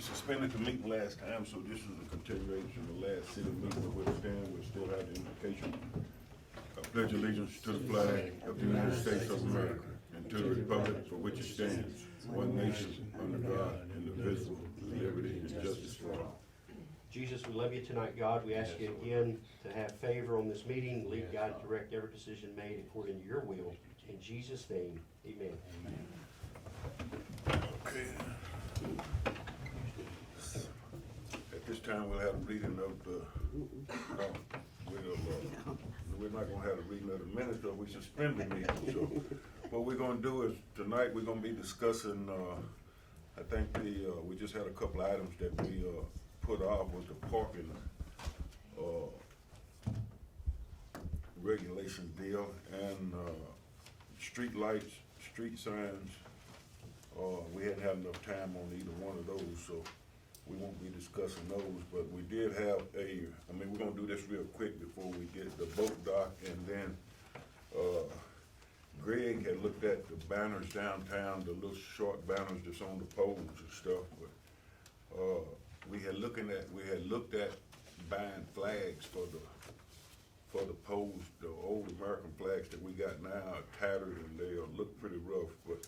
suspended the meeting last time, so this is a continuation of the last city meeting where we stand. We still have the invocation. I pledge allegiance to the flag of the United States of America and to the republic for which it stands, one nation, under God, indivisible, with liberty and justice for all. Jesus, we love you tonight, God. We ask you again to have favor on this meeting. Lead, guide, direct every decision made according to your will. In Jesus' name, amen. Okay. At this time, we'll have a reading of the, we're not gonna have a reading of the minutes, but we suspend the meeting, so. What we're gonna do is, tonight, we're gonna be discussing, I think we just had a couple items that we, put off with the parking, regulation deal and, street lights, street signs. We hadn't had enough time on either one of those, so we won't be discussing those, but we did have we're gonna do this real quick before we get the boat dock, and then, Greg had looked at the banners downtown, the little short banners that's on the poles and stuff, but, we had looked at buying flags for the poles. The old American flags that we got now are tattered and they look pretty rough, but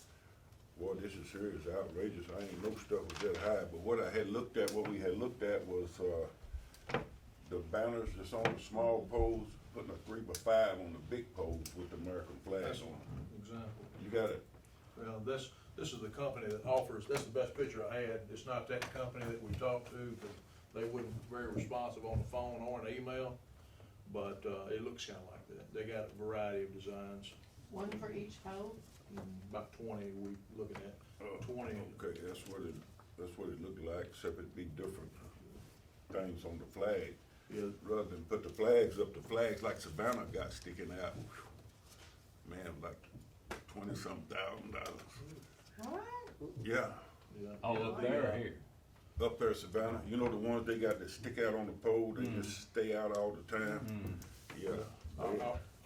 boy, this is serious, outrageous. I ain't know stuff was that high, but what we had looked at was, the banners that's on the small poles, putting a 3x5 on the big poles with the American flag on them. Example. You got it? Well, this is the company that offers, that's the best picture I had. It's not that company that we talked to, because they wasn't very responsive on the phone or an email, but, it looks kinda like that. They got a variety of designs. One for each pole? About 20 we looking at, 20. Okay, that's what it looked like, except it'd be different things on the flag. Yeah, Rather than put the flags up, the flags like Savannah got sticking out. Man, like $20,000. What? Yeah, yeah. Oh, up there or here? up there, Savannah. You know the ones they got that stick out on the pole, they just stay out all the time? Yeah. I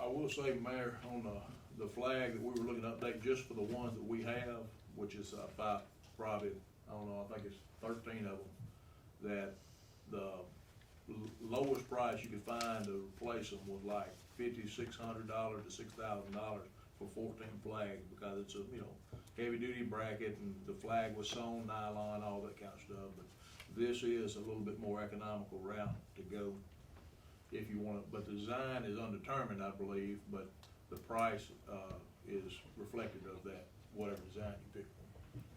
will say, Mayor, on the flag that we were looking to update, just for the ones that we have, which is about probably, I don't know, I think it's 13 of them, that the lowest price you could find to replace them was like $5,600 to $6,000 for 14 flags, because it's a, heavy duty bracket, and the flag was sewn nylon, all that kind of stuff. But this is a little bit more economical route to go if you want it. But the design is undetermined, I believe, but the price is reflective of that, whatever design you pick.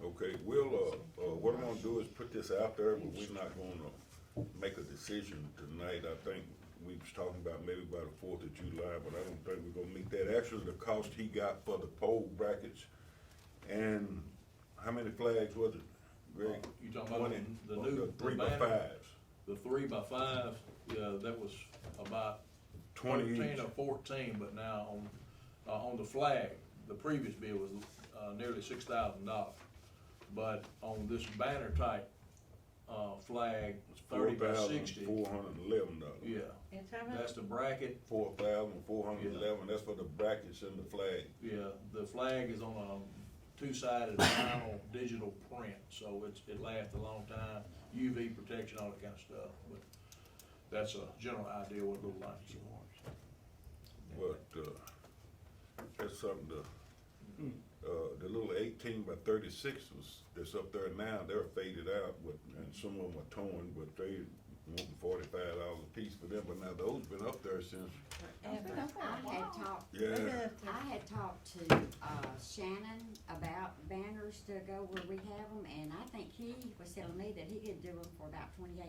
Okay, we'll, what I'm gonna do is put this out there, but we're not gonna make a decision tonight. I think we was talking about maybe by the 4th of July, but I don't think we're gonna meet that. Actually, the cost he got for the pole brackets, and how many flags was it, Greg? You talking about the new 3x5s? The 3x5, yeah, that was about 20 13 each. or 14, but now on the flag, the previous bill was nearly $6,000. But on this banner type flag, 30 by 60. $4,411. Yeah, It's how much? that's the bracket. $4,411. That's for the brackets and the flag. Yeah, the flag is on a two-sided vinyl digital print, so it lasts a long time. UV protection, all that kind of stuff. But that's a general idea what it looks like. But that's something to. The little 18 by 36 that's up there now, they're faded out, and some of them are torn, but they want $45 a piece for them. But now those been up there since. I had talked to Shannon about banners to go where we have them, and I think he was telling me that he could do them for about $28 a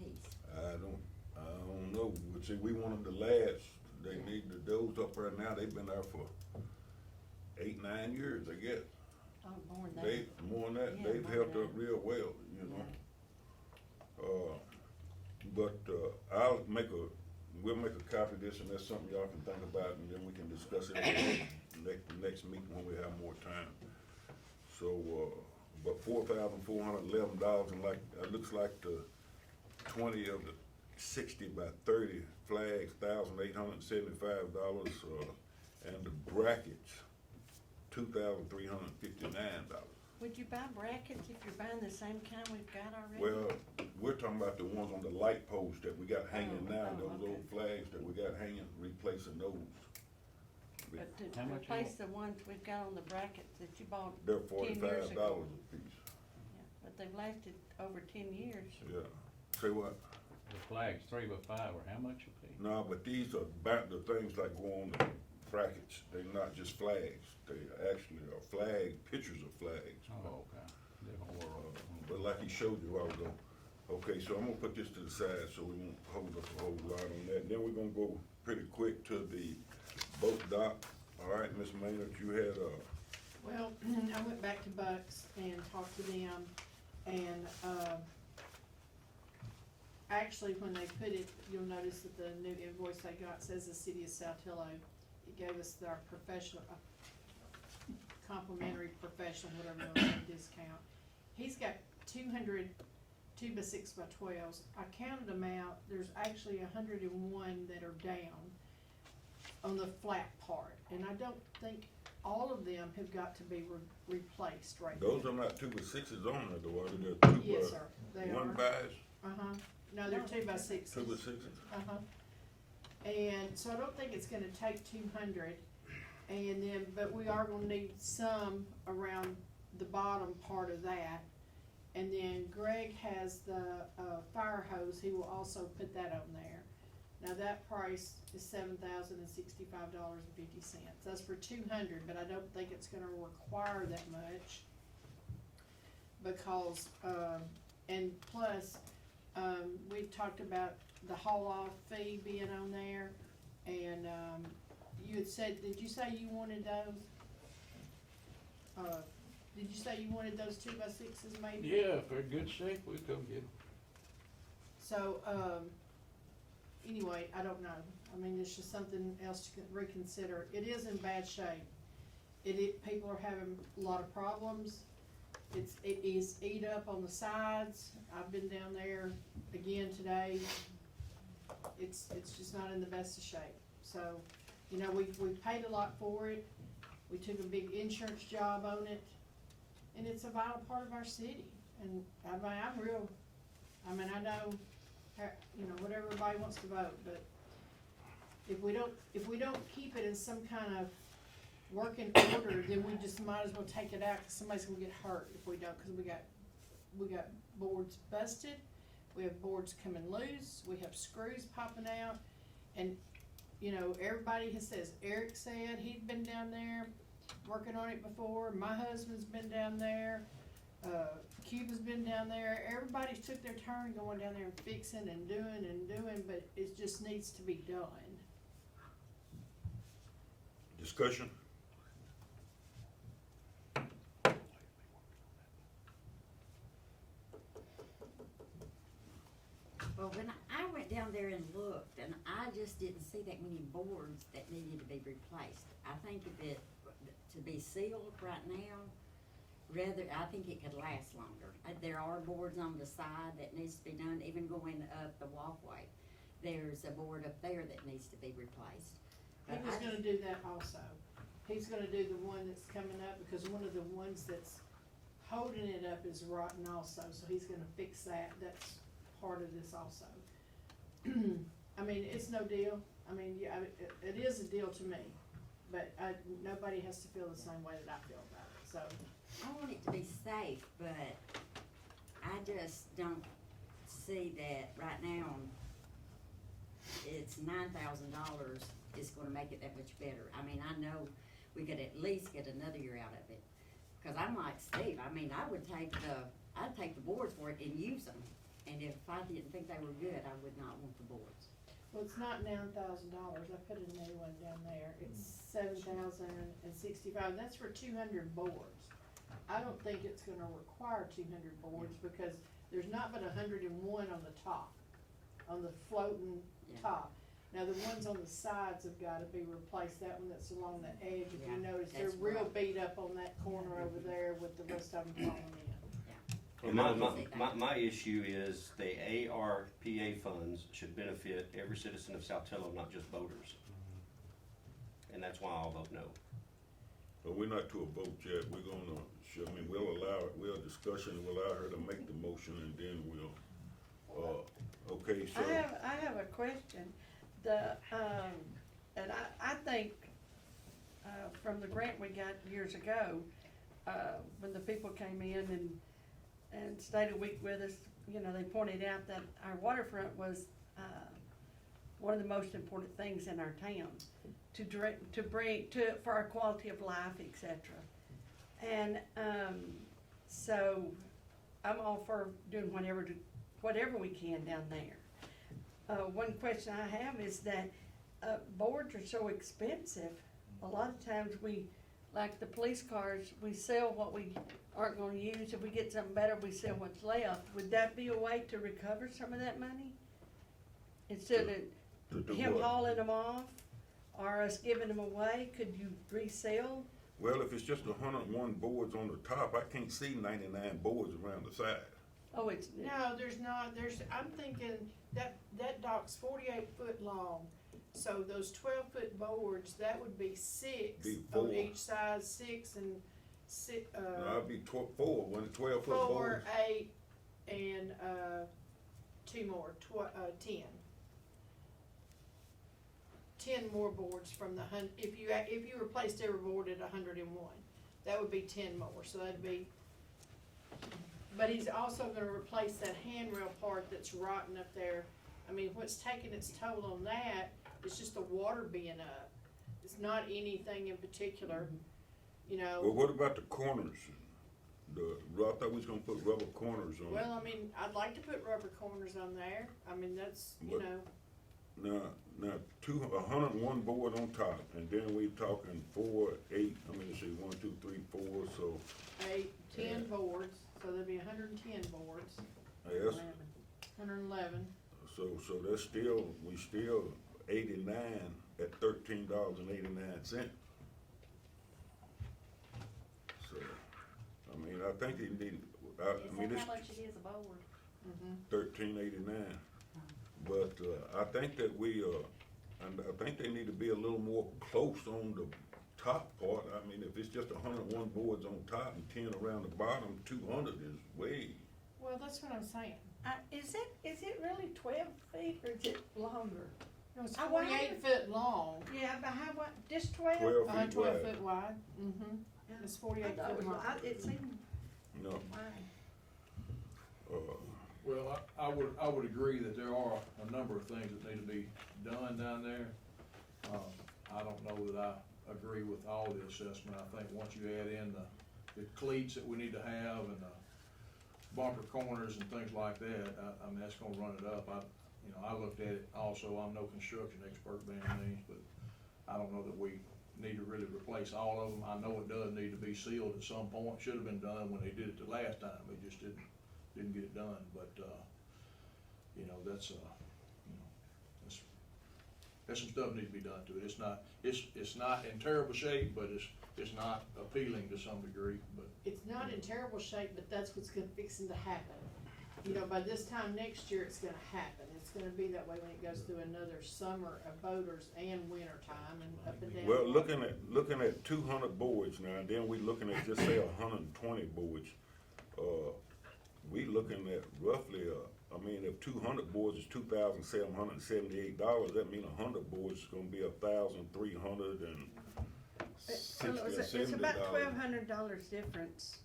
piece. I don't know. But see, we want them to last. They need those up there now. They've been there for 8-9 years, I guess. Oh, more than that. More than that. Yeah, They've more held than up real well, But we'll make a copy of this, and that's something y'all can think about, and then we can discuss it at the next meeting when we have more time. So, but $4,411, and it looks like the 20 of the 60 by 30 flags, $1,875, and the brackets, $2,359. Would you buy brackets if you're buying the same kind we've got already? Well, we're talking about the ones on the light posts that we got hanging now, those okay. old flags that we got hanging, replacing those. But to How much replace the ones we've got on the brackets that you bought, They're 10 years $45 ago. a piece, yeah, but they've lasted over 10 years. yeah. Say what? The flags, 3x5, or how much a piece? No, but these are the things like go on the brackets, they're not just flags, they actually are pictures of flags. Oh, okay, different world. But like he showed you a while ago. Okay, so I'm gonna put this to the side so we won't hold up a whole lot on that. And then we're gonna go pretty quick to the boat dock. All right, Ms. Maynard, you had, Well, I went back to Bucks and talked to them, and, actually, when they put it, you'll notice that the new invoice they got says the city of Saltillo. It gave us our professional, complimentary professional, whatever you want to say, discount. He's got 200 2x6x12s. I counted them out, there's actually 101 that are down on the flat part, and I don't think all of them have got to be replaced right now. those are not 2x6s on there, though, are they? They're two Yes, by sir, they one are. buys, Uh-huh, no, they're 2x6s. 2x6s? Uh-huh. And so I don't think it's gonna take 200, and then, but we are gonna need some around the bottom part of that. And then Greg has the, fire hose, he will also put that on there. Now that price is $7,065.50. That's for 200, but I don't think it's gonna require that much. Because, and plus, we talked about the haul-off fee being on there, and, you had said, did you say you wanted those? Did you say you wanted those 2x6s maybe? Yeah, if they're in good shape, we'll come get them. So, anyway, I don't know. I mean, it's just something else to reconsider. It is in bad shape. People are having a lot of problems. It is eat up on the sides. I've been down there again today. It's just not in the best of shape. So, you know, we paid a lot for it. We took a big insurance job on it. And it's a vital part of our city. And I know, you know, what everybody wants to vote, but if we don't keep it in some kind of working order, then we just might as well take it out, cause somebody's gonna get hurt if we don't, cause we got boards busted, we have boards coming loose, we have screws popping out, and, you know, everybody says, Eric said he'd been down there working on it before, my husband's been down there, Cuba's been down there, everybody's took their turn going down there and fixing and doing, but it just needs to be done. Discussion? Well, when I went down there and looked, and I just didn't see that many boards that needed to be replaced. I think if it, to be sealed right now, I think it could last longer. There are boards on the side that needs to be done, even going up the walkway. There's a board up there that needs to be replaced. He was gonna do that also. He's gonna do the one that's coming up, because one of the ones that's holding it up is rotten also, so he's gonna fix that. That's part of this also. I mean, it's no deal. I mean, yeah, it is a deal to me, but nobody has to feel the same way that I feel about it, so. I want it to be safe, but I just don't see that right now. It's $9,000 is gonna make it that much better. I mean, I know we could at least get another year out of it. Cause I'm like Steve, I mean, I'd take the boards for it and use them. And if I didn't think they were good, I would not want the boards. Well, it's not $9,000. I put a new one down there. It's $7,065. That's for 200 boards. I don't think it's gonna require 200 boards, because there's not but 101 on the top, on the floating Yeah. top. Now, the ones on the sides have gotta be replaced. That one that's along the edge, if you Yeah, notice, they're that's real right. beat up on that corner over there with the rest of them falling in. And my issue is the ARPA funds should benefit every citizen of Saltillo, not just boaters. And that's why I'll vote no. But we're not to a vote yet, we're gonna, we'll discuss and we'll allow her to make the motion and then we'll, okay, so. I have a question. And I think, from the grant we got years ago, when the people came in and stayed a week with us, you know, they pointed out that our waterfront was, one of the most important things in our town for our quality of life, et cetera. And, so I'm all for doing whatever we can down there. One question I have is that, boards are so expensive. A lot of times like the police cars, we sell what we aren't gonna use. If we get something better, we sell what's left. Would that be a way to recover some of that money? Instead To of do him what? hauling them off, or us giving them away, could you resell? Well, if it's just 101 boards on the top, I can't see 99 boards around the side. Oh, it's, No, there's not, I'm thinking that dock's 48 foot long. So those 12-foot boards, that would be six Be on four. each side, six and six, No, I'd be 4, 12-foot four, boards. 8, and, two more, 10. 10 more boards from the if you replaced every board at 101, that would be 10 more, so that'd be, but he's also gonna replace that handrail part that's rotten up there. I mean, what's taking its toll on that is just the water being up. It's not anything in particular, you know. Well, what about the corners? I thought we was gonna put rubber corners on it. Well, I mean, I'd like to put rubber corners on there. I mean, that's, you But- know, Now, 101 board on top, and then we talking 4, 8, let's see, 1, 2, 3, 4, so, 8, 10 boards, so there'd be 110 boards, yes, 111. so that's we still 89 at $13.89. So, I mean, I think it need, it's much it is a board? Mhm. $13.89. But, I think that and I think they need to be a little more close on the top part. I mean, if it's just 101 boards on top and 10 around the bottom, 200 is way. Well, that's what I'm saying. Is it really 12 feet or is it longer? No, it's I wonder- 48 foot long, Yeah, but how, what, just 12? 12 feet 12 wide. foot wide. Mm-hmm. It's 48 I thought foot it was- long. It seemed No, wide. Well, I would agree that there are a number of things that need to be done down there. I don't know that I agree with all the assessment. I think once you add in the cleats that we need to have and the bumper corners and things like that, I mean, that's gonna run it up. I looked at it also, I'm no construction expert by any means, but I don't know that we need to really replace all of them. I know it does need to be sealed at some point, should have been done when they did it the last time, it just didn't get it done, but, there's some stuff needs to be done to it. It's not in terrible shape, but it's not appealing to some degree, but. It's not in terrible shape, but that's what's fixing to happen. You know, by this time next year, it's gonna happen. It's gonna be that way when it goes through another summer of boaters and winter time and up and down. well, looking at 200 boards now, and then we looking at just say 120 boards, we looking at roughly, if 200 boards is $2,778, that means 100 boards is gonna be $1,360 or It's about $70. $1,200 difference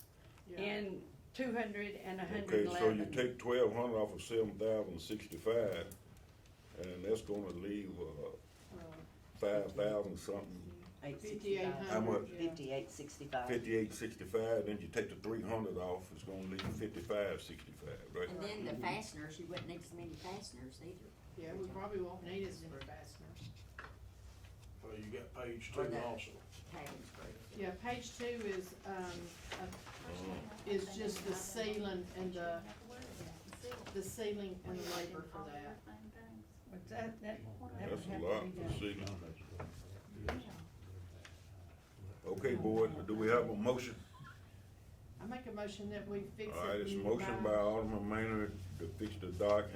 Yeah. in 200 and Okay, 111. so you take 1,200 off of 7,065, and that's gonna leave, 5,000 something, 5,800. How much? Yeah. 5865. 5865, then you take the 300 off, it's gonna leave 5565, right? And then the fasteners, you wouldn't need so many fasteners either. Yeah, we probably won't need as many fasteners. Well, you got page Or 2 the- also. Cabin screws. Yeah, page 2 is just the ceiling and the ceiling and the labor for that. But that would That's a have lot to be for done. ceiling. Okay, board, do we have a motion? I make a motion that we fix it. All right, it's a and motion buy- by Alderman Maynard to fix the dock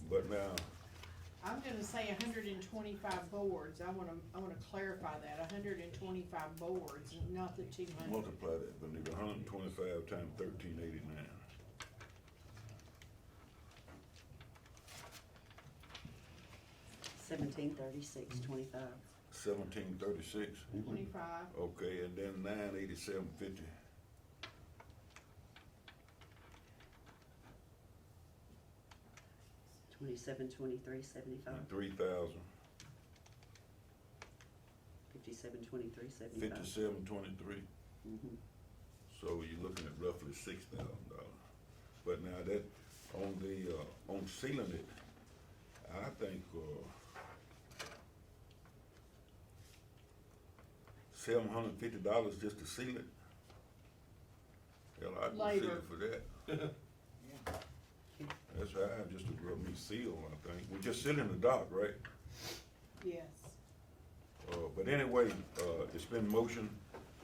but now, I'm gonna say 125 boards, I wanna clarify that, 125 boards, not the 200. Multiply that, but need 125 times 1389. $1736.25. 1736. 25, Okay, and then 987.50. $2723.75. And 3,000. 5723.75. 5723. Mhm. So you're looking at roughly $6,000. But now that, on the, on sealing it, I think, $750 just to seal it. Hell, I'd go seal Labor. it for that. That's high, just to rub me seal, I think. We're just sealing the dock, right? yes. But anyway, it's been motion.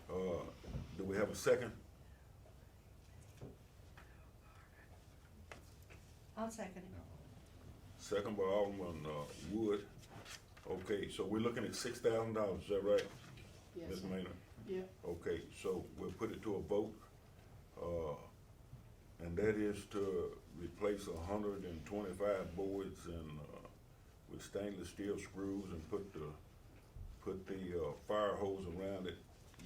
Do we have a second? I'll second it. Second by Alderman, Wood. Okay, so we're looking at $6,000, is that right, Yes, Ms. sir. Maynard? Yeah, Okay, so we'll put it to a vote, and that is to replace 125 boards and, with stainless steel screws and put the fire hose around it,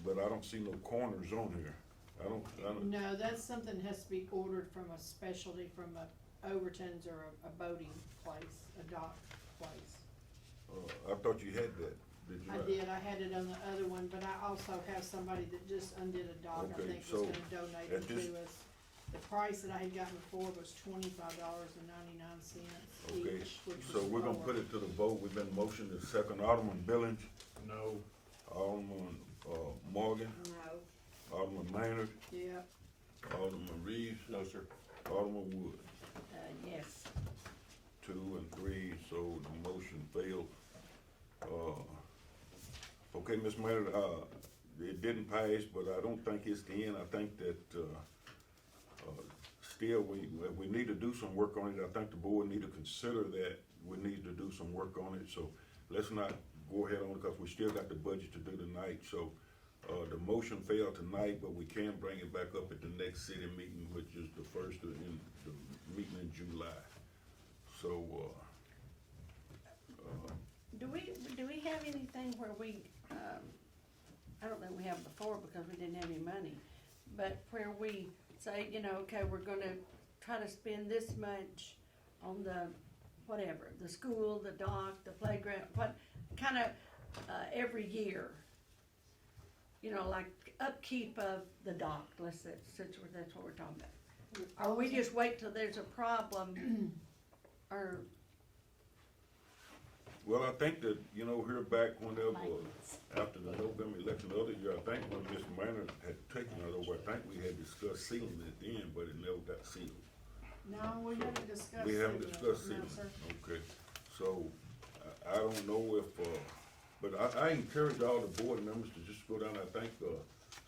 but I don't see no corners on here. I don't, no, that's something has to be ordered from a specialty, from a Overton's or a boating place, a dock place. I thought you had that, did you I not? did, I had it on the other one, but I also have somebody that just undid a dock, I Okay, think so was gonna donate at it this- to us. The price that I had gotten before was $25.99 Okay, each, which was so we're gonna lower. put it to the vote. We've been motioned to second. Alderman Billings, No. Alderman, Morgan, No, Alderman Maynard, Yeah, Alderman Reeves, No, sir. Alderman Wood. Yes. 2 and 3, so the motion failed. Okay, Ms. Maynard, it didn't pass, but I don't think it's the end. I think that, still, we need to do some work on it. I think the board need to consider that we need to do some work on it, so let's not go ahead on it, because we still got the budget to do tonight, so, the motion failed tonight, but we can bring it back up at the next city meeting, which is the first in the meeting in July. So, Do we have anything where we, I don't think we have before because we didn't have any money, but where we say, you know, okay, we're gonna try to spend this much on the, whatever, the school, the dock, the playground, what, kinda, every year. You know, like upkeep of the dock, since that's what we're talking about. Or we just wait till there's a problem, or, well, I think that, you know, here back whenever, after the November election the other year, I think when Mr. Maynard had taken it over, I think we had discussed sealing it then, but it never got sealed. no, we haven't discussed We haven't it yet. discussed No, sealing. sir. Okay, so, I don't know if, but I encourage all the board members to just go down. I think,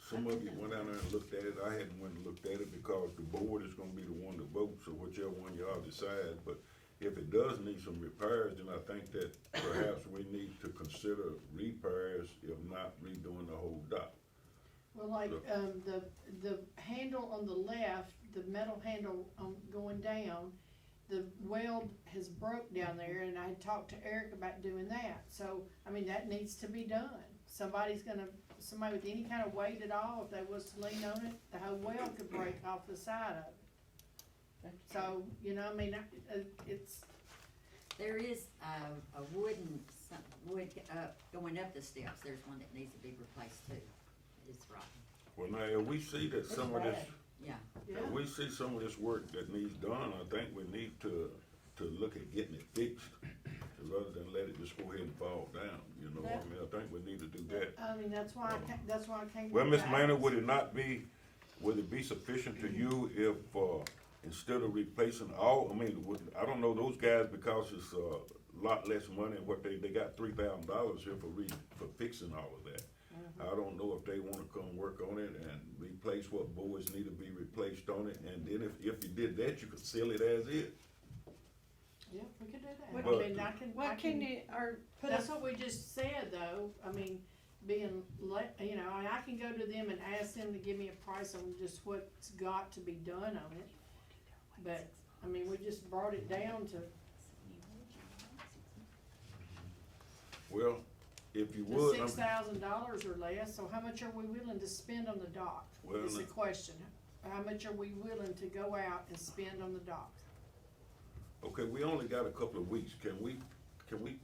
some of you went down there and looked at it. I hadn't went and looked at it because the board is gonna be the one to vote, so whichever one y'all decide. But if it does need some repairs, then I think that perhaps we need to consider repairs, if not redoing the whole dock. Well, like, Look. the handle on the left, the metal handle going down, the weld has broke down there, and I talked to Eric about doing that, so, I mean, that needs to be done. Somebody with any kind of weight at all, if they was to lean on it, the whole weld could break off the side of it. So, you know, I mean, it's, there is a wooden, wood going up the steps, there's one that needs to be replaced too. It's rotten, Well, now, if we see that some of this, yeah. yeah, if we see some of this work that needs done, I think we need to look at getting it fixed, rather than let it just go ahead and fall down, you know, I mean, I think we need to do that. I mean, that's why I came. Well, Ms. back. Maynard, would it be sufficient to you if, instead of replacing all, I don't know those guys, because it's a lot less money, what they got $3,000 here for fixing all of that. I don't know if they wanna come work on it and replace what boards need to be replaced on it, and then if you did that, you could seal it as is. Yeah, we could do that. What- I mean, I What can you, or put That's a, what we just said, though. I mean, being you know, I can go to them and ask them to give me a price on just what's got to be done on it. But, I mean, we just brought it down to Well, if you would, $6,000 or less, so how much are we willing to spend on the dock? Well, Is the now- question. How much are we willing to go out and spend on the dock? okay, we only got a couple of weeks. Can we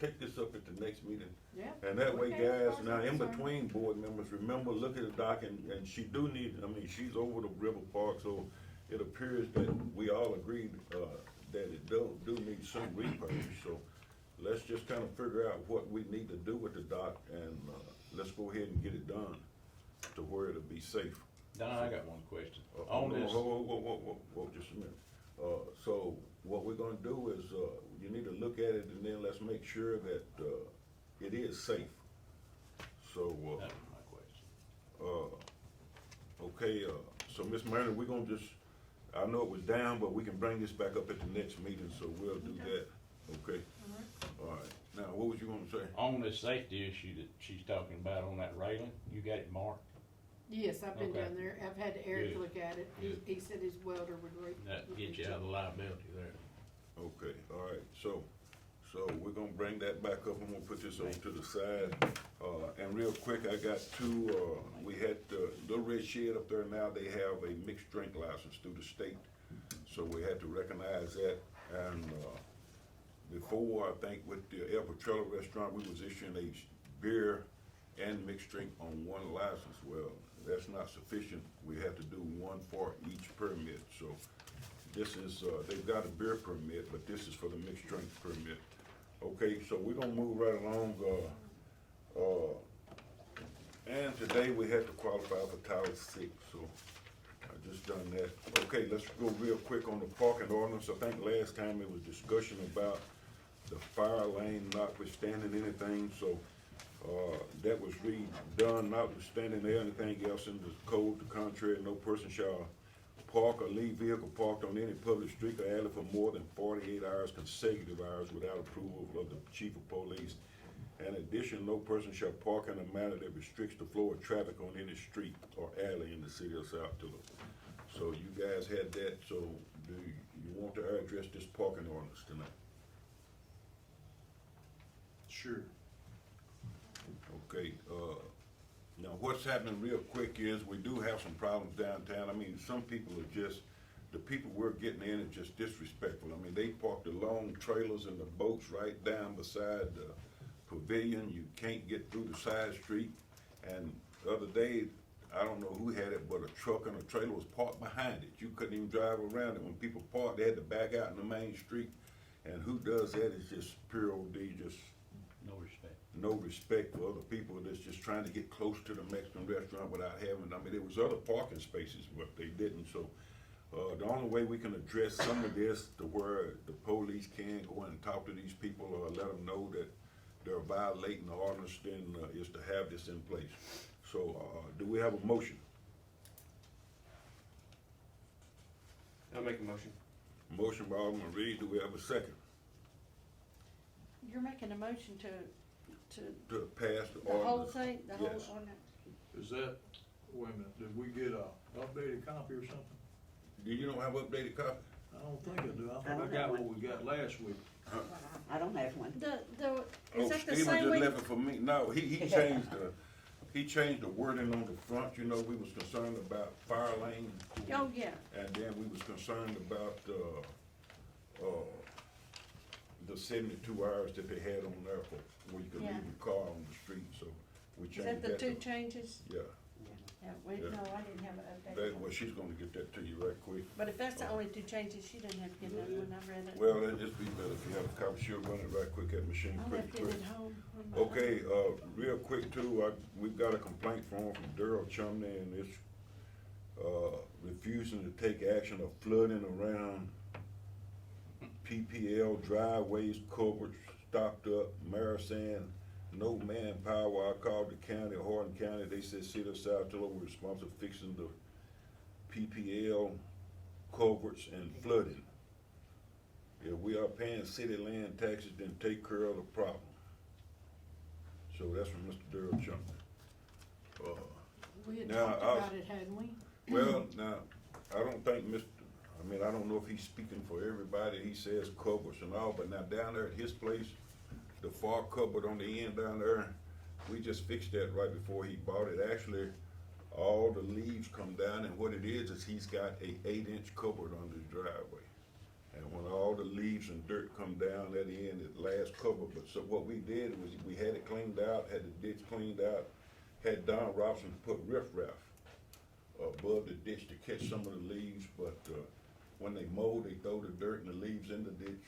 take this up at the next meeting? Yeah. And that way, Okay, as guys, far as now I'm in concerned. between board members, remember, look at the dock and she do need, I mean, she's over the river park, so it appears that we all agreed, that it do need some repairs, so let's just kind of figure out what we need to do with the dock and, let's go ahead and get it done to where it'll be safe. Don, I got one question. On Hold on, this, whoa, just a minute. So what we're gonna do is, you need to look at it and then let's make sure that, it is safe. So, that was my question. okay, so Ms. Mariner, we're gonna just, I know it was down, but we can bring this back up at the next meeting, so we'll do that, okay? All right, now, what was you gonna say? On this safety issue that she's talking about on that railing, you got it marked? Yes, I've been Okay. down there. I've had Eric Good. look at it. He said his welder would That gets you out of the liability there. Okay, all right, so we're gonna bring that back up, I'm gonna put this over to the side. And real quick, I got two, we had the Little Red Shed up there now, they have a mixed drink license through the state. So we had to recognize that, and, before, I think with the El Petrella Restaurant, we was issuing a beer and mixed drink on one license. Well, that's not sufficient, we have to do one for each permit, so this is, they've got a beer permit, but this is for the mixed drink permit. Okay, so we're gonna move right along, and today we had to qualify for Title VI, so I just done that. Okay, let's go real quick on the parking ordinance. I think last time it was discussion about the fire lane notwithstanding anything, so, that was redone, notwithstanding anything else in the code, the contrary, no person shall park or leave vehicle parked on any public street or alley for more than 48 hours, consecutive hours, without approval of the chief of police. In addition, no person shall park in a manner that restricts the flow of traffic on any street or alley in the city of Saltillo. So you guys had that, so do you want to address this parking ordinance tonight? Sure. Okay, now what's happening real quick is we do have some problems downtown. I mean, some people are just, the people we're getting in are just disrespectful. I mean, they park the long trailers and the boats right down beside the pavilion. You can't get through the side street. And the other day, I don't know who had it, but a truck and a trailer was parked behind it. You couldn't even drive around it. When people parked, they had to back out in the main street. And who does that is just pure OD, just No respect. no respect for other people that's just trying to get close to the Mexican restaurant without having, I mean, there was other parking spaces, but they didn't, so, the only way we can address some of this to where the police can go in and talk to these people or let them know that they're violating the ordinance, then, is to have this in place. So, do we have a motion? I'll make a motion. Motion by Alderman Reed, do we have a second? you're making a motion to To pass the the whole ordinance? thing, the whole Yes. ordinance? Is that, wait a minute, did we get a updated copy or something? Do you don't have updated copy? I don't think I do. I I think I don't got have what one. we got last week. I don't have one. Is Oh, that the Stephen same just way? left it for me. No, he changed the wording on the front. You know, we was concerned about fire lane. Oh, yeah, And then we was concerned about, the 72 hours that they had on there for, where you could leave Yeah. your car on the street, so we is changed that that. the two to- changes? Yeah, Yeah, wait, Yeah. no, I didn't have it that, updated. well, she's gonna get that to you right quick. But if that's the only two changes, she didn't have to get another one, I read it. Well, it'd just be better if you have a copy. She'll run it right quick at machine I pretty left it quick. at home. on my Okay, real quick too, we've got a complaint from Daryl Chumney, and it's, refusing to take action of flooding around PPL driveways, culverts stopped up, Marisan, no manpower. I called the county, Hardin County, they said City of Saltillo was responsible for fixing the PPL culverts and flooding. If we are paying city land taxes, then take care of the problem. So that's from Mr. Darrell Chumley. We had Now, talked about it, hadn't we? Well, now, I don't think I don't know if he's speaking for everybody, he says cupboards and all, but now down there at his place, the far cupboard on the end down there, we just fixed that right before he bought it. Actually, all the leaves come down, and what it is he's got a 8-inch cupboard under his driveway. And when all the leaves and dirt come down that end, it lasts cover, but so what we did was we had it cleaned out, had the ditch cleaned out, had Don Robson put riffraff above the ditch to catch some of the leaves, but, when they mow, they throw the dirt and the leaves in the ditch,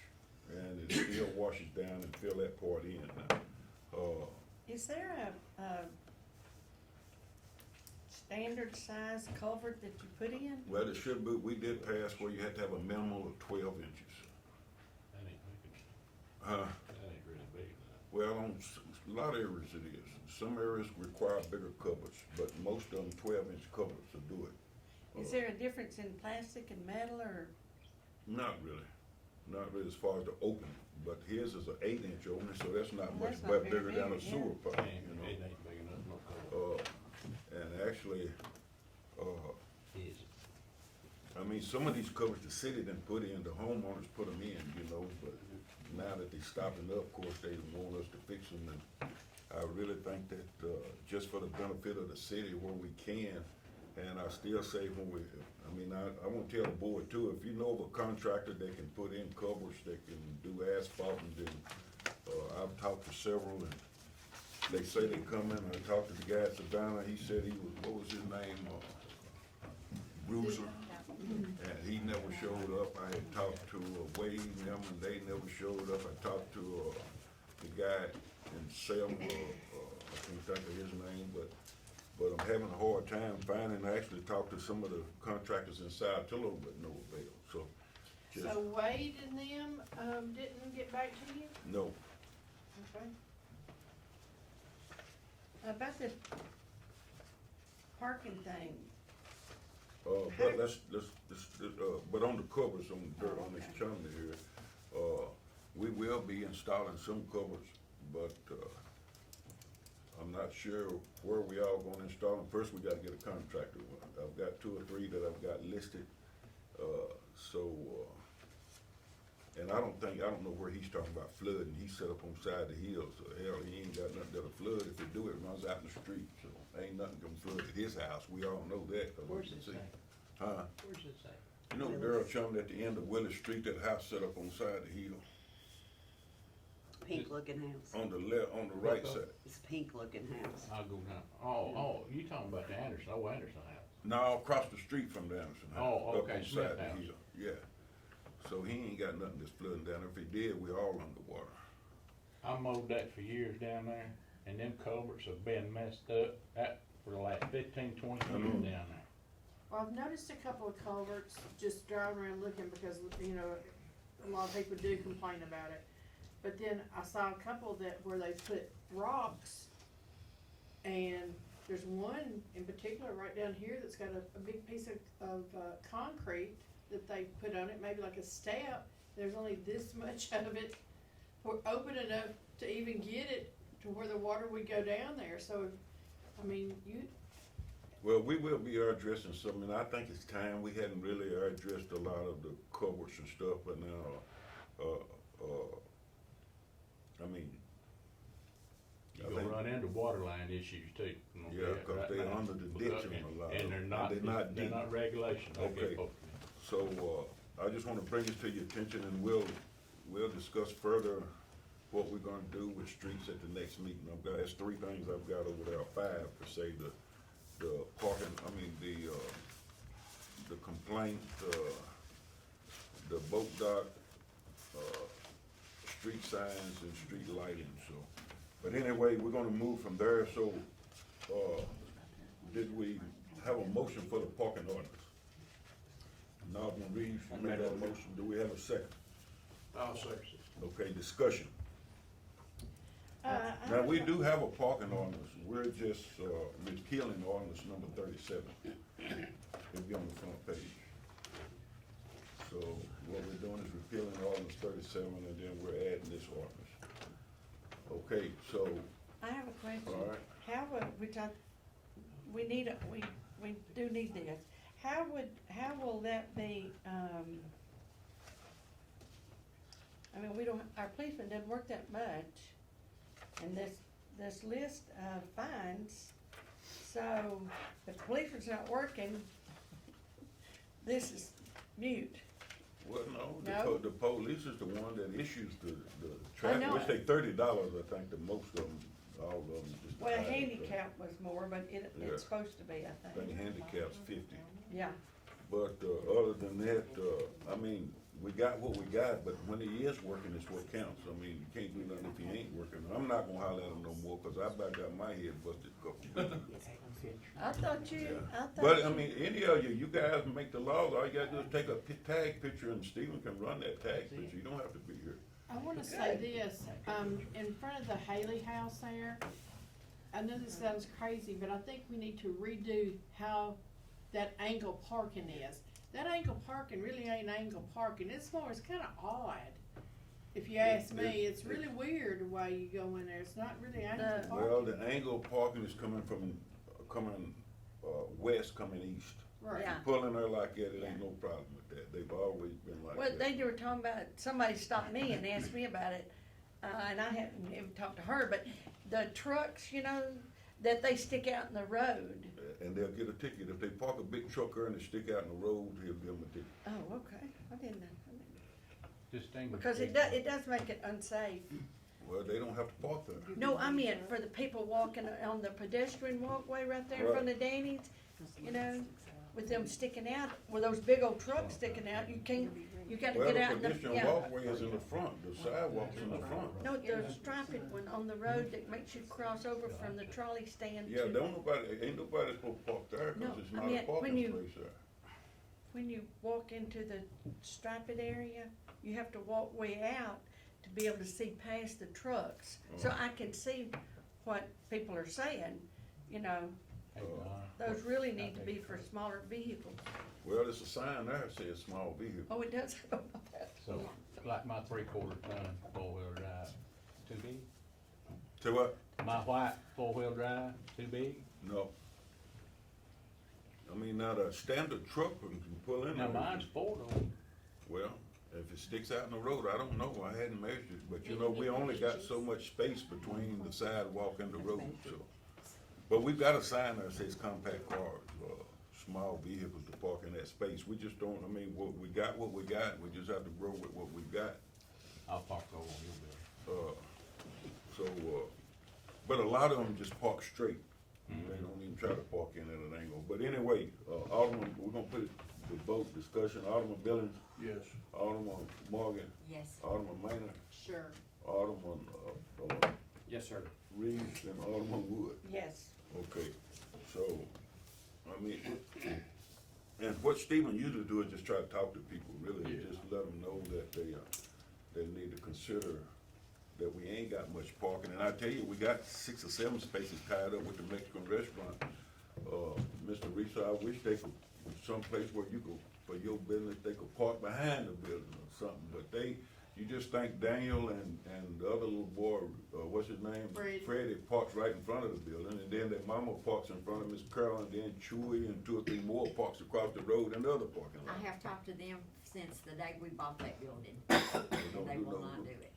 and it still washes down and fill that part in now. Is there a standard size culvert that you put in? Well, it should be, we did pass where you had to have a minimum of 12 inches. That ain't making, Huh? that ain't really big enough. Well, on a lot of areas it is. Some areas require bigger cupboards, but most of them 12-inch cupboards will do it. Is there a difference in plastic and metal, or? Not really as far as the opening, but his is an 8-inch opening, so that's not Well, much that's not bigger very than a big, sewer yeah. pipe, It you ain't big enough, no color. know. And actually, Is it? I mean, some of these covers the city done put in, the homeowners put them in, you know, but now that they stopping up, of course, they want us to fix them, and I really think that, just for the benefit of the city where we can, and I still say when I won't tell the board too, if you know of a contractor that can put in covers, that can do asphalt, and then, I've talked to several, and they say they come in, I talked to the guy at Savannah, he said he was, what was his name, Bruiser, and he never showed up. I had talked to Wade and them, and they never showed up. I talked to the guy in Selma, I can't think of his name, but I'm having a hard time finding. I actually talked to some of the contractors in Saltillo, but no avail. So, just So Wade and them, didn't get back to you? no. Okay. About the parking thing, But on the covers, on the dirt, on this Okay. chimney here, we will be installing some covers, but, I'm not sure where we all gonna install them. First, we gotta get a contractor. I've got 2 or 3 that I've got listed, and I don't know where he's talking about flooding. He's set up on side of the hill, so hell, he ain't got nothing that'll flood. If they do, it runs out in the street, so ain't nothing gonna flood at his house. We all know that. 'Cause we Where's can it see. say? Huh? Where's it say? You know, Darrell Chumley at the end of Willis Street, that house set up on side of the hill, Pink looking house. on the left, on the right Okay. side. It's a pink looking house. I'll go down. Oh, you talking about the Anderson, Anderson house? No, across the street from the Anderson house. Oh, up okay, on Smith side of the house. hill. Yeah. So he ain't got nothing that's flooding down there. If he did, we all underwater. I mowed that for years down there, and them culverts have been messed up for the last 15, 20 years down there. Well, I've noticed a couple of culverts just driving around looking because, you know, a lot of people do complain about it. But then I saw a couple where they put rocks, and there's one in particular right down here that's got a big piece of concrete that they put on it, maybe like a step. There's only this much of it, open enough to even get it to where the water would go down there. So, I mean, Well, we will be addressing some, and I think it's time. We hadn't really addressed a lot of the culverts and stuff, but now, I mean, You're gonna run into water line issues too. yeah, cause Right they now. under the ditch on a lot of And them, they're not deep. regulation. Okay. So, I just wanna bring it to your attention, and we'll discuss further what we're gonna do with streets at the next meeting. There's 3 things I've got over there, 5 per se, the parking, the complaint, the boat dock, street signs and street lighting, so. But anyway, we're gonna move from there, so, did we have a motion for the parking ordinance? Alderman Reeves, you made that motion, do we have a second? I'll say. Okay, discussion. Now, we do have a parking ordinance, we're just, repealing ordinance number 37. It'll be on the front page. So, what we're doing doing is repealing ordinance 37, and then we're adding this ordinance. Okay, so, I have a question. all right, How would, we do need this. How will that be, I mean, our policeman doesn't work that much, and this list of fines, so if the policeman's not working, this is mute. well, no, No? the police is the one that issues the I traffic, know which it. take $30, I think, the most of them, all of them. Just Well, the highest, handicap was more, but Yeah. it's supposed to be, I I think. think handicap's 50. Yeah, But, other than that, I mean, we got what we got, but when he is working, it's what counts. I mean, you can't do nothing if he ain't working. I'm not gonna holler at him no more, cause I about got my head busted a couple of weeks. I thought you, Yeah. I But, thought I you, mean, any of you guys make the laws, all you gotta do is take a tag picture and Stephen can run that tag picture. You don't have to be here. I wanna say this, in front of the Haley House there, I know this sounds crazy, but I think we need to redo how that angle parking is. That angle parking really ain't angle parking, it's kinda odd. If you ask me, it's really weird the way you go in there, it's not really angle No. parking. Well, the angle parking is coming west, coming east. Right. Yeah. Pulling her like that, it ain't no problem with that. They've always been like well, that. they were talking about, somebody stopped me and asked me about it, and I hadn't even talked to her, but the trucks, you know, that they stick out in the road. And they'll get a ticket. If they park a big truck there and they stick out in the road, he'll give them a ticket. Oh, okay, I didn't know. Distinguish. Because it does make it unsafe. Well, they don't have to park there. No, I meant for the people walking on the pedestrian walkway right there in front of Danny's, you know, with them sticking out, with those big old trucks sticking out, you gotta Well, get the out in the, pedestrian yeah. walkway is in the front, the sidewalk's in the front. No, the striped one on the road that makes you cross over from the trolley stand Yeah, to, ain't nobody supposed to park there, No, cause it's I not a meant when parking you- place there. when you walk into the striped area, you have to walk way out to be able to see past the trucks. So I can see what people are saying, you know, those really need to be for smaller vehicles. Well, there's a sign there that says small vehicle. Oh, it does, I don't know that. So, like my 3/4 ton four-wheel drive, too big? Say what? My white four-wheel drive, too big? No. I mean, now the standard truck can pull in Now there. mine's four-door. Well, if it sticks out in the road, I don't know, I hadn't measured it, but you know, we only got so much space between the sidewalk and the road, so. But we've got a sign that says compact cars, small vehicles to park in that space. We just don't, I mean, we got what we got, we just have to grow with what we got. I'll park over on your bill. But a lot of them just park straight. They don't even try to park in at an angle. But anyway, Alderman, we're gonna put it to vote discussion. Alderman Billings, Yes. Alderman Morgan, Yes. Alderman Maynard, Sure. Alderman, Yes, sir. Reeves, and Alderman Wood. Yes, Okay, so, I mean, and what Stephen usually do is just try to talk to people, really, Yeah. just let them know that they need to consider that we ain't got much parking, and I tell you, we got 6 or 7 spaces tied up with the Mexican restaurant. Mr. Reese, I wish they could, someplace where you go, for your business, they could park behind the building or something, but you just think Daniel and the other little boy, what's his name? Freddie. Parks right in front of the building, and then their mama parks in front of Miss Carol, and then Chewy and 2 or 3 more parks across the road in the other parking lot. I have talked to them since the day we bought that building, They and don't they do will no not good. do it.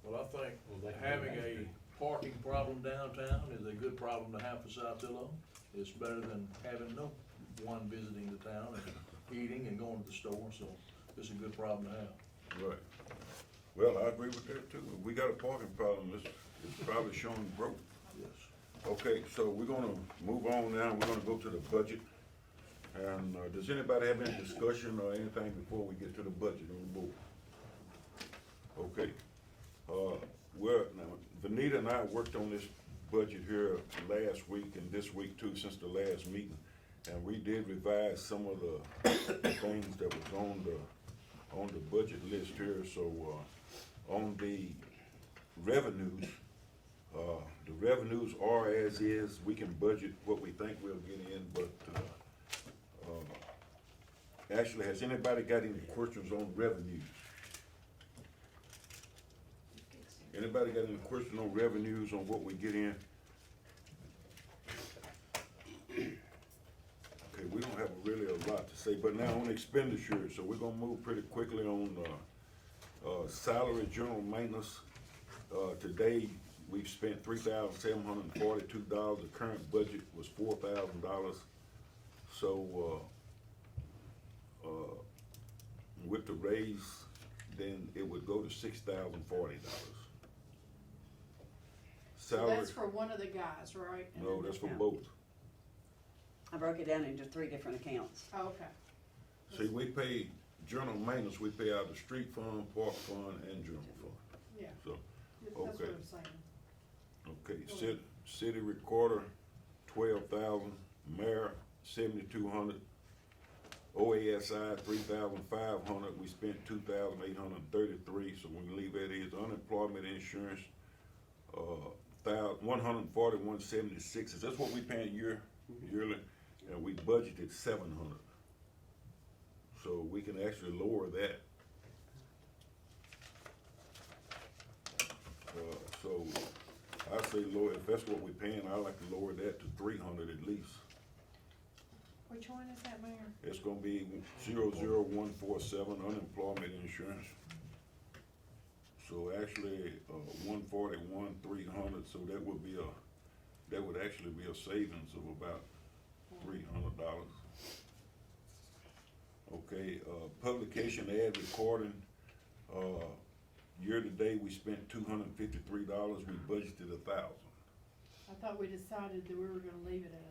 Well, I think Well, they- having a parking problem downtown is a good problem to have for Saltillo. It's better than having no one visiting the town and eating and going to the store, so it's a good problem to have. Right. Well, I agree with that too. If we got a parking problem, it's probably showing growth. Yes. Okay, so we're gonna move on now. We're gonna go to the budget. And, does anybody have any discussion or anything before we get to the budget on the board? Okay. Now, Vanita and I worked on this budget here last week and this week too, since the last meeting. And we did revise some of the things that was on the budget list here. So, on the revenues are as is. We can budget what we think we'll get in, but, actually, has anybody got any questions on revenues? Anybody got any question on revenues on what we get in? Okay, we don't have really a lot to say, but now on expenditures, so we're gonna move pretty quickly on, salary, general maintenance. Today, we've spent $3,742, the current budget was $4,000. So, with the raise, then it would go to $6,040. So Salary, that's for one of the guys, right? And no, then that's for Yeah. both. I broke it down into 3 different accounts. Oh, okay. See, we pay general maintenance, we pay out the street fund, park fund, and general fund. Yeah, So, that's what okay. I'm saying. okay, city recorder, 12,000, mayor, 7,200, OASI, 3,500, we spent 2,833, so when you leave that is unemployment insurance, 141.76, is that what we paying yearly? And we budgeted 700. So we can actually lower that. So I say lower, if that's what we're paying, I like to lower that to 300 at least. Which one is that, Mayor? It's gonna be 00147 unemployment insurance. So actually, 141,300, so that would actually be a savings of about $300. Okay, publication ad recording, year to date, we spent $253, we budgeted 1,000. I thought we decided that we were gonna leave it at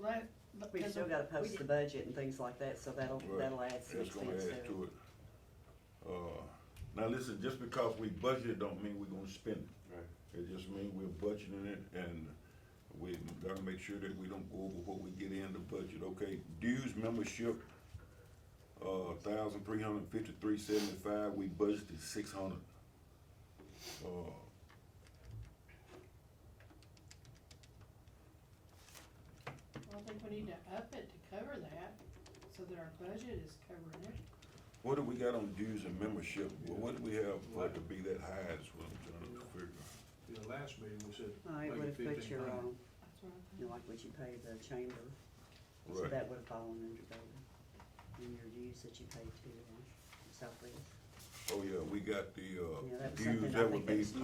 1,000. We still gotta post the budget and things like that, so that'll add some That's gonna expense add to to it. it. Now listen, just because we budgeted don't mean we're gonna spend it. Right. It just means we're budgeting it, and we gotta make sure that we don't go over what we get in the budget, okay? Dues membership, 1,353.75, we budgeted 600. I think we need to up it to cover that, so that our budget is covering it. What do we got on dues and membership? Well, what do we have for it to be that high is what I'm trying to figure. In the last meeting, we said, Oh, it make would've it put your, 1,500. That's what I you think. know, like what you pay the chamber, so Right. that would've fallen under there. And your dues that you pay to, Southwest. Oh, yeah, we got the, that was dues, something I that would think be that's new.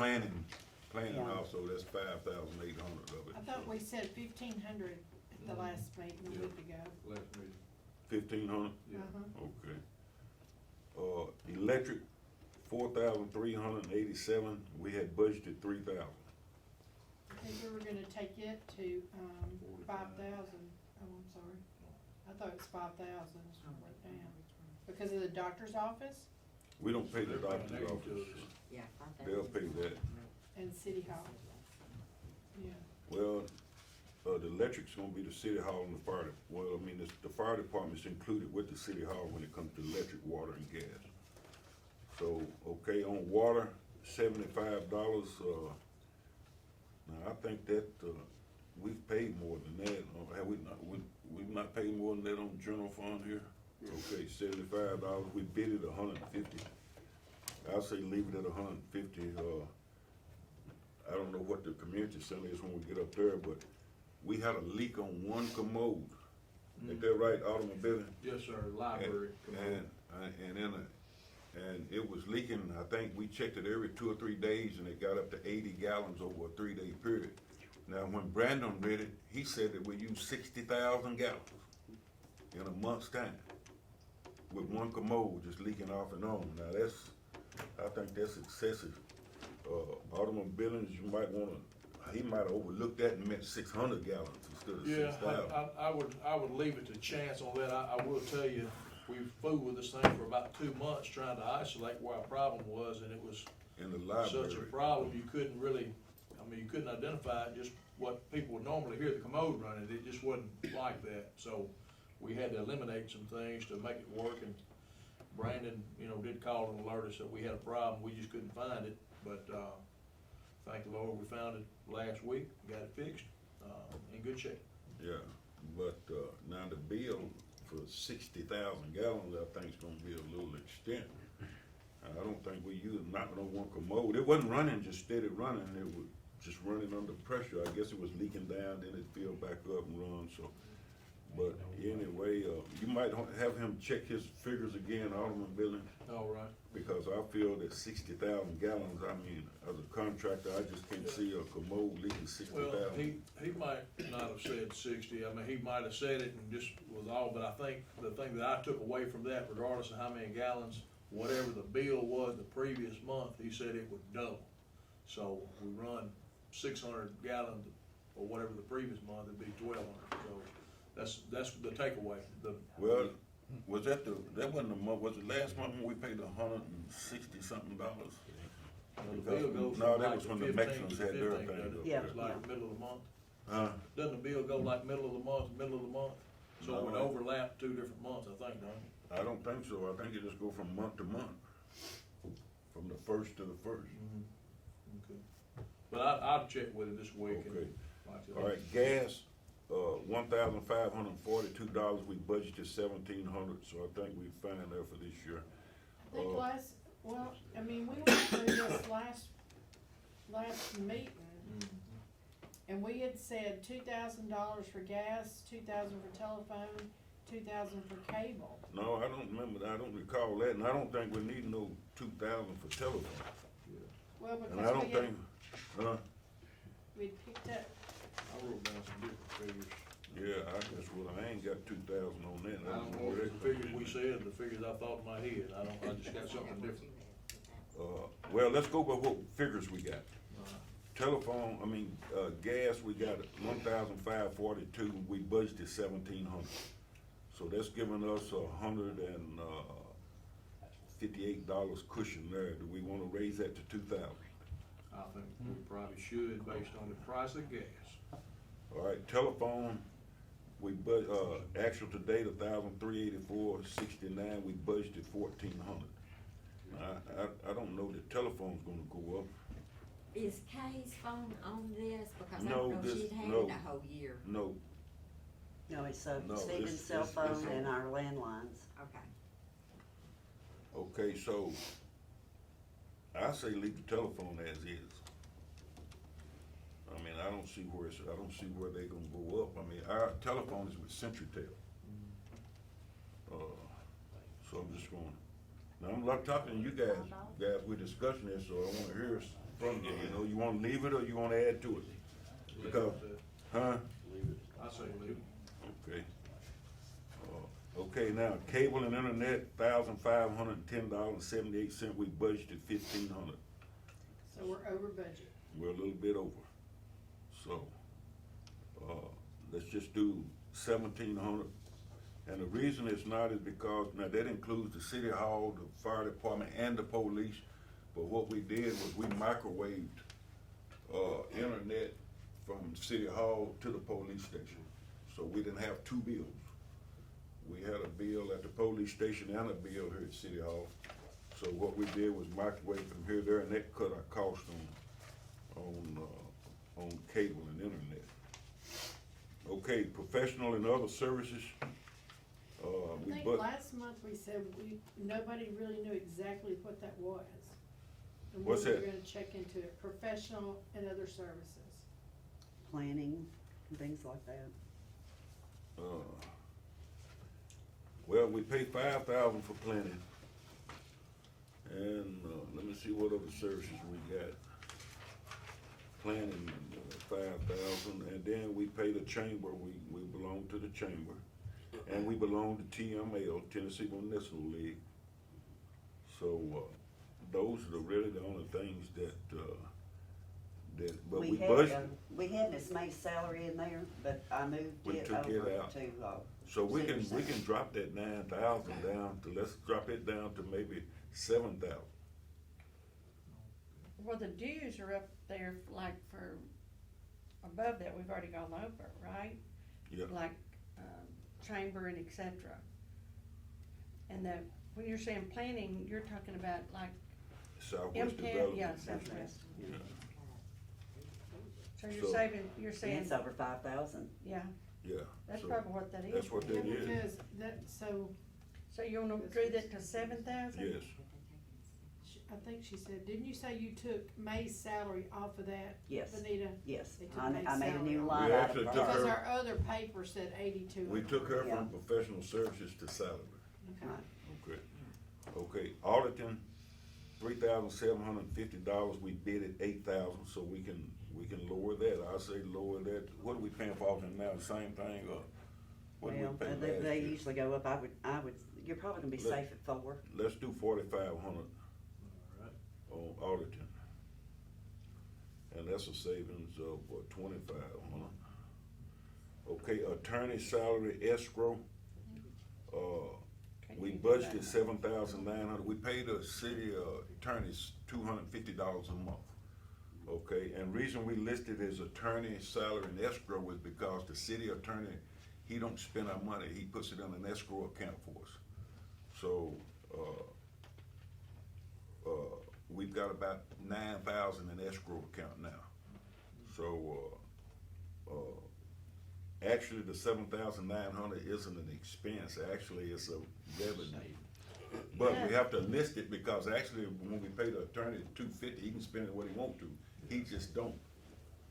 planning Yeah. also, that's 5,800 of it. I thought we said 1,500 at the last meeting a Yeah. week ago. Last meeting. 1,500, Yeah. Uh-huh. okay. Electric, 4,387, we had budgeted 3,000. I think we were gonna take it to, 5,000. Oh, I'm sorry. I thought it was 5,000, so I wrote it down. Because of the doctor's office We don't pay the They're paying doctor's their office, utilities. Yeah, they'll pay that. and City Hall. Yeah. Well, the electric's gonna be the city hall and the fire, well, I mean, the fire department's included with the city hall when it comes to electric, water, and gas. So, okay, on water, $75, now, I think that, we've paid more than that, have we not, we've not paid more than that on general fund here? Okay, $75, we bid it 150. I'll say leave it at 150, I don't know what the community center is when we get up there, but we had a leak on one commode. Is that right, automobile? Yes, sir, library. And it was leaking, I think we checked it every 2 or 3 days, and it got up to 80 gallons over a 3-day period. Now, when Brandon read it, he said that we used 60,000 gallons in a month's time with one commode just leaking off and on. Now, I think that's excessive. Automobile, you might wanna, he might have overlooked that and meant 600 gallons instead of Yeah, 6,000. I would leave it to chance on that. I will tell you, we've fooled with this thing for about 2 months trying to isolate where our problem was, and it was In the library. such a problem, you couldn't really, you couldn't identify just what people would normally hear the commode running. It just wasn't like that. So we had to eliminate some things to make it work, and Brandon, did call and alert us that we had a problem. We just couldn't find it, but, thank the Lord, we found it last week, got it fixed, in good shape. Yeah, but, now the bill for 60,000 gallons, I think is gonna be a little extent. I I don't think we used, not on one commode. It wasn't running, just steady running. It was just running under pressure. I guess it was leaking down, then it filled back up and run, so. But anyway, you might have him check his figures again, Alderman Billings, All right. because I feel that 60,000 gallons, I mean, as a contractor, I just can't see a commode leaking 60,000. Well, he might not have said 60, I mean, he might have said it and just was all, but I think the thing that I took away from that, regardless of how many gallons, whatever the bill was the previous month, he said it would double. So we run 600 gallons or whatever the previous month, it'd be 1,200, so that's the takeaway. Well, was that that wasn't the month, was it last month when we paid $160 something? The bill goes No, from that like was the when the 15th Mexicans to had their 15th, thing doesn't it? up Yeah. It's like middle of the month. Huh? Doesn't the bill go like middle of the month? So it would No. overlap 2 different months, I think, don't it? I don't think so. I think it just go from month to month, from the first to the first. Okay. But I'll check with it this week. and Okay. like I said, All right, gas, $1,542. We budgeted 1,700, so I think we fine there for this year. I think Uh, we went through this last meeting, and we had said $2,000 for gas, 2,000 for telephone, 2,000 for cable. No, I don't remember, I don't recall that, and I don't think we need no 2,000 for telephone. Well, And I because don't think, we'd picked up, I wrote down some different figures. yeah, I guess, well, I ain't got 2,000 on that. I don't know if the figures we said, the figures I thought in my head, I just got something different. Well, let's go by what figures we got. Telephone, gas, we got 1,542, we budgeted 1,700. So that's giving us $158 cushion there. Do we wanna raise that to 2,000? I think we probably should, based on the price of gas. All right, telephone, we actual to date, 1,384.69, we budgeted 1,400. I don't know that telephone's gonna go up. Is Kay's phone on this? Because I No, don't know this- she'd had no. it a whole year. No, No, it's No, Stephen's it's- cell it's phone on. and our landlines. Okay. okay, so I say leave the telephone as is. I mean, I don't see where they're gonna go up. I mean, our telephone is with CenturyTel. So I'm just going, now I'm not talking to you guys, we're discussing this, so I wanna hear from you, you wanna leave it or you wanna add to it? Because, huh? I say leave it. Okay. Okay, now, cable and internet, $1,510.78, we budgeted 1,500. so we're over budget. We're a little bit over. So, let's just do 1,700. And the reason it's not is because, now that includes the city hall, the fire department, and the police. But what we did was we microwaved, internet from city hall to the police station. So we didn't have 2 bills. We had a bill at the police station and a bill here at city hall. So what we did was microwave from here to there, and that cut our cost on cable and internet. Okay, professional and other services, I we think budget. last month we said nobody really knew exactly what that was. And What's we were that? gonna check into it, professional and other services. Planning and things like that. Well, we pay 5,000 for planning. And, let me see what other services we got. Planning, 5,000, and then we pay the chamber, we belong to the chamber. And we belong to TML, Tennessee Municipal League. So, those are really the only things but we budgeted. We had Miss May's salary in there, but I moved We it took it over out. to, So we can Center. drop that 9,000 down to, let's drop it down to maybe 7,000. Well, the dues are up there like for, above that, we've already gone over, right? Yeah. Like, chamber and et cetera. And when you're saying planning, you're talking about like Southwest MCAT, Development. yeah, Southwest. Yeah. So So- you're and saying, it's over 5,000. yeah, Yeah. that's so probably what that is. That's what that is. Because So you wanna do that to 7,000? Yes. I think she said, didn't you say you took May's salary off of that? Yes. Benita? Yes, They took I May's made a salary new off. line We item actually for took her. Because her- our other paper said 82. We took her Yeah. from professional services to salary. Okay. Okay. Okay, auditing, $3,750, we bid at $8,000, so we can lower that. I say lower that. What are we paying for auditing now, the same thing, or what did Well, we pay they last year? usually go up, I would, you're probably gonna be Let- safe at 4. Let's do 4,500 Alright. on auditing. And that's a savings of, 2,500. Okay, attorney salary escrow, we budgeted 7,900, we pay the city attorneys $250 a month. Okay, and reason we listed as attorney salary and escrow is because the city attorney, he don't spend our money, he puts it in an escrow account for us. So, we've got about 9,000 in escrow account now. So, actually, the 7,900 isn't an expense, actually, it's a revenue. But we have to list it because actually, when we pay the attorney $250, he can spend it what he want to, he just don't.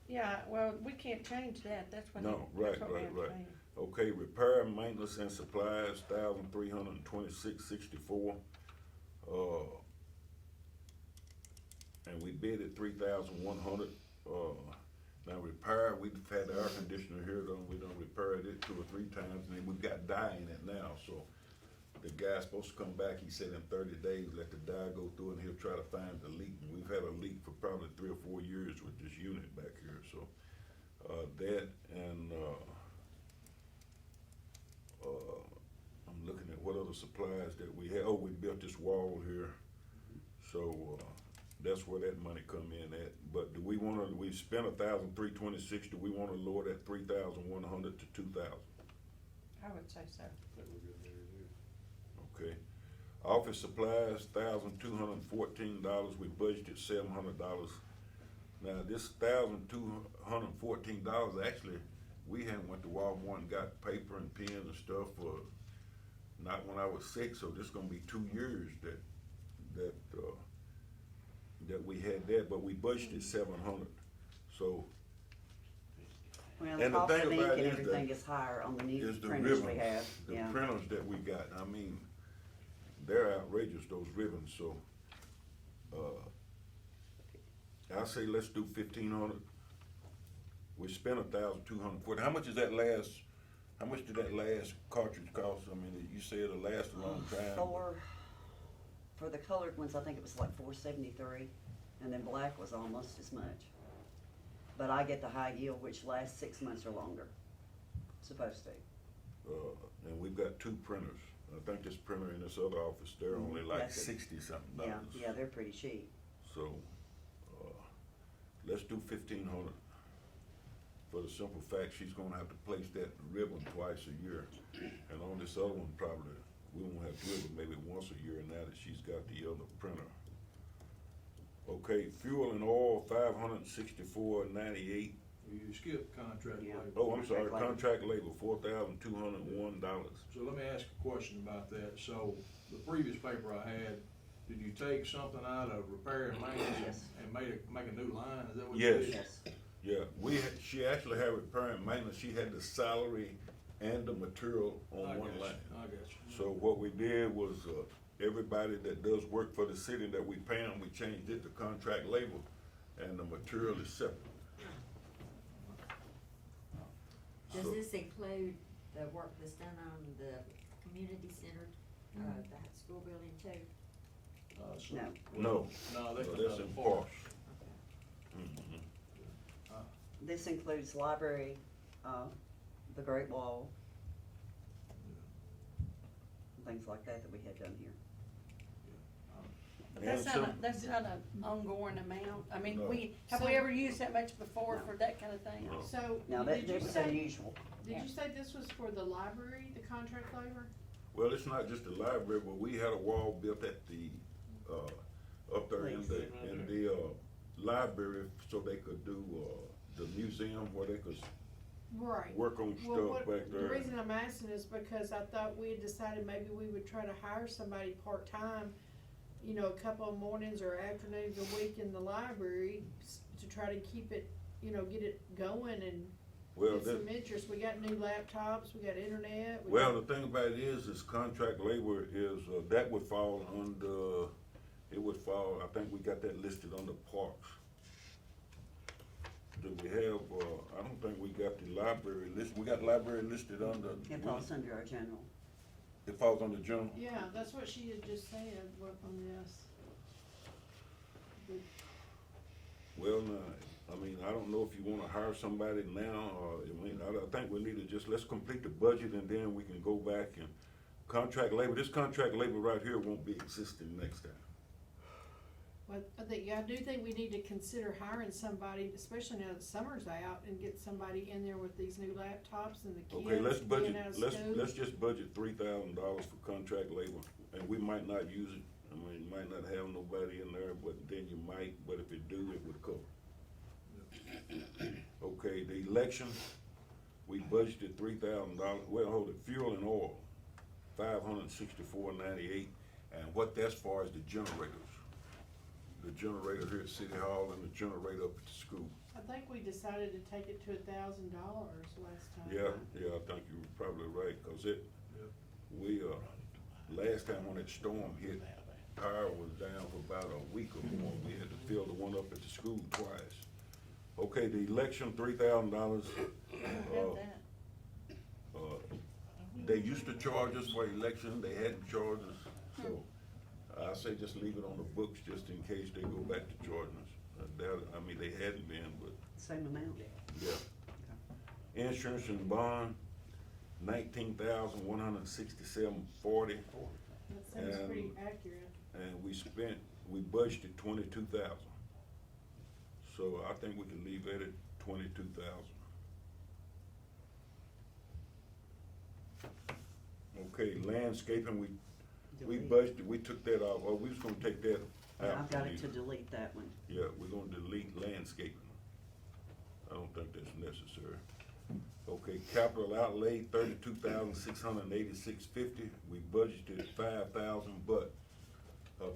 Yeah, well, we can't change that, that's what. No, that's right, what we right, have to right. pay. Okay, repair, maintenance, and supplies, $1,326.64. And we bid at 3,100. Now repair, we've had the air conditioner here, we done repaired it 2 or 3 times, and then we've got dye in it now, so the guy's supposed to come back, he said in 30 days, let the dye go through and he'll try to find the leak. And we've had a leak for probably 3 or 4 years with this unit back here, so, that and, I'm looking at what other supplies that we have. Oh, we built this wall here, so, that's where that money come in at. But do we wanna, we spent 1,326, do we wanna lower that 3,100 to 2,000? I would say so. Okay. Office supplies, $1,214, we budgeted $700. Now, this $1,214, actually, we hadn't went to Walmart and got paper and pens and stuff for, not when I was sick, so this gonna be 2 years that we had that, but we budgeted 700, so. Well, And the the cost thing of ink about and it is everything that- is higher on the new Is the printers ribbons, we have, the yeah. printers that we got, I mean, they're outrageous, those ribbons, so, I say let's do 1,500. We spent 1,240, how much did that last cartridge cost? I mean, you said it'll last a long time. For the colored ones, I think it was like $473, and then black was almost as much. But I get the high yield, which lasts 6 months or longer, supposed to. And we've got 2 printers. I think this printer in this other office, they're only like That's it. 60-something Yeah, dollars. yeah, they're pretty cheap. So, let's do 1,500. For the simple fact, she's gonna have to place that ribbon twice a year. And on this other one, probably, we won't have to do it maybe once a year now that she's got the other printer. Okay, fuel and oil, $564.98. You skipped contract Yeah. labor. Oh, I'm sorry, Contract labor. contract labor, $4,201. So let me ask a question about that. So the previous paper I had, did you take something out of repair and maintenance Yes. and make a new line? Is that what you Yes. did? Yes. Yeah, she actually had repair and maintenance, she had the salary and the material I on one got you, line. I got you. So what we did was, everybody that does work for the city that we pay them, we changed it to contract labor, and the material is separate. Does So- this include the work that's done on the community center, the school building too? So- No. No, No, that's that's another in part. parts. Mhm. This includes library, the Great Wall, things like that we had done here. But And that's not an ongoing amount, I mean, No. have we ever used that much before for that kind of thing? No. So, Now, did you that was say, unusual. did you say this was for the library, the contract labor? Well, it's not just the library, but we had a wall built at the, up there in the library, so they could do, the museum where they could Right. work on Well, stuff back the there. reason I'm asking is because I thought we had decided maybe we would try to hire somebody part-time you know, a couple of mornings or afternoons a week in the library to try to keep it, you know, get it going and Well, get that, some interest. We got new laptops, we got internet. well, the thing about it is contract labor is, that would fall under, it would fall, I think we got that listed under parks. Do we have, I don't think we got the library list, we got library listed under. It falls under our general. It falls under general? Yeah, that's what she had just said, what on this. But Well, I mean, I don't know if you wanna hire somebody now, or, I mean, I think we need to just, let's complete the budget and then we can go back and contract labor, this contract labor right here won't be existing next time. But I do think we need to consider hiring somebody, especially now that summer's out, and get somebody in there with these new laptops and the Okay, let's kids budget, being out of let's school. just budget $3,000 for contract labor, and we might not use it, I mean, you might not have nobody in there, but then you might, but if it do, it would cover. Okay, the election, we budgeted $3,000, well, hold it, fuel and oil, $564.98, and what that's for is the generators. The generator here at City Hall and the generator up at the school. I think we decided to take it to $1,000 last time. Yeah, I think you're probably right, cause it, we, last time when that storm hit, power was down for about a week or more. We had to fill the one up at the school twice. Okay, the election, $3,000. They used to charge us for election, they hadn't charged us, so I say just leave it on the books just in case they go back to charging us. I mean, they hadn't been, but, Same amount. yeah. Insurance and bond, $19,167.40. That seems pretty accurate. And we budgeted 22,000. So I think we can leave it at 22,000. Okay, landscaping, we Delete. budgeted, we took that off, we was gonna take that Yeah, out. I've got it to delete that one. Yeah, we're gonna delete landscaping. I don't think that's necessary. Okay, capital outlay, $32,686.50. We budgeted 5,000, but,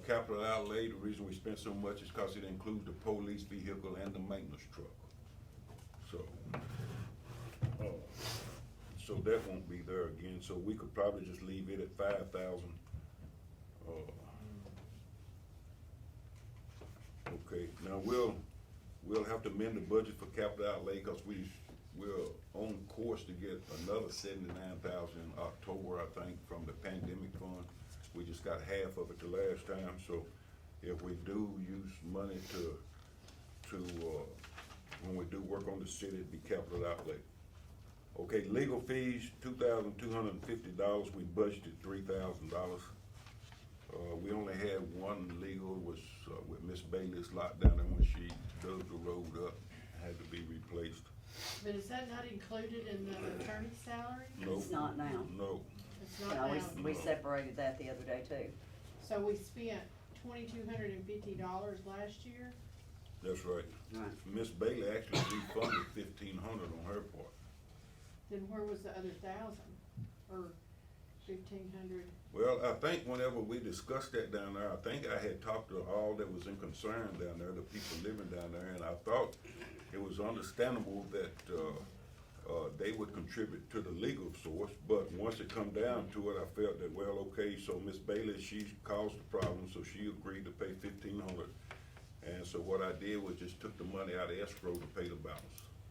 capital outlay, the reason we spent so much is cause it includes the police vehicle and the maintenance truck. So that won't be there again, so we could probably just leave it at 5,000. Okay, now we'll have to amend the budget for capital outlay, cause we're on course to get another 79,000 in October, I think, from the pandemic fund. We just got half of it the last time, so if we do use money to when we do work on the city, it'd be capital outlay. Okay, legal fees, $2,250, we budgeted $3,000. We only had one legal, was with Miss Bailey's lot down there when she dug the road up, had to be replaced. But is that not included in the attorney's salary? No. It's not now. No, It's not No, now. we separated that the other day too. So we spent $2,250 last year? that's right. Right. Miss Bailey actually refunded 1,500 on her part. Then where was the other 1,000 or 1,500? Well, I think whenever we discussed that down there, I think I had talked to all that was in concern down there, the people living down there, and I thought it was understandable that, they would contribute to the legal source, but once it come down to it, I felt that, well, okay, so Miss Bailey, she caused the problem, so she agreed to pay 1,500. And so what I did was just took the money out of escrow to pay the balance.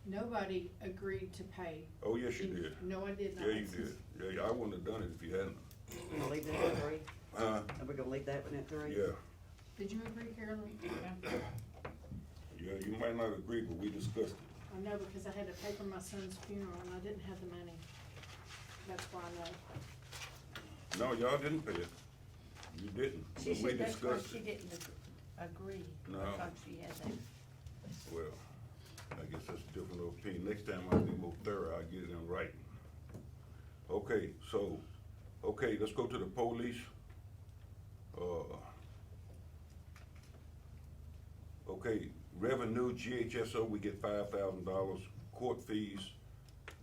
Nobody agreed to pay. Oh, yes, you did. No, I did not. Yeah, you did. Yeah, I wouldn't have done it if you hadn't. We're gonna leave that at 3? Huh? Are we gonna leave that one at 3? Yeah, Did you agree, Carolyn? yeah, you might not agree, but we discussed it. I know, because I had to pay for my son's funeral and I didn't have the money. That's why I know. No, y'all didn't pay it. You didn't. She But we said that's why discussed she it. didn't agree. No. I thought she had that. Well, I guess that's a different opinion. Next time I'll be more thorough. I'll get it in writing. Okay, so, okay, let's go to the police. Okay, revenue, GHSO, we get $5,000. Court fees,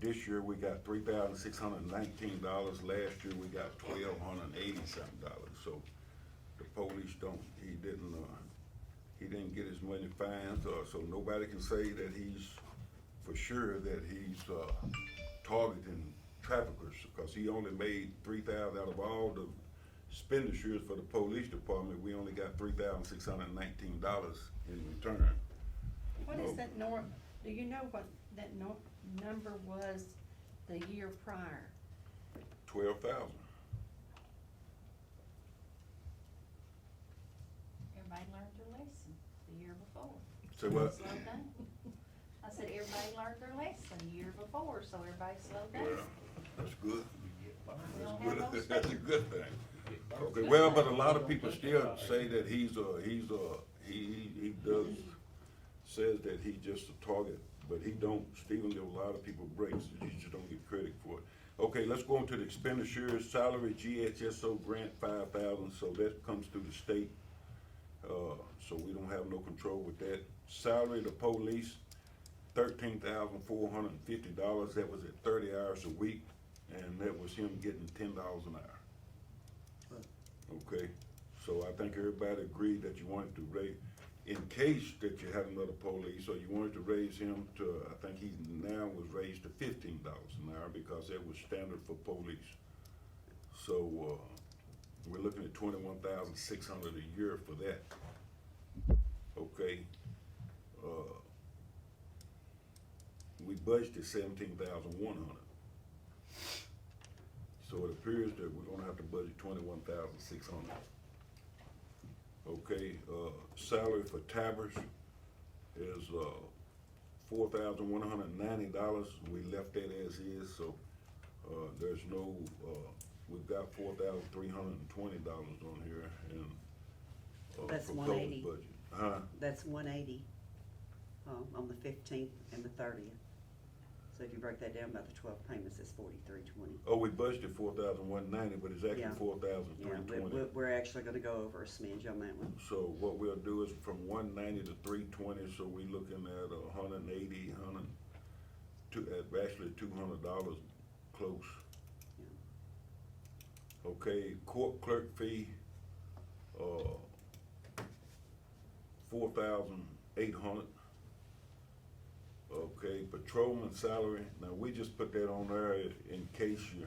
this year we got $3,619. Last year we got $1,280 something. So the police he didn't get his money fines, so nobody can say that he's, for sure, that he's, targeting traffickers, because he only made 3,000 out of all the expenditures for the police department. We only got $3,619 in return. What is that do you know what that number was the year prior? 12,000. Everybody learned their lesson the year before. Say what? Slow down. I said, everybody learned their lesson the year before, so everybody slowed Well, down. that's good. We don't That's have good. those That's a things. good thing. Okay, well, but a lot of people still say that he says that he's just a target, but he don't. Stephen give a lot of people breaks, he just don't get credit for it. Okay, let's go into the expenditures. Salary, GHSO grant 5,000, so that comes through the state. So we don't have no control with that. Salary of the police, $13,450. That was at 30 hours a week, and that was him getting $10 an hour. Okay, so I think everybody agreed that you wanted to raise, in case that you had another police, or you wanted to raise him to, I think he now was raised to $15 an hour, because that was standard for police. So, we're looking at $21,600 a year for that. Okay, we budgeted $17,100. So it appears that we're gonna have to budget $21,600. Okay, salary for Tabbers is, $4,190. We left that as is, so, there's no, we've got $4,320 on here, and, That's proposed 180. budget. Huh? That's 180, on the 15th and the 30th. So if you break that down by the 12 payments, it's 4,320. Oh, we budgeted 4,190, but it's actually Yeah. 4,320. Yeah, we're actually gonna go over a smidge on that one. So what we'll do is from 190 to 320, so we looking at 180, actually $200 close. Okay, court clerk fee, 4,800. Okay, patrolman salary, now we just put that on there in case you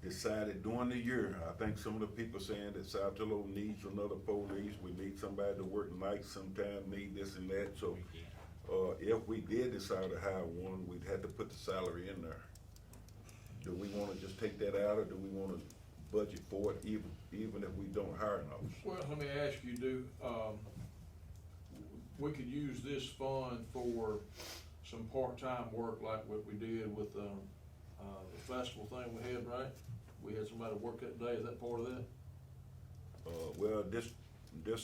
decided during the year. I think some of the people saying that Saltillo needs another police, we need somebody to work nights sometime, need this and that, so, if we did decide to hire one, we'd have to put the salary in there. Do we wanna just take that out, or do we wanna budget for it even if we don't hire an officer? Well, let me ask you, we could use this fund for some part-time work like what we did with, the festival thing we had, right? We had somebody work that day, is that part of that? Well, this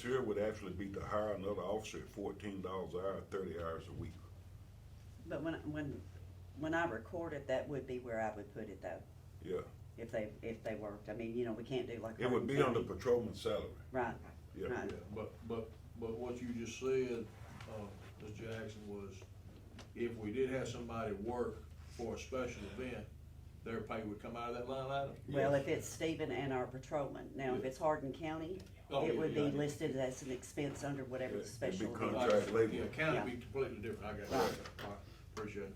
here would actually be to hire another officer at $14 an hour, 30 hours a week. But when I record it, that would be where I would put it though, Yeah, if they worked. I mean, we can't do like. it would be Hardin on the County. patrolman's salary. Right, Yeah. right. Yeah, but what you just said, Ms. Jackson, was if we did have somebody work for a special event, their pay would come out of that line item? Well, Yes. if it's Stephen and our patrolman, now if Yeah. it's Hardin County, Oh, it would be yeah. listed as an expense under whatever Yeah, the it'd be special event. contract labor. Yeah, county Yeah. be completely different, I got Right. it. All right, appreciate it.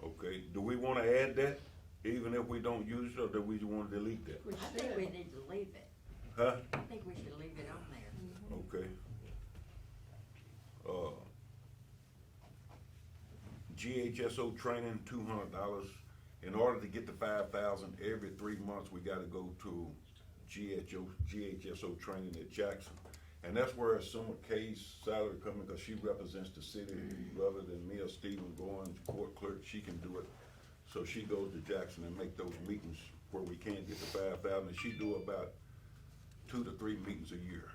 Okay, do we wanna add that, even if we don't use it, or do we wanna delete that? I think we need to leave it. Huh? I think we should leave it on there. Okay. GHSO training, $200. In order to get the 5,000, every 3 months, we gotta go to GHSO training at Jackson. And that's where Summer Kay's salary coming, cause she represents the city rather than me or Stephen going to court clerk, she can do it. So she goes to Jackson and make those meetings where we can't get the 5,000, and she do about 2 to 3 meetings a year.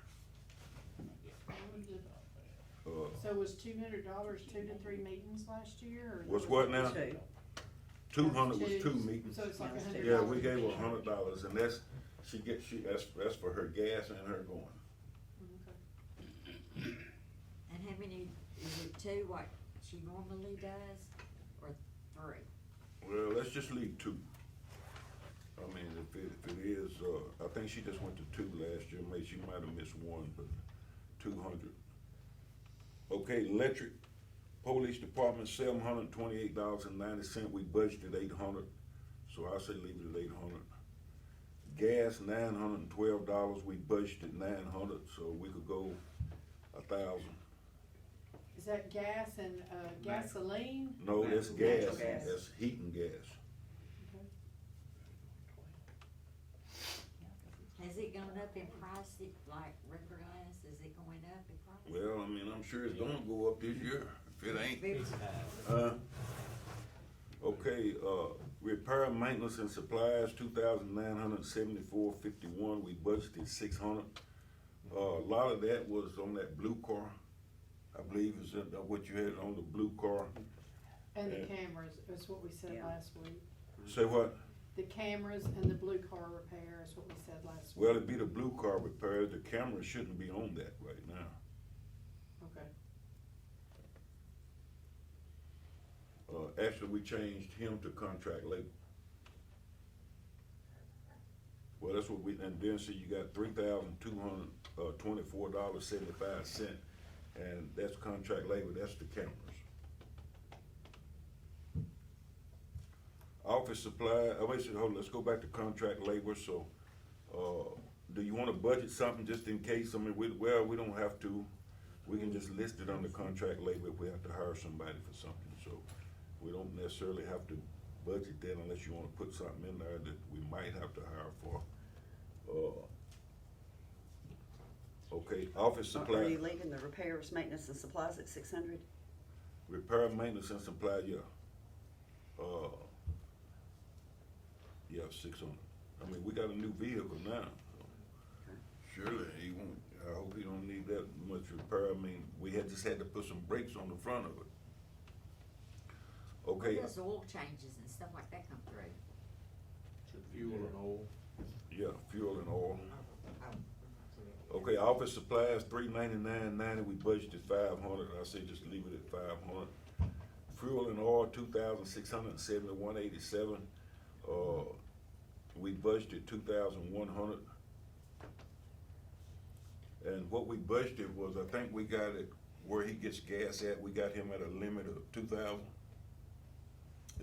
So was $200 2 to 3 meetings last year, or? What's what now? Two. 200 was 2 meetings. So it's like Yeah, $100. Yeah, we gave her $100, and that's for her gas and her going. And how many, is it 2 what she normally does, or 3? Well, let's just leave 2. I mean, if it is, I think she just went to 2 last year, maybe she might have missed 1, but 200. Okay, electric, police department, $728.90, we budgeted 800, so I say leave it at 800. Gas, $912, we budgeted 900, so we could go 1,000. Is that gas and, gasoline? No, that's Natural gas, gas. that's heating gas. Has it gone up in price, like regular gas, is it going up in price? Well, I mean, I'm sure it's gonna go up this year, if it ain't. Very- Okay, repair, maintenance and supplies, $2,974.51, we budgeted 600. A lot of that was on that blue car, I believe is what you had on the blue car. And the Yeah. cameras, is what we said Yeah. last week. Say what? The cameras and the blue car repair is what we said last week. Well, it'd be the blue car repair, the camera shouldn't be on that right now. Okay. Actually, we changed him to contract labor. Well, that's what we, and then see, you got $3,224.75, and that's contract labor, that's the cameras. Office supply, wait, hold on, let's go back to contract labor, so, do you wanna budget something just in case? I mean, we don't have to, we can just list it under contract labor if we have to hire somebody for something, so we don't necessarily have to budget that unless you wanna put something in there that we might have to hire for. Okay, office Are supply, you leaving the repairs, maintenance and supplies at 600? repair, maintenance and supply, yeah. Yeah, 600. I mean, we got a new vehicle now, so surely he won't, I hope he don't need that much repair. I mean, we just had to put some brakes on the front of it. Okay, Where does oil changes and stuff like that come through? Fuel and oil. yeah, fuel and oil. Okay, office supplies, $399.90, we budgeted 500, I say just leave it at 500. Fuel and oil, $2,671.87, we budgeted 2,100. And what we budgeted was, I think we got it, where he gets gas at, we got him at a limit of 2,000.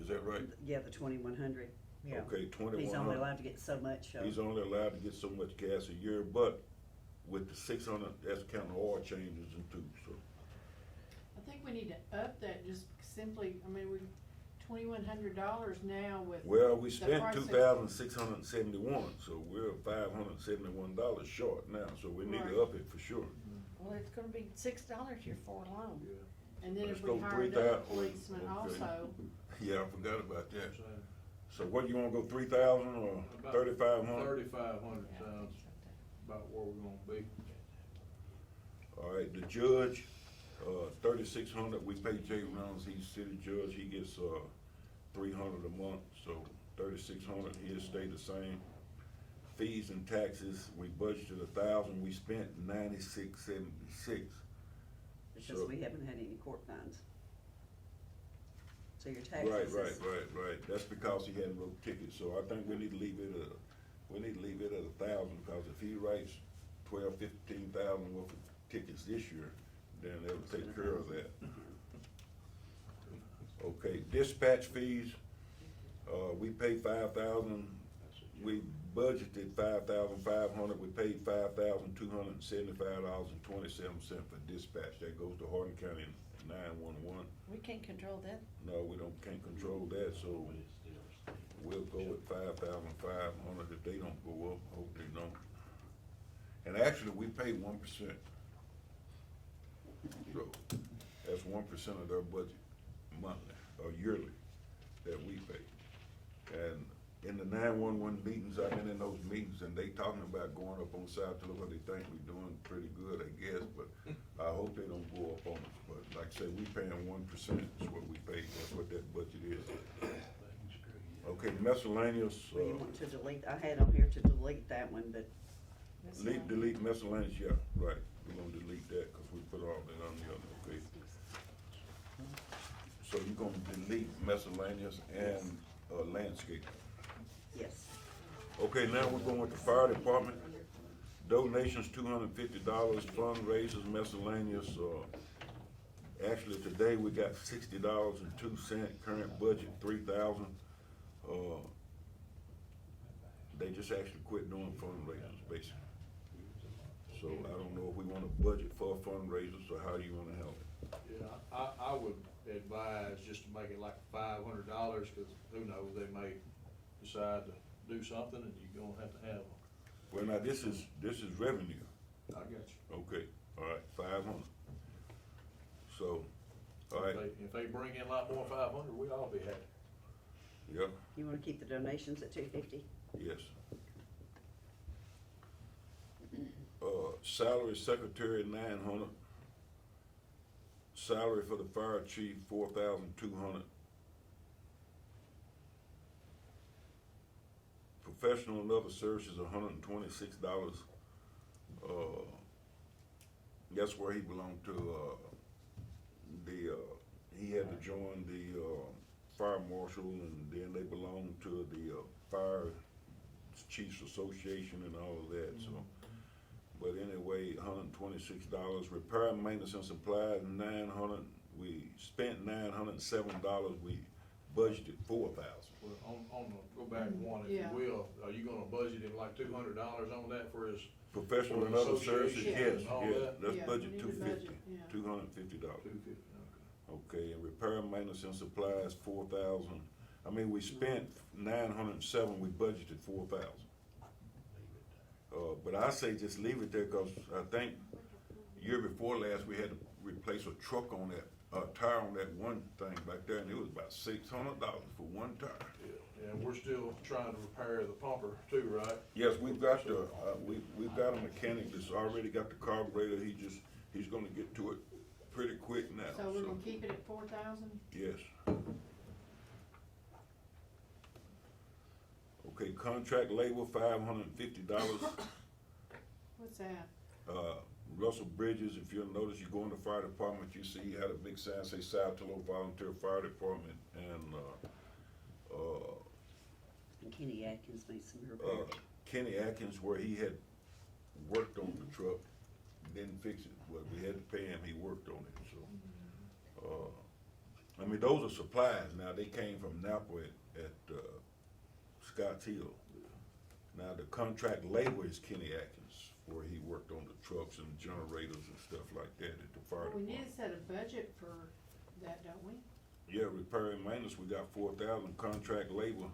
Is that right? Yeah, the 2,100, yeah. Okay, 2,100. He's only allowed to get so much, He's only allowed to get so much gas a year, but with the 600, that's counting oil changes and too, so. I think we need to up that just simply, I mean, $2,100 now with. Well, we the spent price of- 2,671, so we're $571 short now, so we need Right. to up it for sure. Well, it's gonna be $6 here for alone. And then Let's if we go hire 3,000. another policeman Okay. also, Yeah, I forgot about that. So, So what, you wanna go 3,000 or about 3,500? 3,500 sounds about where we're gonna be. All right, the judge, 3,600, we pay Jay Reynolds, he's city judge, he gets, 300 a month, so 3,600, he'll stay the same. Fees and taxes, we budgeted 1,000, we spent 96.76. because So- we haven't had any court fines. So your taxes is. Right, that's because he hadn't wrote tickets, so I think we need to leave it at, 1,000, because if he writes 12, 15,000 worth of tickets this year, then they'll take care of that. Okay, dispatch fees, we pay 5,000, we budgeted 5,500, we paid $5,275.27 for dispatch, that goes to Hardin County 911. We can't control that. No, we can't control that, so we'll go with 5,500 if they don't go up, hope they don't. And actually, we pay 1%. So, that's 1% of their budget monthly, or yearly, that we pay. And in the 911 meetings, I've been in those meetings, and they talking about going up on Saltillo, but they think we're doing pretty good, I guess, but I hope they don't go up on us. But like I say, we paying 1% is what we pay, that's what that budget is. Okay, miscellaneous, Well, you want to delete, I had on here to delete that one, but delete miscellaneous, yeah, right, we're gonna delete that, cause we put all that on the other, okay? So you're gonna delete miscellaneous and, landscape. yes. Okay, now we're going with the fire department. Donations, $250, fundraisers, miscellaneous, actually today we got $60.02, current budget $3,000. They just actually quit doing fundraisers, basically. So I don't know if we wanna budget for fundraisers, or how do you wanna help it? Yeah, I would advise just to make it like $500, cause who knows, they may decide to do something and you're gonna have to have them. Well, now, this is revenue. I got you. Okay, all right, 500. So, all right, If they bring in a lot more 500, we'd all be happy. yep, You wanna keep the donations at 250? yes. Salary secretary, 900. Salary for the fire chief, 4,200. Professional and other services, $126. That's where he belonged to, he had to join the, fire marshal, and then they belonged to the, fire chiefs association and all of that, so. But anyway, $126. Repair, maintenance, and supplies, 900. We spent $907. We budgeted 4,000. Well, on the, go back one, if you Yeah. will, are you gonna budget him like $200 on that for his Professional For and the other services, association yes, and all yes. that? Let's Yeah, budget we need to 250. budget, yeah. $250. 250? Okay, and repair, maintenance, and supplies, 4,000. I mean, we spent 907. We budgeted 4,000. But I say just leave it there, cause I think year before last, we had to replace a truck on that, tire on that one thing back there, and it was about $600 for one tire. Yeah, and we're still trying to repair the pumper too, right? Yes, we've got the, we've got a mechanic that's already got the carburetor. He's gonna get to it pretty quick now, So we're gonna keep it at 4,000? yes. Okay, contract labor, $550. What's that? Russell Bridges, if you'll notice, you go in the fire department, you see he had a big sign, say Saltillo Volunteer Fire Department, and, And Kenny Atkins made some repairs. Kenny Atkins, where he had worked on the truck, didn't fix it, but we had to pay him, he worked on it, so. I mean, those are supplies, now, they came from Napa at Scotts Hill. Now, the contract labor is Kenny Atkins, where he worked on the trucks and generators and stuff like that at the fire We department. need to set a budget for that, don't we? Yeah, repair and maintenance, we got 4,000, contract labor.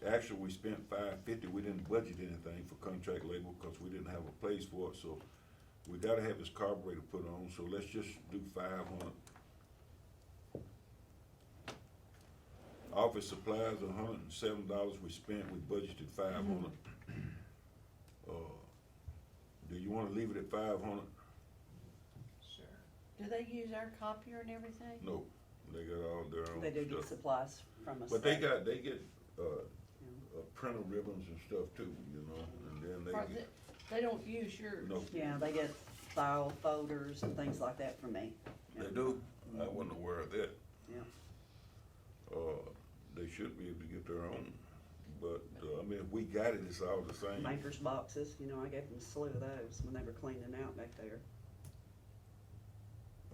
Actually, we spent $550, we didn't budget anything for contract labor, cause we didn't have a place for it, so we gotta have his carburetor put on, so let's just do 500. Office supplies, $107 we spent, we budgeted 500. Do you wanna leave it at 500? Sure. Do they use our copier and everything? No, they got all their own stuff. They do get supplies from us. But they get, printer ribbons and stuff too, you know, and then Or they get, they don't use yours? no, Yeah, they get file folders and things like that from me. they do, I wasn't aware of that. Yeah. They should be able to get their own, but, I mean, if we got it, it's all the same. Maker's boxes, you know, I gave them a slew of those when they were cleaning out back there.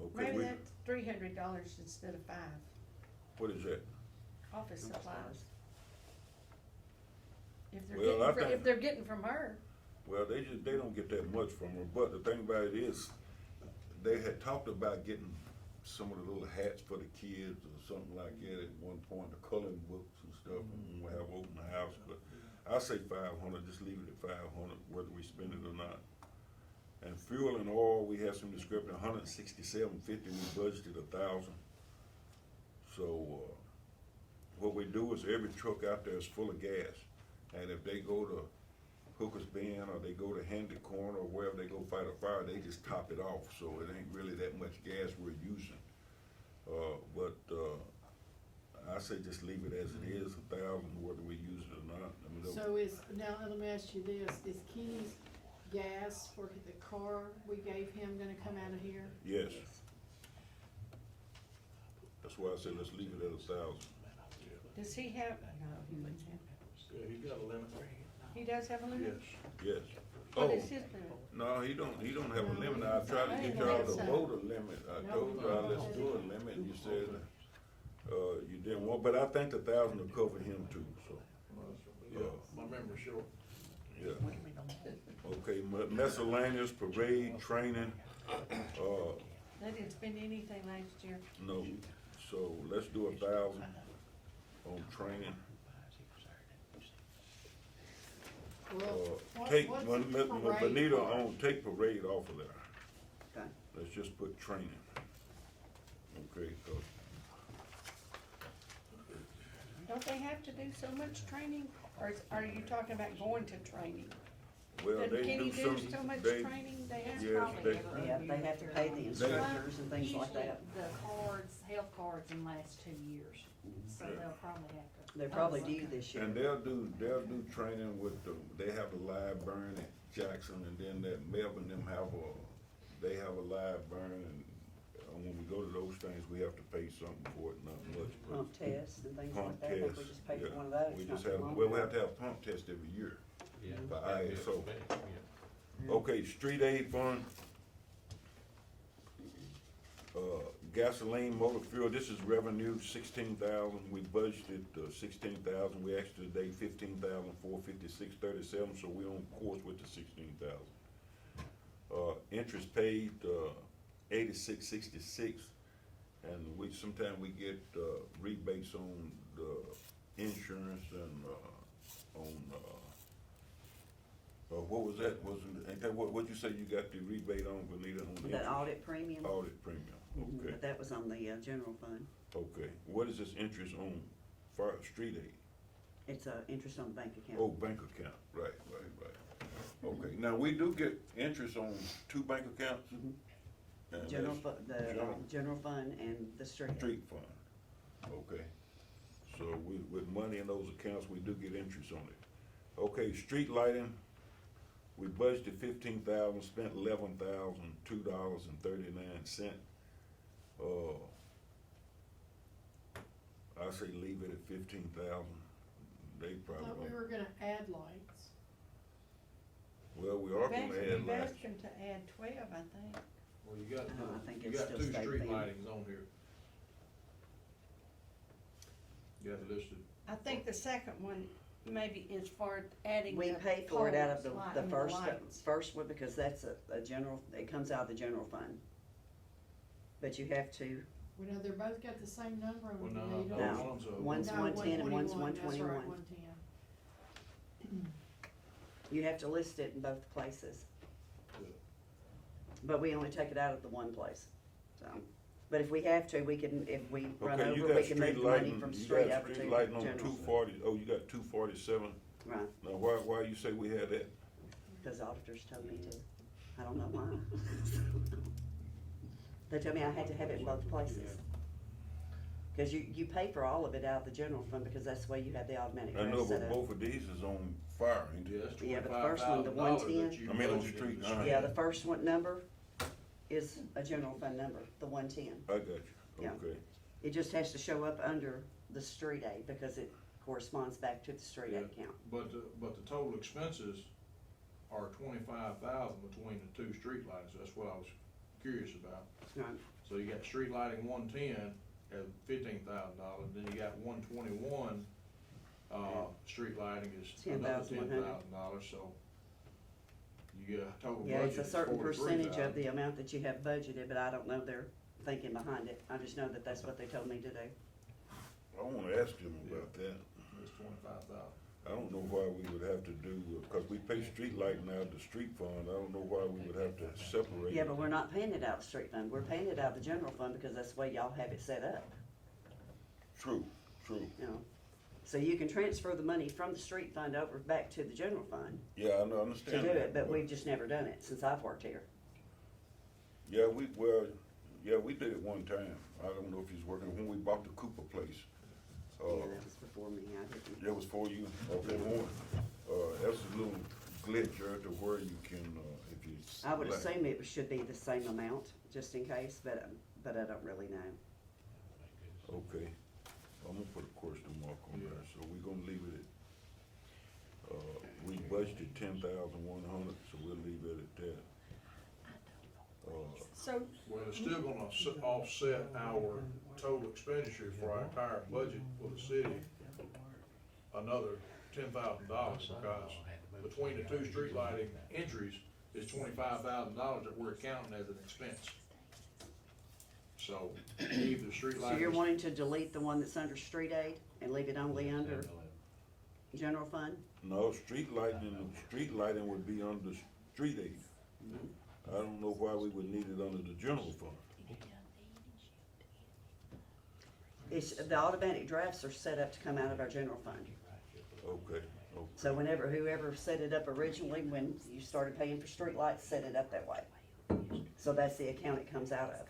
Okay, Maybe we, that's $300 instead of 5, what is that? office supplies. If they're Well, I think- if they're getting from her. Well, they don't get that much from her, but the thing about it is, they had talked about getting some of the little hats for the kids or something like that at one point, the coloring books and stuff, and we'll have open house, but I say 500, just leave it at 500, whether we spend it or not. And fuel and oil, we have some discrepancy, $167.50, we budgeted 1,000. So, what we do is every truck out there is full of gas, and if they go to Hooker's Bend, or they go to Handy Corner, or wherever they go fight a fire, they just top it off, so it ain't really that much gas we're using. But I say just leave it as it is, 1,000, whether we use it or not. I mean, So now let me ask you this, is Kenny's gas for the car we gave him gonna come out of here? yes, that's why I said let's leave it at 1,000. Does he have, no, he wouldn't have. Yeah, he's got a limit. He does have a limit? Yes. Yes. What Oh, is his limit? no, he don't have a limit. I tried to get I y'all didn't to think so. vote a limit. I told y'all, let's do a limit, and you said, you didn't want, but I think the 1,000 will cover him too, so, Yeah, my memory's short. yeah. Okay, miscellaneous, parade, training, They didn't spend anything last year. no, so let's do 1,000 on training. Well, Take, what's when the parade Benita part? on, take parade off of there. Okay. Let's just put training. Okay, 'cause Don't they have to do so much training? Or are you talking about going to training? well, Doesn't they Kenny do do so much they, training they have? yes, Probably they, every Yeah, they year have to they're pay on. the instructors and things like that. Usually the cards, health cards in the last 2 years, so Yeah. they'll probably have to. They're probably Oh, due okay. this year. and they'll do training with they have a live burn at Jackson, and then that Melvin them they have a live burn, and when we go to those things, we have to pay something for it, not much. but- Pump tests and things Pump like that. I think we tests, just paid for yeah. one of those. We not just too have, long well, we ago. have to have pump tests every year. Yeah. By that'd be ISO. bad, yeah. Okay, street aid fund. Gasoline, motor fuel, this is revenue, 16,000, we budgeted, 16,000, we actually today 15,456.37, so we on course with the 16,000. Interest paid, 86.66, and sometimes we get, rebates on the insurance and, what was that, ain't that what'd you say you got the rebate on, Benita, on the That interest? audit premium, Audit premium, mhm, okay, but that was on the general fund. okay. What is this interest on fire, street aid? It's interest on the bank account. Oh, bank account, right. Okay, now, we do get interest on 2 bank accounts? Mhm. And General, that's the general fund and the street. street fund, okay. So with money in those accounts, we do get interest on it. Okay, street lighting, we budgeted 15,000, spent $11,002.39. I say leave it at 15,000. They I probably thought we won't. were gonna add lights. Well, we are gonna add We've lights. asked them to add 12, I think. Well, you got, I think you it's got still 2 state street thing. lightings on here. You got it listed. I think the second one maybe is for adding We the pay for it out of poles, I the mean, lights. first one, because that's a general, it comes out of the general fund. But you have to, We know they're both got the same number on Well, them. no, They no, don't- No. one's a. One's No, 110 and one's 121, 121. That's right, 110. you have to list it in both places. Yeah. But we only take it out of the one place, so. But if we have to, we can, if we run Okay, you over, we got can move street the money lighting, from you street got over to street general lighting on fund. 240, oh, you got 247? Right, Now, why you say we had that? because auditors told me to. I don't know why. They told me I had to have it in both places. Because you pay for all of it out of the general fund, because that's the way you have the automatic I know, draft set but up. both of these is on fire, ain't Yeah, it? that's Yeah, but the first one, the $25,000 that 110. you I mean, on budgeted street, in uh-huh. Yeah, the first one number is a general fund number, the 110. I got you, Yeah. okay. It just has to show up under the street aid, because it corresponds back to the street aid account. But the total expenses are 25,000 between the 2 street lights. That's what I was curious about. Right. So you got street lighting 110 at $15,000, then you got 121, street lighting is another $10,100. $10,000, so you get a total Yeah, budget it's a of certain percentage of 43,000. the amount that you have budgeted, but I don't know their thinking behind it. I just know that that's what they told me to do. I wanna ask them about that. It's 25,000. I don't know why we would have to do, because we pay street lighting out of the street fund, I don't know why we would have to separate. Yeah, it. but we're not paying it out of the street fund. We're paying it out of the general fund, because that's the way y'all have it set up, True, you know? So you can transfer the money from the street fund over back to the general fund yeah, I know, I to understand do that. it, but we've just never done it since I've worked here. Yeah, we did it one time, I don't know if he's working, when we bought the Cooper place. Yeah, that was before me. I didn't. That was for you, okay, that's a little glitch there to where you can, if you. I would assume it should be the same amount, just in case, but I don't really know. Okay, I'm gonna put a question mark on Yeah. that, so we're gonna leave it at, we budgeted 10,100, so we'll leave it at that. So, Well, it's still gonna offset our total expenditure for our entire budget for the city, another $10,000, because between the two street lighting entries is $25,000 that we're accounting as an expense. So, leave the street So lighting. you're wanting to delete the one that's under street aid and leave it only under general fund? No, street lighting would be under street aid. I don't know why we would need it under the general fund. It's, the automatic drafts are set up to come out of our general fund. Okay, okay. So whenever, whoever set it up originally, when you started paying for street lights, set it up that way. So that's the account it comes out of.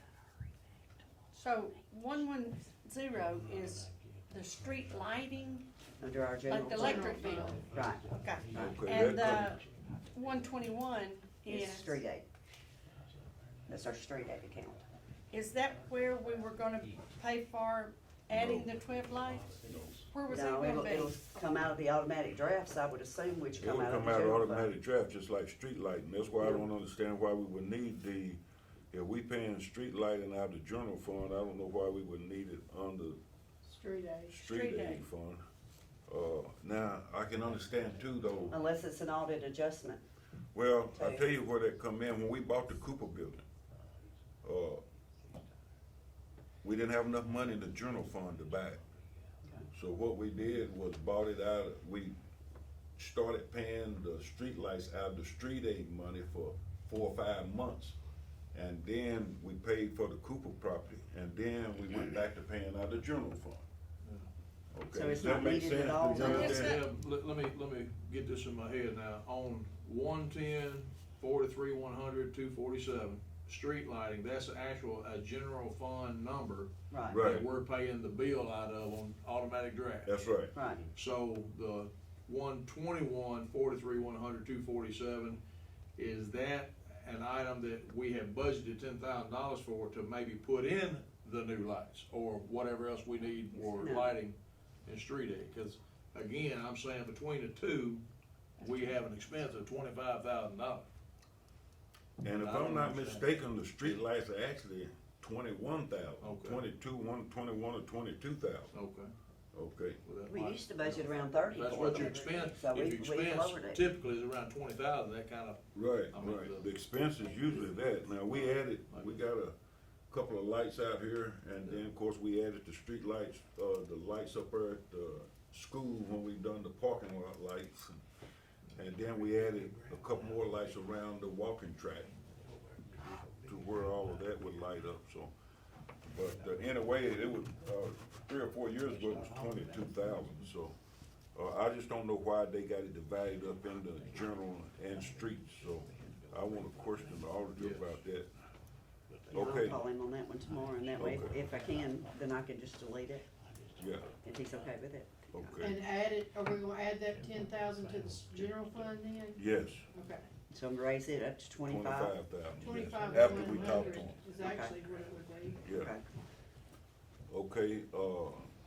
so 110 is the street lighting, Under our general like the fund. electric bill, Right, okay. Okay, And the that 121 it's is, street aid. That's our street aid account. is that where we were gonna pay for adding the 12 lights? Where was that No, gonna it'll be? come out of the automatic drafts, I would assume, which It come would out of come the out of general fund. automatic draft, just like street lighting. That's why I don't understand why we would need if we paying street lighting out of the general fund, I don't know why we would need it under Street aid. street Street aid aid. fund. Now, I can understand too, though, Unless it's an audit adjustment. well, I tell you where that come in, when we bought the Cooper building, we didn't have enough money in the general fund to buy it. So what we did was bought it out, we started paying the street lights out of the street aid money for 4 or 5 months. And then we paid for the Cooper property, and then we went back to paying out of the general fund. Okay, So it's does that not make needed at sense? all Does that then? make It's sense? Yeah, let me get this in my head now. On 110, 43, 100, 247, street lighting, that's a general fund number Right, Right. that we're paying the bill out of on automatic draft. That's right. right. So the 121, 43, 100, 247, is that an item that we have budgeted $10,000 for to maybe put in the new lights or whatever else we need for No. lighting and street aid? Cause again, I'm saying between the two, we have an expense of $25,000. And if I don't I'm not understand. mistaken, the street lights are actually 21,000, Okay. 21 or 22,000. Okay. Okay, Well, that We might- used to budget around 30 That's for what them. you expense, So if you we expense lowered it. typically is around 20,000, that kind of, right, I mean, right. The expense is usually that. Now, we got a couple of lights out here, and then, of course, we added the street lights, the lights up there at the school when we done the parking lot lights. And then we added a couple more lights around the walking track to where all of that would light up, so. But anyway, it was, 3 or 4 years ago, it was 22,000, so. I just don't know why they got it divided up into general and streets, so I wanna question the auditor about that. I'll Okay, call him on that one tomorrow, and that way, Okay. if I can, then I can just delete it, yeah, if he's okay with it. okay, And add it, are we gonna add that 10,000 to the general fund then? yes, Okay. So I'm gonna raise it up to 25. 25,000, yes, 25 after to we talked 100 to them, is actually what it would be. yeah. Okay,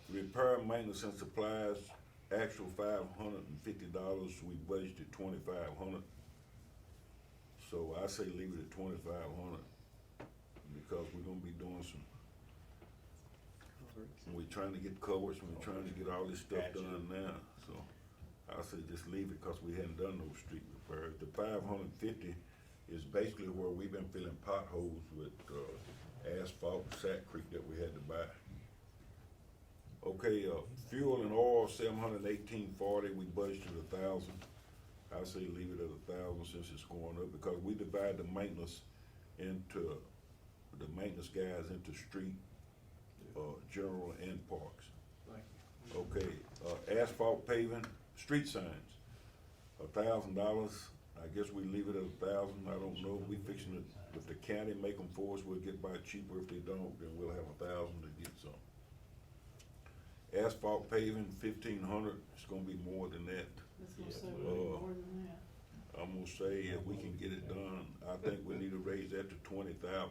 repair, maintenance and supplies, actual $550, we budgeted 2,500. So I say leave it at 2,500, because we're gonna be doing some, we're trying to get covers, we're trying to get all this stuff done now, so I say just leave it, cause we hadn't done no street repairs. The 550 is basically where we've been filling potholes with, asphalt, Sack Creek that we had to buy. Okay, fuel and oil, $718.40, we budgeted 1,000. I say leave it at 1,000 since it's going up, because we divide the maintenance guys into street, general and parks. Thank Okay, asphalt paving, street signs, $1,000. I guess we leave it at 1,000, I don't know, we fixing it, if the county make them for us, we'll get by cheaper, if they don't, then we'll have 1,000 to get some. Asphalt paving, 1,500, it's gonna be more than that. That's gonna say way more than that. I'm gonna say if we can get it done, I think we need to raise that to 20,000.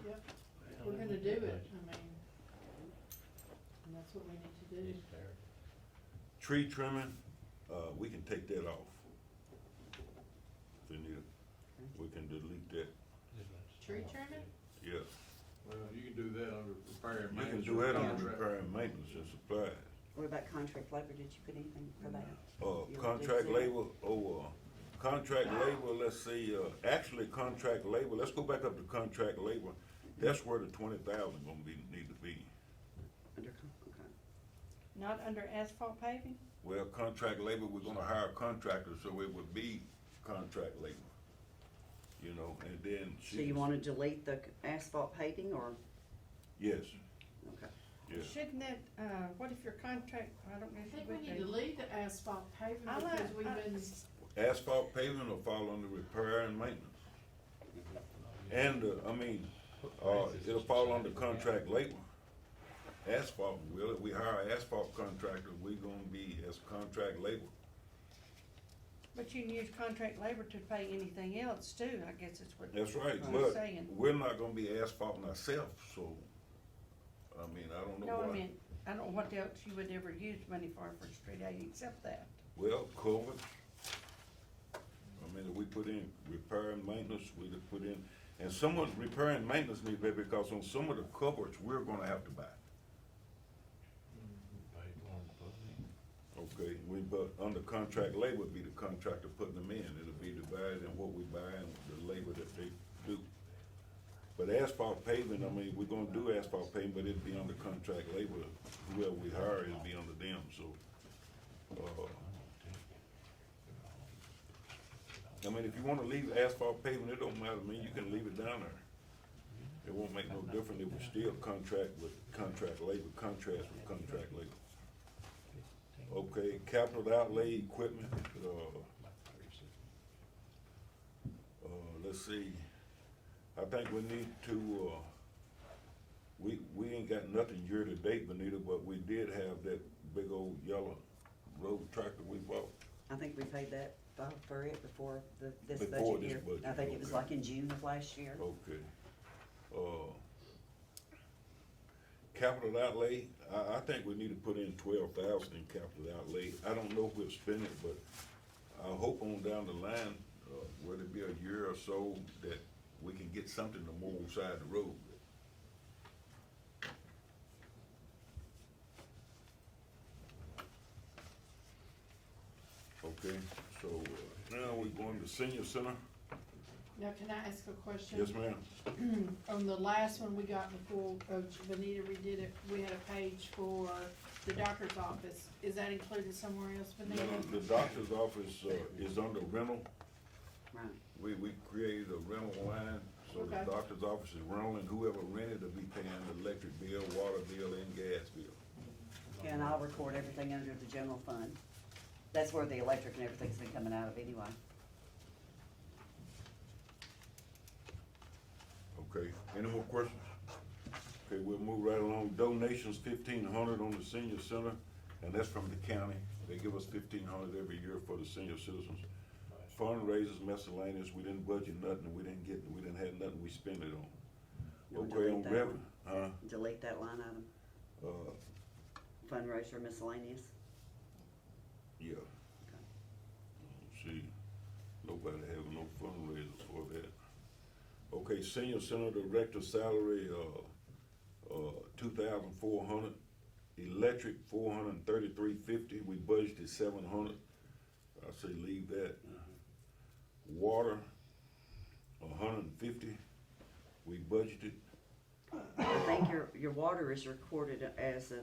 Yep, we're gonna do it, I mean, what we need to do. It's terrible. Tree trimming, we can take that off. If you need it, we can delete that, Tree trimming? yeah. Well, you can do that under repair and You can maintenance. do that or on contract. repair and maintenance and supplies. What about contract labor? Did you put anything for that? You Contract did labor, contract labor, let's see, actually, contract labor, let's go back up to contract labor. That's where the 20,000 gonna be, need to be. Under, okay. Not under asphalt paving? Well, contract labor, we're gonna hire contractors, so it would be contract labor. You know, and then So you wanna delete the asphalt paving, or, Yes, okay. yes. Shouldn't that, what if your contract, I don't know I if think you we would need to be. leave the asphalt paving I because like- we've I- been, Asphalt paving will fall under repair and maintenance. And, it'll fall under contract labor. Asphalt, will, if we hire an asphalt contractor, we gonna be as contract labor. But you can use contract labor to pay anything else too, I guess that's what. That's right, I'm but saying. we're not gonna be asphalting ourselves, so, I mean, I don't know No, I why. mean, I don't know what else you would ever use money for street aid except that. Well, culverts. I mean, if we put in repair and maintenance, we'd have put in, and some of the repair and maintenance need to be, because on some of the culverts, we're gonna have to buy. Okay, but under contract labor would be the contractor putting them in, it'll be divided in what we buy and the labor that they do. But asphalt paving, I mean, we're gonna do asphalt paving, but it'd be under contract labor, whoever we hire, it'll be under them, so. I mean, if you wanna leave asphalt paving, it don't matter to me, you can leave it down there. It won't make no difference, it was still contract with contract labor, contrast with contract labor. Okay, capital outlay equipment, let's see, I think we need to, we ain't got nothing year to date, Benita, but we did have that big old yellow road tractor we bought. I think we paid that for it before this Before budget this year. budget, I think it was okay. like in June of last year. Okay. Capital outlay, I think we need to put in 12,000 in capital outlay. I don't know if we'll spend it, but I hope on down the line, whether it be a year or so, that we can get something to move side the road. Okay, so now we're going to senior center. now can I ask a question? Yes, ma'am. On the last one we got before, Benita redid it, we had a page for the doctor's office. Is that included somewhere else, Benita? No, the doctor's office, is under rental. Right. We created a rental line, so the Okay. doctor's office is rental, and whoever rented will be paying the electric bill, water bill, and gas bill. And I'll record everything under the general fund. That's where the electric and everything's been coming out of anyway. Okay, any more questions? Okay, we'll move right along. Donations, 1,500 on the senior center, and that's from the county. They give us 1,500 every year for the senior citizens. Fundraisers, miscellaneous, we didn't budget nothing, we didn't have nothing we spend it on. You wanna Okay, on delete that revenue, one? Delete that line item, fundraiser miscellaneous. Yeah. See, nobody having no fundraisers for that. Okay, senior center director salary, 2,400. Electric, 433.50. We budgeted 700. I say leave that. Water, 150. We budgeted. I think your water is recorded as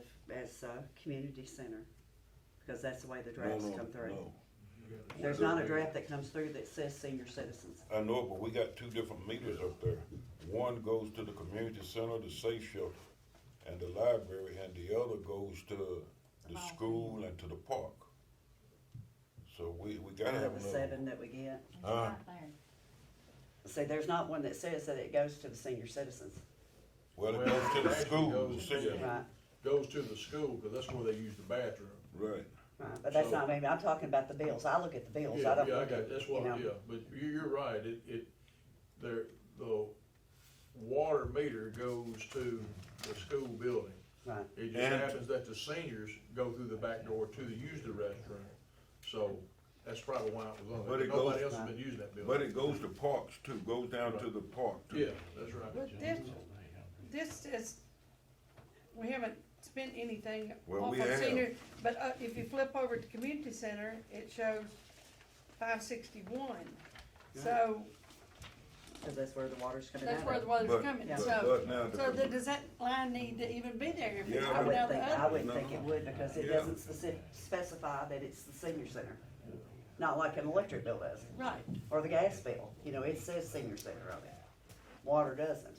community center, because that's the way the drafts come through. No. There's not a draft that comes through that says senior citizens. I know, but we got two different meters up there. One goes to the community center, the safe shelter, and the library, and the other goes to the school and to the park. So we gotta Out have of the another. 7 that we get. It's right there. See, there's not one that says that it goes to the senior citizens. Well, it goes to the actually school, the goes- senior, yeah. Right, Goes to the school, cause that's where they use the bathroom. right. right, but that's So- not, maybe, I'm talking about the bills. I look at the bills, I Yeah, don't yeah, I look got, at, that's you what, know. yeah, but you're right, the water meter goes to the school building. Right. It just And- happens that the seniors go through the back door to use the restroom, so that's probably why it was on But there. it Nobody goes- else has been using that building. But it goes to parks too, goes down to the park too. Yeah, that's right. But this is, we haven't spent anything Well, off we on have. senior, but, if you flip over to community center, it shows 561. So, Cause that's where the water's coming out that's of. where the water's But- coming, but- so, now the- so does that line need to even be there if it's Yeah, I coming wouldn't out the think, I other? wouldn't No. think it would, because it Yeah. doesn't specify that it's the senior center. Not like an electric bill does, Right, or the gas bill, you know, it says senior center on it. Water doesn't.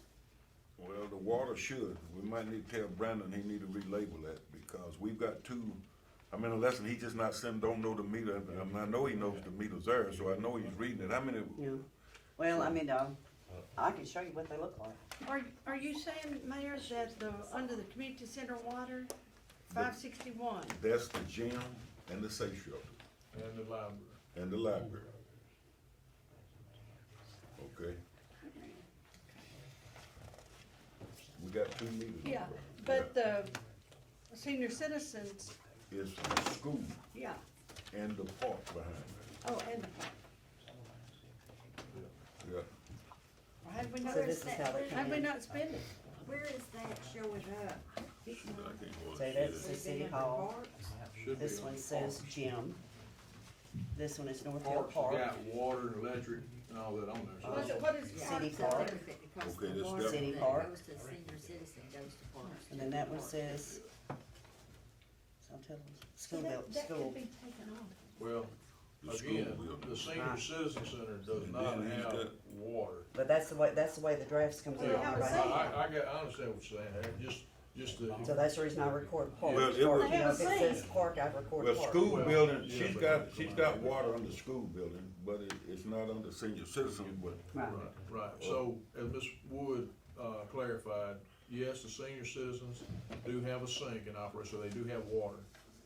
Well, the water should. We might need to tell Brandon he need to relabel that because we've got two, unless he just not send, don't know the meter. I know he knows the meter's there, so I know he's reading it. How many, Yeah. Well, I can show you what they look like. are you saying, Mayor, that under the community center water, 561? that's the gym and the safe shelter And the library. and the library. Okay. We got two meters. Yeah, but the senior citizens, It's the school yeah, and the park behind it. oh, and the park. Yeah. Well, Had we not, So this is how they come had we in. not spent it? Where is that showing up? So that's the city hall. Should be This on one the says parks. gym. This one is North Hill Parks Park. has got water and electric and all that on there, so. What is Yeah. City park? Park. Okay, this Water step- City that Park. goes to senior citizen, goes to parks. And then that one says, Saltillo, school build, That school. could be taken off. Well, The school again, building. the senior citizen center does And not then he's have got- water. But that's the way the drafts comes Well, in, they have a right? sink. I understand what you're saying there, just the. So that's the reason I record park. Well, it Or, was- you They know, have if a it says sink. park, I record Well, park. school Well, building, yeah, she's got water under school building, but it's not under senior citizens, but Right. Right, so as Ms. Wood, clarified, yes, the senior citizens do have a sink in operation, so they do have water.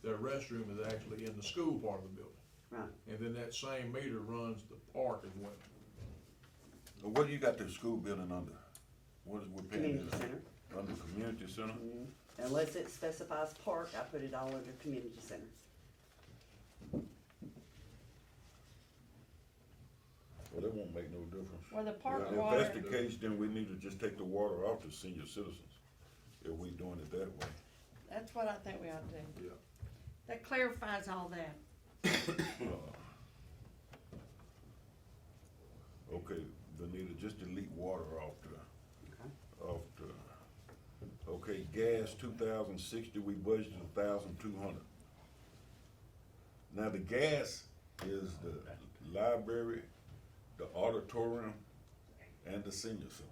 Their restroom is actually in the school part of the building. Right. And then that same meter runs the park as well. what do you got the school building under? What is, we're paying Community it center. under community center? Unless it specifies park, I put it all under community center. Well, that won't make no difference. Well, the park Well, water, if that's the case, then we need to just take the water off the senior citizens, if we doing it that way. that's what I think we ought to do. Yeah. That clarifies all that. Okay, Benita, just delete water off okay, gas 2,060, we budgeted 1,200. Now, the gas is the library, the auditorium, and the senior center.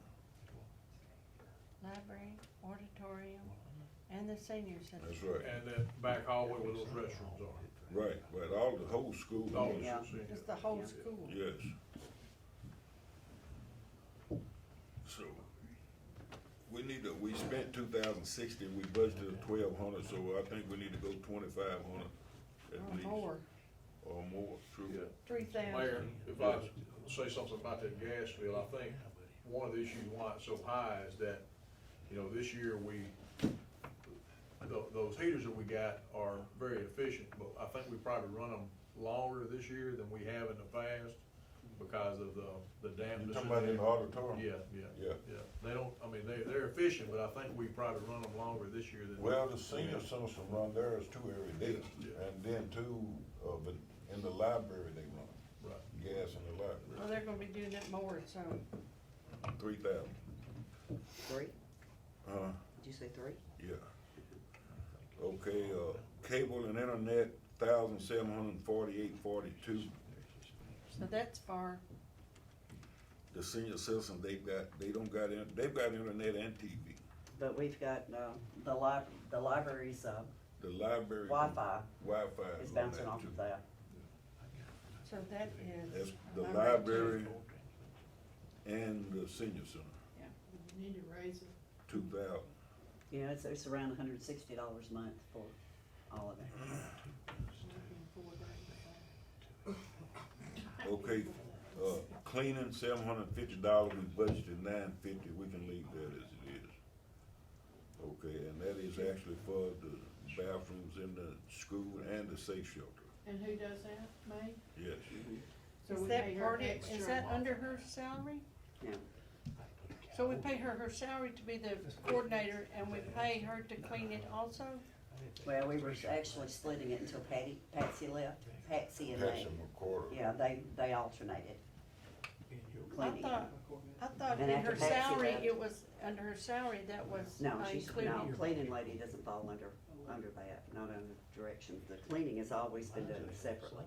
Library, auditorium, and the senior center. That's right, And that back hallway where those restrooms are. right, but all the whole school. Oh, is- Yeah. It's the whole school. Yes. So, we spent 2,060, we budgeted 1,200, so I think we need to go 2,500 at Or least. more, Or more, true. Yeah. 3,000. Mayor, if I say something about that gas bill, I think one of the issues why it's so high is that, this year those heaters that we got are very efficient, but I think we probably run them longer this year than we have in the past because of the You dampness. talking about in the auditorium? Yeah. They don't, they're efficient, but I think we probably run them longer this year than. Well, the senior center run theirs too every day, Yeah. and then two, in the library they run, Right. gas in the Well, library, they're gonna be doing that more, so, 3,000. 3? Uh, Did you say 3? yeah. Okay, cable and internet, 1,748.42. so that's far, The senior citizens, they've got internet and TV. But we've got, the library's, The library. Wi-Fi Wi-Fi is on bouncing that, off too. of that. so that is. That's the am I right, too? library and the senior center, Yeah. You need to raise it. 2,000. Yeah, it's around $160 a month for all of it. Okay, cleaning, $750, we budgeted $950, we can leave that as it is. Okay, and that is actually for the bathrooms in the school and the safe shelter, And who does that, May? yes. So Is we that pay her part of, extra. is that under her salary? Yeah. So we pay her salary to be the coordinator, and we pay her to clean it also? Well, we were actually splitting it until Patsy left, Patsy and That's May. a quarter. Yeah, they alternated. I Cleaning. thought And in after her Patsy salary, left- it was, under her salary, that was No, she's, included. no, cleaning lady doesn't fall under that, not under direction. The cleaning has always been done separately.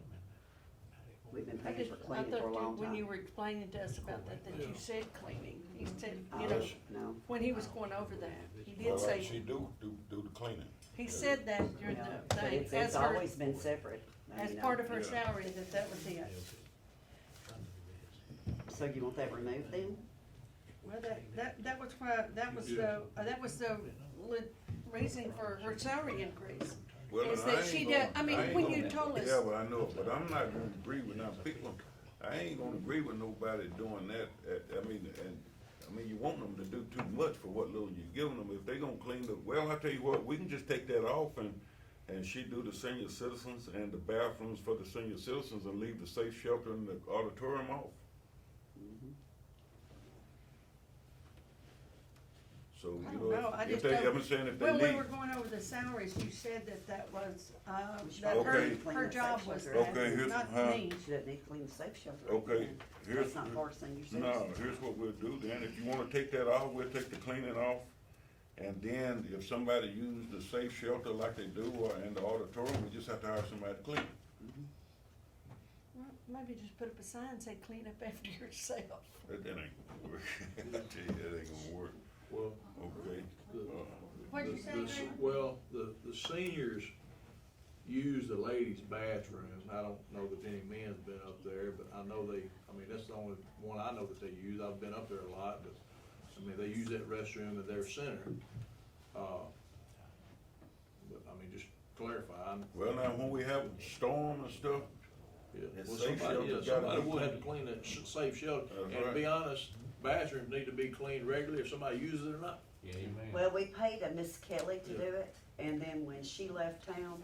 We've been I paying just, for I cleaning for a thought long when you time. were explaining to us about that you said cleaning. He said, you Oh, know, no, when he was going over that, he Well, did like she say, do the cleaning. he said that during yeah, the but thing, it's as her, always been separate. I as mean, part of her Yeah. salary, that was it. So you want that removed then? Well, that was why, that was the reason for her salary increase. Well, Is and I that ain't she gonna- does- I mean, ain't when gonna- you told us- Yeah, but I know, but I'm not gonna agree with now people, I ain't gonna agree with nobody doing that, I mean, you want them to do too much for what little you're giving them. If they gonna clean the, well, I tell you what, we can just take that off and she do the senior citizens and the bathrooms for the senior citizens and leave the safe shelter and the auditorium off. Mhm. So, I you don't know, I if just they, don't- I'm saying if they When we leave. were going over the salaries, you said that was, We should that Okay. clean her the job safe was shelter. that, Okay, here's- not huh? me. She doesn't need to clean the safe shelter. Okay, here's. That's not part of senior No, citizens. here's what we'll do then, if you wanna take that off, we'll take the cleaning off. And then if somebody used the safe shelter like they do, or in the auditorium, we just have to hire somebody to clean it. Well, maybe just put up a sign and say, clean up after yourself. That ain't gonna work, I tell you, that ain't gonna work, Well, okay? What'd you say, Greg? Well, the seniors use the ladies' bathroom. I don't know that any men's been up there, but I know that's the only one I know that they use. I've been up there a lot, but, I mean, they use that restroom at their center. But, I mean, just clarify, Well, now, when we have a storm and stuff, yeah, That well, safe somebody shelter's gotta somebody be will have to clean. clean that safe shelter. That's And to be right. honest, bathrooms need to be cleaned regularly if somebody uses it or not. Yeah, amen. Well, we paid a Miss Kelly to Yeah. do it, and then when she left town,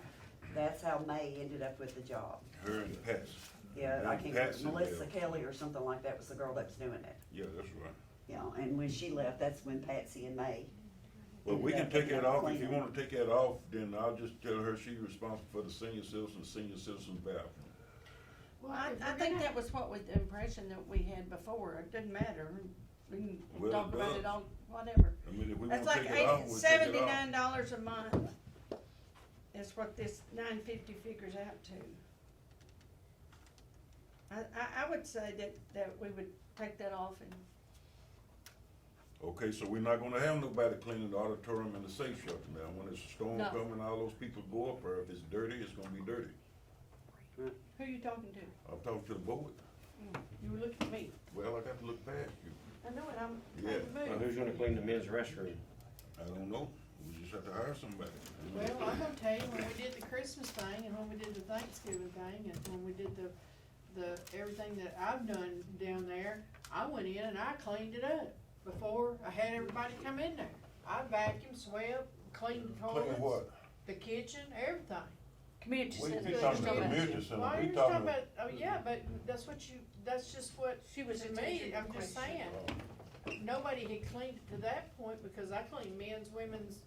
that's how May ended up with the job. her and Patsy. Yeah, I can't, Patsy, Melissa yeah. Kelly or something like that was the girl that was doing it. Yeah, that's right. You know, and when she left, that's when Patsy and May. Well, we can ended up take that picking up off, if you cleaning. wanna take that off, then I'll just tell her she's responsible for the senior citizens bathroom. Well, I if we're think gonna- that was what was the impression that we had before, it didn't matter, we can Well, talk it about does. it all, whatever. I mean, if we That's wanna like take it off, we'll take it off. $79 a month, is what this $950 figures out to. I would say that we would take that off and, Okay, so we're not gonna have nobody cleaning the auditorium and the safe shelter now. When it's a storm No. coming, all those people go up there. If it's dirty, it's gonna be dirty. who are you talking to? I'm talking to the board. You were looking at me, Well, I got to look past you. I know it, I'm, Yeah. Now, moved. who's gonna clean the men's restroom? I don't know. We just have to hire somebody. Well, I'm gonna tell you, when we did the Christmas thing, and when we did the Thanksgiving thing, and when we did the, everything that I've done down there, I went in and I cleaned it up before I had everybody come in there. I vacuumed, swept, cleaned the toilets. Clean what? The kitchen, everything. Community We center. talking she's about talking the about. community center. Well, I We understand, talking but, oh, yeah, but that's just what, She was to answering me, the I'm just question. saying. Nobody had cleaned it to that point, because I cleaned men's, women's,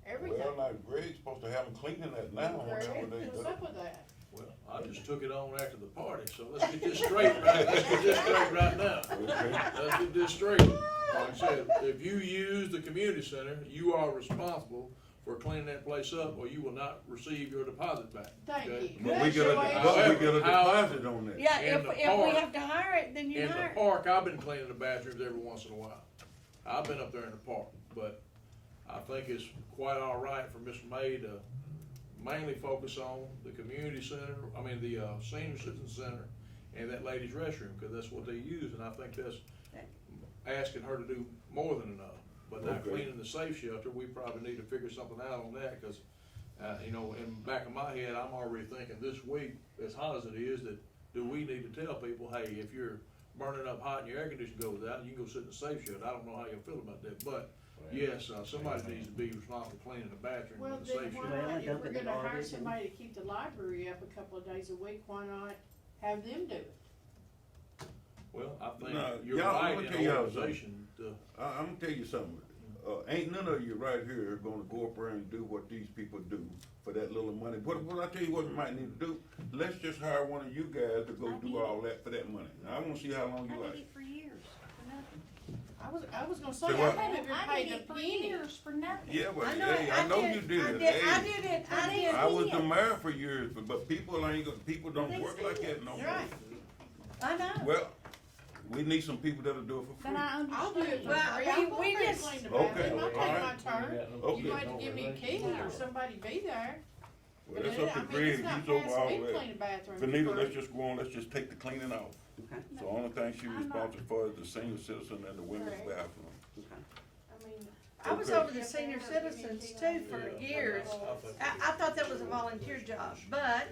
everything. Well, now Greg's supposed to have them cleaning that now. Greg, whenever they what's do. up with that? Well, I just took it on after the party, so let's get this straight right now. Okay. Let's get this straight. Like I said, if you use the community center, you are responsible for cleaning that place up, or you will not receive your deposit back. Thank Okay? you. But we That's get a, your way. but we get a However- deposit on that. Yeah, In if the we park- have to hire it, then you In the hire it. park, I've been cleaning the bathrooms every once in a while. I've been up there in the park, but I think it's quite all right for Ms. May to mainly focus on the community center, the senior citizen center and that ladies' restroom, because that's what they use, and I think that's asking her to do more than enough. But now Okay. cleaning the safe shelter, we probably need to figure something out on that, because, in the back of my head, I'm already thinking this week, as hot as it is, that do we need to tell people, hey, if you're burning up hot and your air conditioner goes out, you can go sit in the safe shelter. I don't know how you feel about that, but Yes, somebody needs to be responsible for cleaning the bathroom Well, and the then safe why shed. Well, not, and if dump we're it in gonna hire garbage and- somebody to keep the library up a couple of days a week, why not have them do it? Well, I think No, you're y'all, right I'ma in tell y'all organization to, I'm gonna tell you something. Ain't none of you right here gonna go up there and do what these people do for that little money. What I tell you what we might need to do? Let's just hire one of you guys to go I do did all that for that money. I wanna see how long you I like. did it for years, for nothing. I was gonna Say say, I what? haven't been I paid did a it for penny. years, for nothing. Yeah, but I know, hey, I know you did it. I Hey, did it, I did. I was the mayor for years, but people ain't, people don't work like that no more. Right. I know. Well, we need some people that'll do it for free. But I I'll do it understand. for Well, free, we- I'll go we there and just- clean the Okay, bathroom, I'll take my alright. turn. Okay. You might have to give me a key or somebody be there. Well, that's But up to I mean, Greg, it's not he's over past all me to that. clean the bathroom. Benita, for let's free. just go on, let's just take the cleaning off. Okay, So the only thing she I'm not- responsible for is the senior citizen and the women's Correct. bathroom. okay. I mean, I was Okay. over the senior citizens too for Yeah. years. I thought that was a volunteer job, but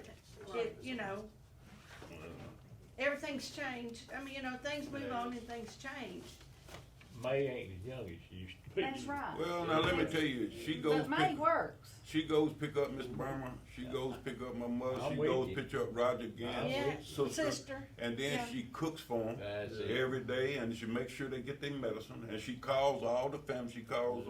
it, you know, everything's changed. I mean, you know, things move on and things change. May ain't as young as she used to be. That's right. Well, now let me tell you, she goes But May pick, works. she goes pick up Miss Burma, she goes pick up my mother, I'm she with goes you. pick up Roger Gant, Yeah, sister, sister. and then Yeah. she cooks for them That's it. every day, and she makes sure they get their medicine, and she calls all the family, she calls,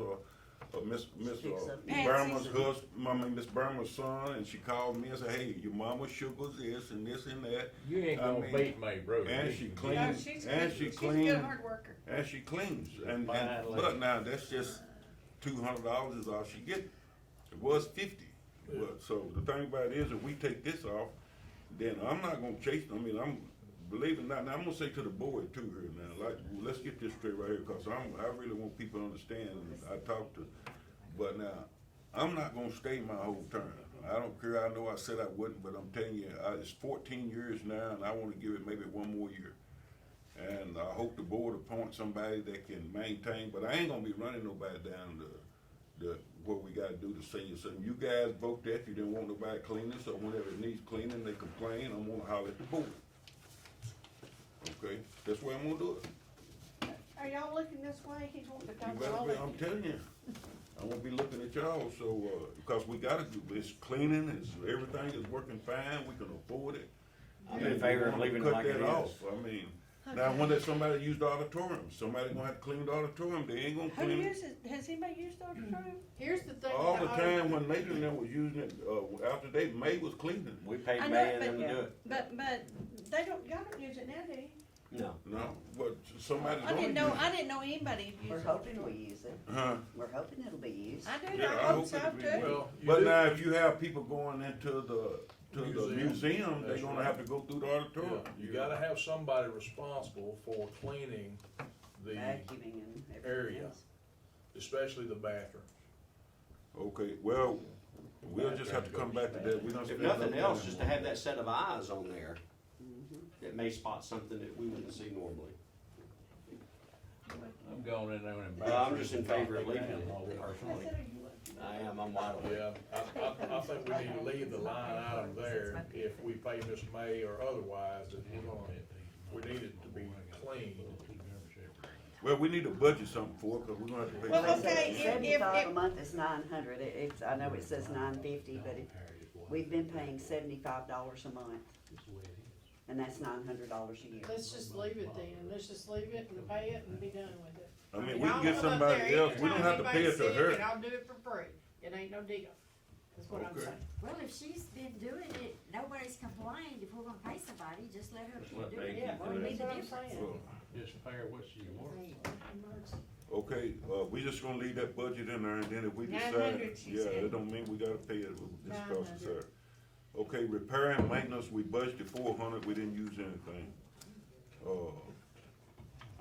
Miss Picks up Burma's Patsy. husband, Miss Burma's son, and she called me and said, hey, your mama sugar's this and this and that. You ain't I gonna mean, beat May, bro. and she No, cleans, she's and good. she She's a cleans, good hard worker. and she cleans, and Fine but lady. now that's just $200 is all she get. It was 50. But so the thing about it is, if we take this off, then I'm not gonna chase. I mean, I'm believe it or not. Now I'm gonna say to the board too here now. Like, let's get this straight right here, cause I really want people to understand. And I talk to, but now I'm not gonna stay my whole term. I don't care. I know I said I wouldn't, but I'm telling you, it's 14 years now, and I want to give it maybe one more year. And I hope the board appoints somebody that can maintain, but I ain't gonna be running nobody down the what we gotta do to senior center. You guys vote that, you didn't want nobody cleaning, so whenever it needs cleaning, they complain, I'm gonna holler at the board. Okay, that's where I'm gonna do it. Are y'all looking this way? He's wanting to You come better be, I'm telling you, I won't be looking at y'all, so, because we gotta do, it's cleaning, it's, everything is working fine, we can afford it. I'm in favor of leaving it like it Cut that is. off, I mean, now, when there's somebody used the auditorium, somebody gonna have to clean the auditorium, they ain't gonna Who clean it. uses, has anybody used the auditorium? here's the thing. All the with time when Nathan and them was using it, after they, May was cleaning. We paid I know, May and but- them to do it. But they don't, y'all don't use it now, do you? No. No, but somebody's I gonna didn't use know, it. I didn't know anybody We're used it. hoping we use it. Huh? We're hoping it'll be used. I do, Yeah, I I hope hope so it'll be too. well, you But do- now, if you have people going into the museum, they're That's gonna right. have to go through the yeah, auditorium. you gotta have somebody responsible for cleaning the, Vacuuming and everything area. else. especially the bathroom. Okay, well, we'll just have to come back to that. We don't If spend nothing enough else, time just to on have that. that set of eyes on there Mhm. that may spot something that we wouldn't see normally. I'm going in there and. Well, I'm just in favor of leaving it While we- personally. I am, I'm wide awake. Yeah, I think we need to leave the line item there if we pay Miss May or otherwise, that we need it to be clean. Well, we need to budget something for it, cause we're gonna have to pay. Well, something. okay, if- 75 a month is 900, it's, I know it says 950, but we've been paying $75 a month, and that's $900 a year. Let's just leave it then, let's just leave it and pay it and be done with it. I mean, we can I'll get go up somebody there else, we don't anytime have to pay it anybody's to sick, her. And I'll do it for free, it ain't no deal, that's what I'm Okay. saying. Well, if she's been doing it, nobody's complained, if we're gonna pay somebody, just let her Just keep let doing May it. keep What doing would it. be the That's what I'm difference? Well, Just pay her what she wants. okay, we just gonna leave that budget in there, and then if we decide, 900, she yeah, said. it don't mean we gotta pay it, we'll discuss it, 900. sir. Okay, repair and maintenance, we budgeted 400, we didn't use anything.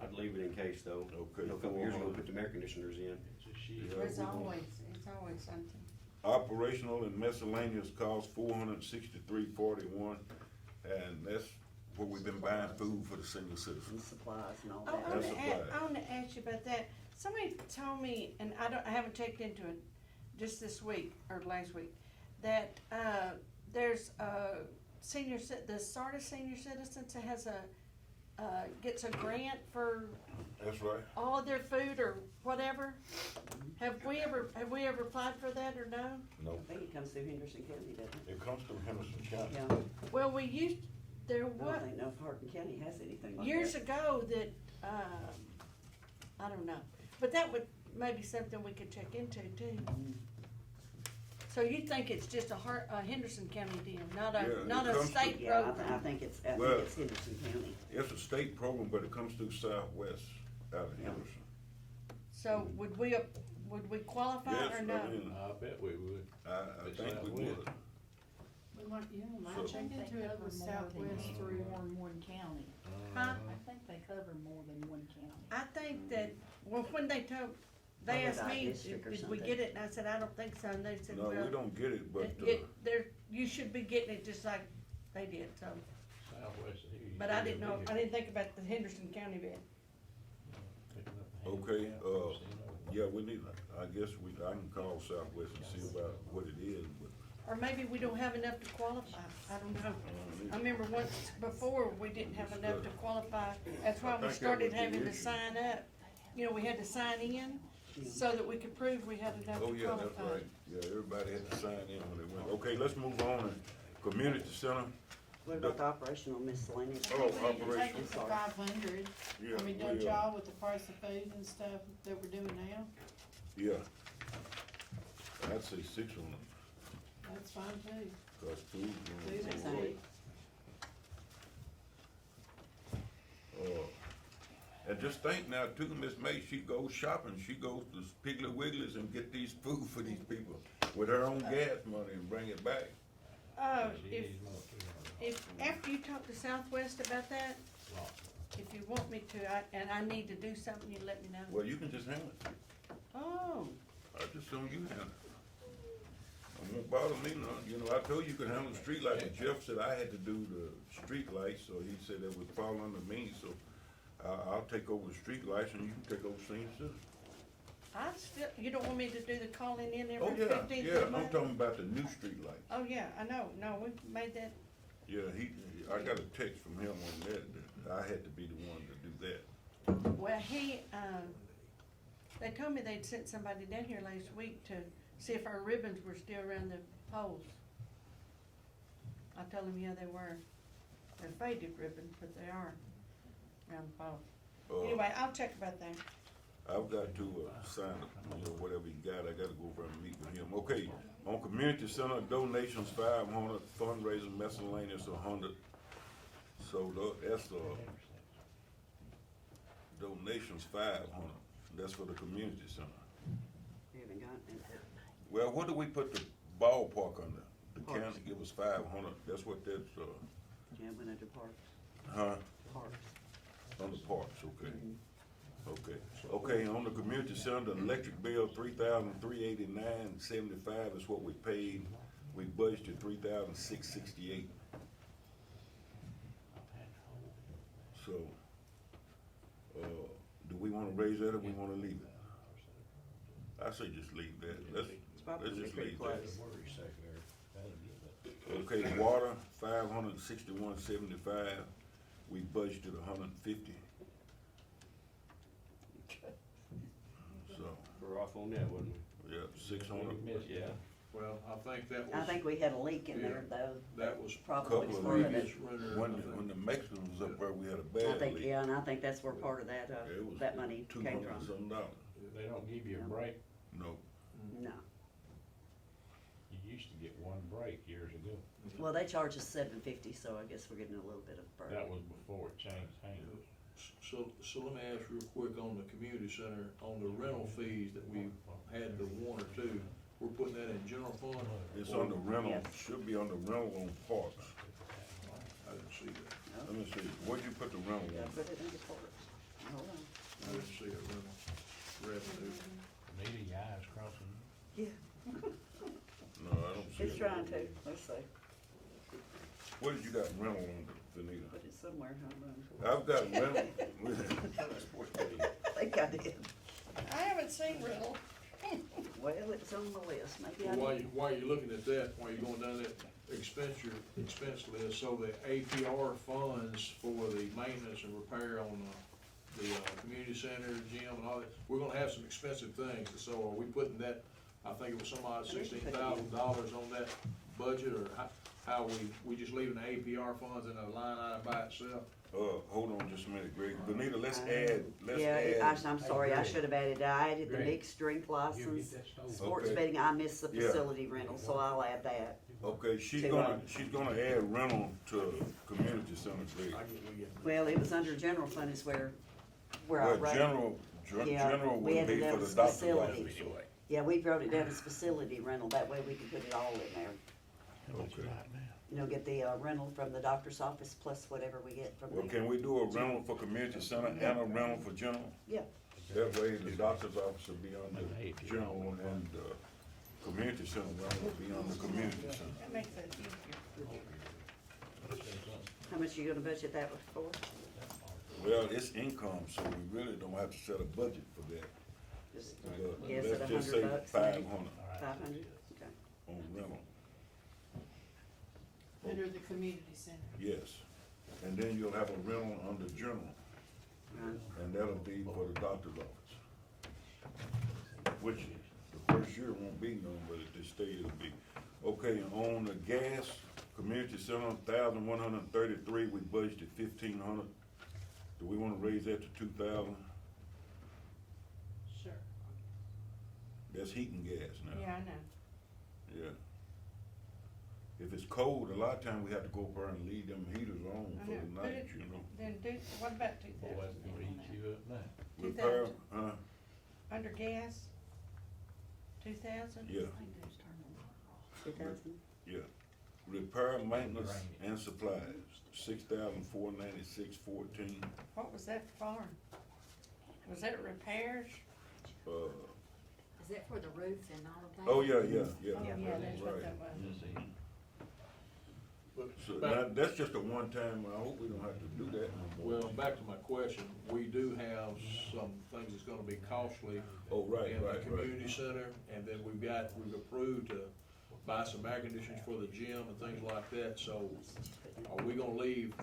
I'd leave it in case though. Okay, You know, a couple years ago, 400. put the air conditioners in. It's a shit. Yeah, It's we gonna- always something. Operational and miscellaneous cost $463.41, and that's where we've been buying food for the senior And citizens. supplies and all Oh, that. That's a fact. I wanna ask you about that. Somebody told me, and I haven't checked into it just this week or last week, that, there's the Sardis Senior Citizens has gets a grant for That's right. all of their food or whatever? Have we ever applied for that or no? No, I think it comes through Henderson County, doesn't it? it comes from Henderson County. Yeah, Well, we used, there I was, don't think no Hardin County has anything like that. years ago that, I don't know, but that would, maybe something we could check into too. So you think it's just a Henderson County deal, not Yeah, a, it not a comes to- state Yeah, program? I think it's Well- Henderson County. It's a state program, but it comes through Southwest out of Henderson. So would we qualify Yes, or I no? mean, I bet we would. I think we Southwest. would. We might, might So- check into it with Southwest through. More than one county. Huh? I think they cover more than one county. I think that, well, when they Probably asked by me, district or did we something. get it, and I said, I don't think so, and they said, No, well, we don't get it, but, you should be getting it just like they did, so. Southwest of here. But I didn't know, I didn't think about the Henderson County bit. Okay, yeah, we need, I guess I can call Southwest and see about what it is, but, Or maybe we don't have enough to qualify, I don't know. I remember once before, we didn't have enough to qualify, that's why I we think that started was the having to issue. sign up. You know, we had to sign in, so that we could prove we had enough oh, to yeah, that's qualify. right. Yeah, everybody had to sign in when they went. Okay, let's move on and community center. What about the operational miscellaneous? Oh, We need to take operation. it to 500. Yeah, I mean, don't we, y'all with the price of food and stuff that we're doing now? Yeah. I'd say 600, That's fine too. cause food. Food is Same. cheap. And just think now too, Miss May, she goes shopping, she goes to Piggly Wigglies and get these food for these people with her own gas money and bring it back. If, after you talk to Southwest about that, if you want me to, and I need to do something, you let me know. Well, you can just handle it. Oh, I just don't you handle it. It won't bother me none. You know, I told you could handle the street lights, but Jeff said I had to do the street lights, so he said that would fall under me, so I'll take over the street lights and you can take over senior citizen. I still, you don't want me to do the calling in Oh, every yeah, 15th yeah, of the I'm month? talking about the new street lights. Oh, yeah, I know, no, we made that, Yeah, I got a text from him on that I had to be the one to do that. well, they told me they'd sent somebody down here last week to see if our ribbons were still around the poles. I told them, yeah, they were. They're faded ribbons, but they are around the poles. Anyway, I'll check about that. I've got to sign it, you know, whatever he got, I gotta go over and meet with him. Okay, on community center, donations 500, fundraising miscellaneous 100. So that's, donations 500, that's for the community center. We haven't gotten it. Well, what do we put the ballpark under? The Parks. county give us 500, that's what that's, Yeah, went under parks. huh? Parks. On the parks, okay. Okay, on the community center, the electric bill, $3,389.75 is what we paid. We budgeted $3,668. So, do we wanna raise that or we wanna leave it? I say just leave that. Let's probably just pretty leave that. close. Okay, the water, $561.75. We budgeted $150. So, We're off on that, wasn't yeah, 600. we? Yeah. Well, I think that I was, think we had a leak in there though. that was Probably Couple of part of previous it. winter. When I the, think. when the Mexicans was up there, we had a I bad think, leak. yeah, and I think that's where part of that, It was that money came $200 from. something dollars. They don't give you a break. No, No. You used to get one break years ago. Well, they charge us $7.50, so I guess we're getting a little bit of break. That was before it changed hands. So let me ask real quick on the community center, on the rental fees that we had the 1 or 2, we're putting that in general fund? it's Or- on the rental, Yes. should be on the rental on parks. I didn't see that. Let me see, where'd you put the rental Yeah, on? put it into parks. Hold on. I didn't see a rental revenue. Anita, your eyes crossing. Yeah, No, I don't see it. it's trying to, let's see, What did you got rental on, Benita? put it somewhere, hold on. I've got rental. I think I did. I haven't seen rental. Well, it's on the list, maybe I Well, did. while you're looking at that, while you're going down that expense list, so the APR funds for the maintenance and repair on the community center, gym and all that, we're gonna have some expensive things, so are we putting that, I think it was some odd $16,000 on that budget, or how we just leaving the APR funds in a line item by itself? Hold on just a minute, Greg. Benita, let's Yeah, add. I'm sorry, I should have added, I added the mixed drink license, sports Okay. betting, I missed the Yeah. facility rental, so I'll add that. Okay, she's Two gonna, items. she's gonna add rental to community center, Greg. I get, we get. Well, it was under general fund is where I Well, wrote. general we would had be it for down the as doctor's facility. office. Yeah, we wrote it down as facility rental, that way we can put it all in there. Okay. You know, get the rental from the doctor's office plus whatever we get from Well, there. can we do a rental for community center and a rental for general? Yeah, That way, the doctor's office will be on the general and the community center rental will be on the community center. That makes it easier. how much you gonna budget that for? Well, it's income, so we really don't have to set a budget for that. Just But guess let's at just say $100 500 maybe? 500, okay. on rental, Under the community center. yes. And then you'll have a rental under general, Right. and that'll be for the doctor's office. Which, the first year won't be none, but at this stage it'll be. Okay, on the gas, community center, 1,133, we budgeted 1,500. Do we wanna raise that to 2,000? Sure. That's heat and gas now. Yeah, I know. Yeah. If it's cold, a lot of times we have to go up there and leave them heaters on I for know. the Put night, it- you know. Then what about two Boy, that's thousand? gonna eat you up now. Repair, 2,000. Under gas? 2,000? yeah, 2,000? yeah. Repair, maintenance, and supplies, 6,496.14. What was that for? Was that repairs? Is that for the roof and all of that? Oh, yeah, Oh, yeah, that's what right. that was. But So back- now, that's just a one-time, I hope we don't have to do that no more. Well, back to my question, we do have some things that's gonna be costly Oh, right, in the right, community right. center, and then we've approved to buy some air conditioners for the gym and things like that, so are we gonna leave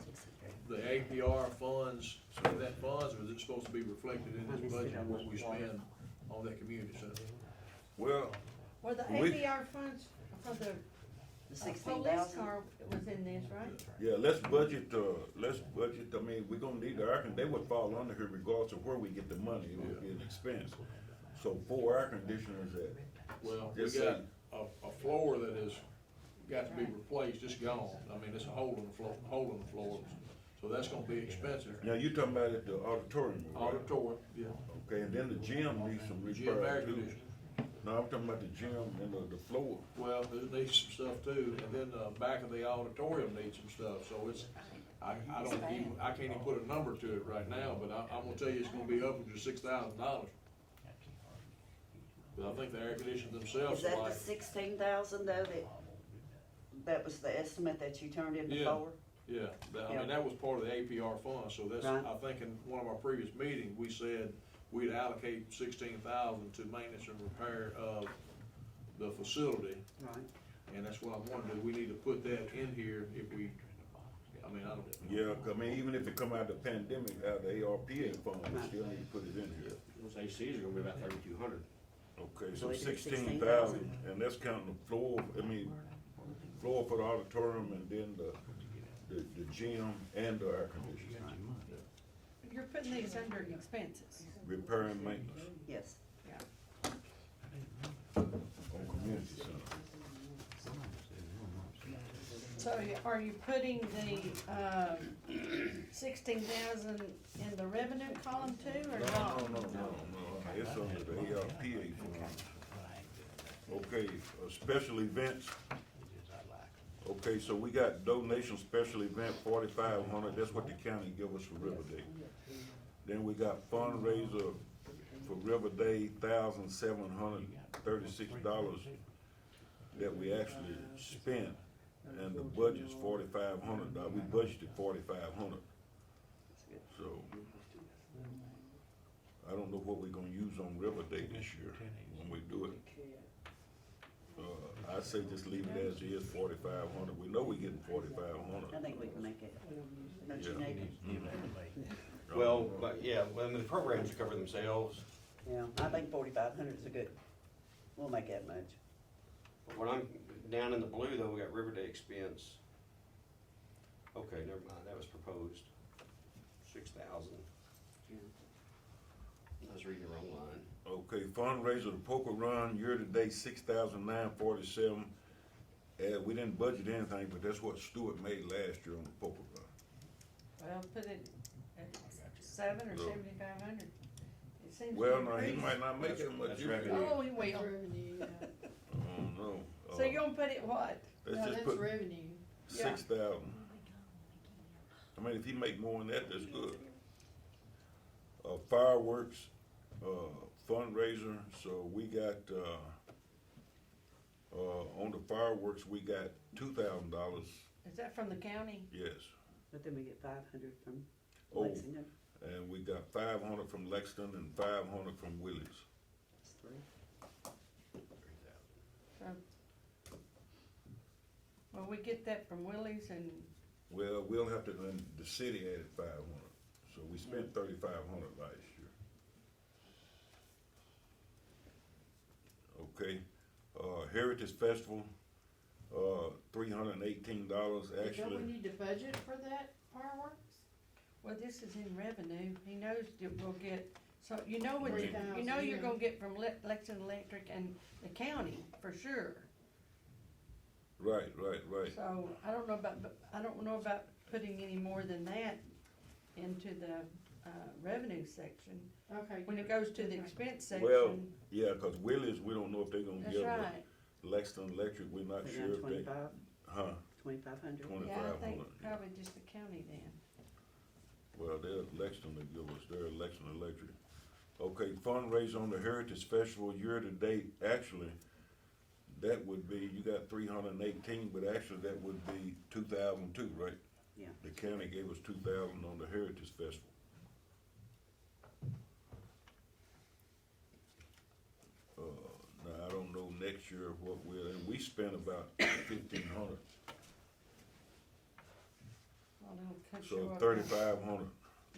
the APR funds in that funds, or is it supposed to be reflected in this budget, what we spend on that community center? Well, Were the We- APR funds for the The police 16,000? car was in this, right? yeah, let's budget, I mean, we're gonna need the air, they would fall under here regardless of where we get the money, it would be an expense. So 4 air conditioners at, Well, we Just got say- a floor that has got to be replaced, it's gone, I mean, it's a hole in the floor, so that's gonna be expensive. now you talking about at the auditorium, right? Auditorium, yeah, Okay, and then the gym needs some gym air repair too. conditioning. No, I'm talking about the gym and the floor. Well, it needs some stuff too, and then the back of the auditorium needs some stuff, so it's, I can't even put a number to it right now, but I'm gonna tell you, it's gonna be upwards of $6,000. But I think the air conditioners themselves Is are that the like, 16,000 though, that was the estimate that you turned in Yeah. before? yeah, I mean, that was part of the APR fund, so that's, Right. I think in one of our previous meetings, we said we'd allocate 16,000 to maintenance and repair of the facility. Right. And that's what I'm wondering, do we need to put that in here if we, I mean, I don't. Yeah, I mean, even if it come out of the pandemic, out of the ARPA fund, we still need to put it in here. Those ACs are gonna be about 3,200. Okay, So so we did 16,000, and that's counting the floor, floor for the auditorium and then the gym and the air conditioning. You're putting these under expenses. Repair and maintenance Yes. Yeah. on community center. So are you putting the, 16,000 in the revenue column too, or not? No, it's under the ARPA fund. Okay, special events. Okay, so we got donation special event, 4,500, that's what the county give us for River Day. Then we got fundraiser for River Day, $1,736 that we actually spent, and the budget's 4,500, we budgeted 4,500. So, I don't know what we're gonna use on River Day this year when we do it. I say just leave it as is, 4,500. We know we getting 4,500. I think we can make it. Don't you, Yeah. Nathan? Well, but yeah, well, the programs cover themselves. Yeah, I think 4,500 is a good, we'll make that much. When I'm down in the blue though, we got River Day expense. Okay, never mind, that was proposed, 6,000. I was reading the wrong line. Okay, fundraiser, the poker run, year-to-date, 6,947. We didn't budget anything, but that's what Stewart made last year on the poker run. Well, put it at 7 or No. 7,500. It seems to Well, no, he increase. might not make that much. That's difference. revenue. Oh, he That's will. revenue, yeah. I don't know. So you're gonna put it what? Let's No, just that's put revenue. 6,000. I mean, if he make more than that, that's good. Fireworks, fundraiser, so we got, on the fireworks, we got $2,000, Is that from the county? yes. But then we get 500 from Oh. Lexington. And we got 500 from Lexington and 500 from Willie's. That's 3. Well, we get that from Willie's and, Well, we'll have to, and the city added 500, so we spent 3,500 last year. Okay, Heritage Festival, $318, Don't we actually, need to budget for that fireworks? well, this is in revenue. He knows that we'll get, so you know what, you 3,000, know you're yeah. gonna get from Lexington Electric and the county, for sure. right. So I don't know about putting any more than that into the, revenue section. Okay. When it goes to the expense Well, section, yeah, cause Willie's, we don't know if they're gonna that's give it. right. Lexington Electric, we're not Put sure down if they, 25, huh, 2,500. Yeah, I think 2,500. probably just the county then. Well, they're Lexington, they give us, they're Lexington Electric. Okay, fundraiser on the Heritage Festival year-to-date, actually, that would be, you got 318, but actually that would be 2,002, right? Yeah. The county gave us 2,000 on the Heritage Festival. Now, I don't know next year what we'll, and we spent about 1,500, Well, it'll cut you so up. 3,500.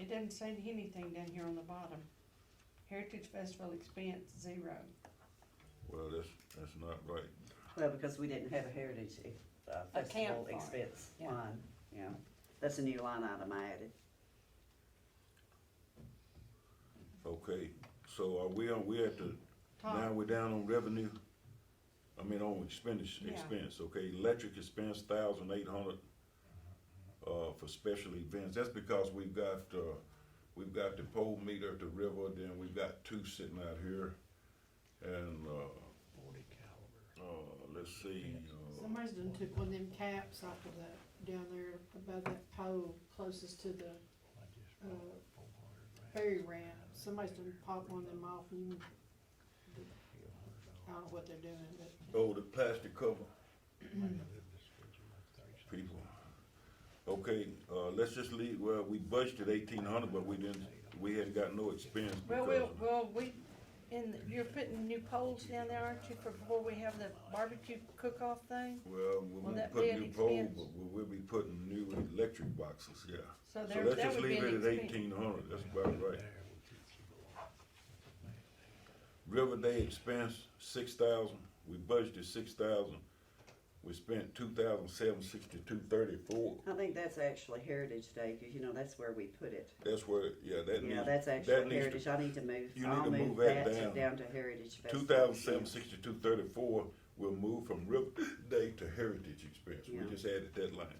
It doesn't say anything down here on the bottom. Heritage Festival expense, 0. Well, that's not right. Well, because we didn't have a heritage festival for it, expense yeah. line, yeah. That's a new line item I added. Okay, so are we at the, now Tom, we're down on revenue? I mean, on expense, Yeah. okay, electric expense, 1,800, for special events. That's because we've got the pole meter at the river, then we've got 2 sitting out here. And, let's see, Somebody's done took one of them caps off of that, down there above that pole closest to the, ferry ramp. Somebody's done popped one of them off and I don't know what they're doing, but oh, the plastic cover. People. Okay, let's just leave, well, we budgeted 1,800, but we hadn't got no expense well, because. you're putting new poles down there, aren't you, for before we have the barbecue cook-off thing? Well, we Will won't that put be an new poles, expense? but we'll be putting new electric boxes, yeah. So So there, let's that just would be leave an it at expense. 1,800, that's about right. River Day expense, 6,000, we budgeted 6,000, we spent 2,762.34. I think that's actually Heritage Day, cause you know, that's where we put it. That's where, yeah, that needs. Yeah, that's that actually needs to- Heritage, I need to move, you need I'll to move move that that down. to Heritage Festival. 2,762.34 will move from River Day to Heritage expense, we Yeah. just added that line.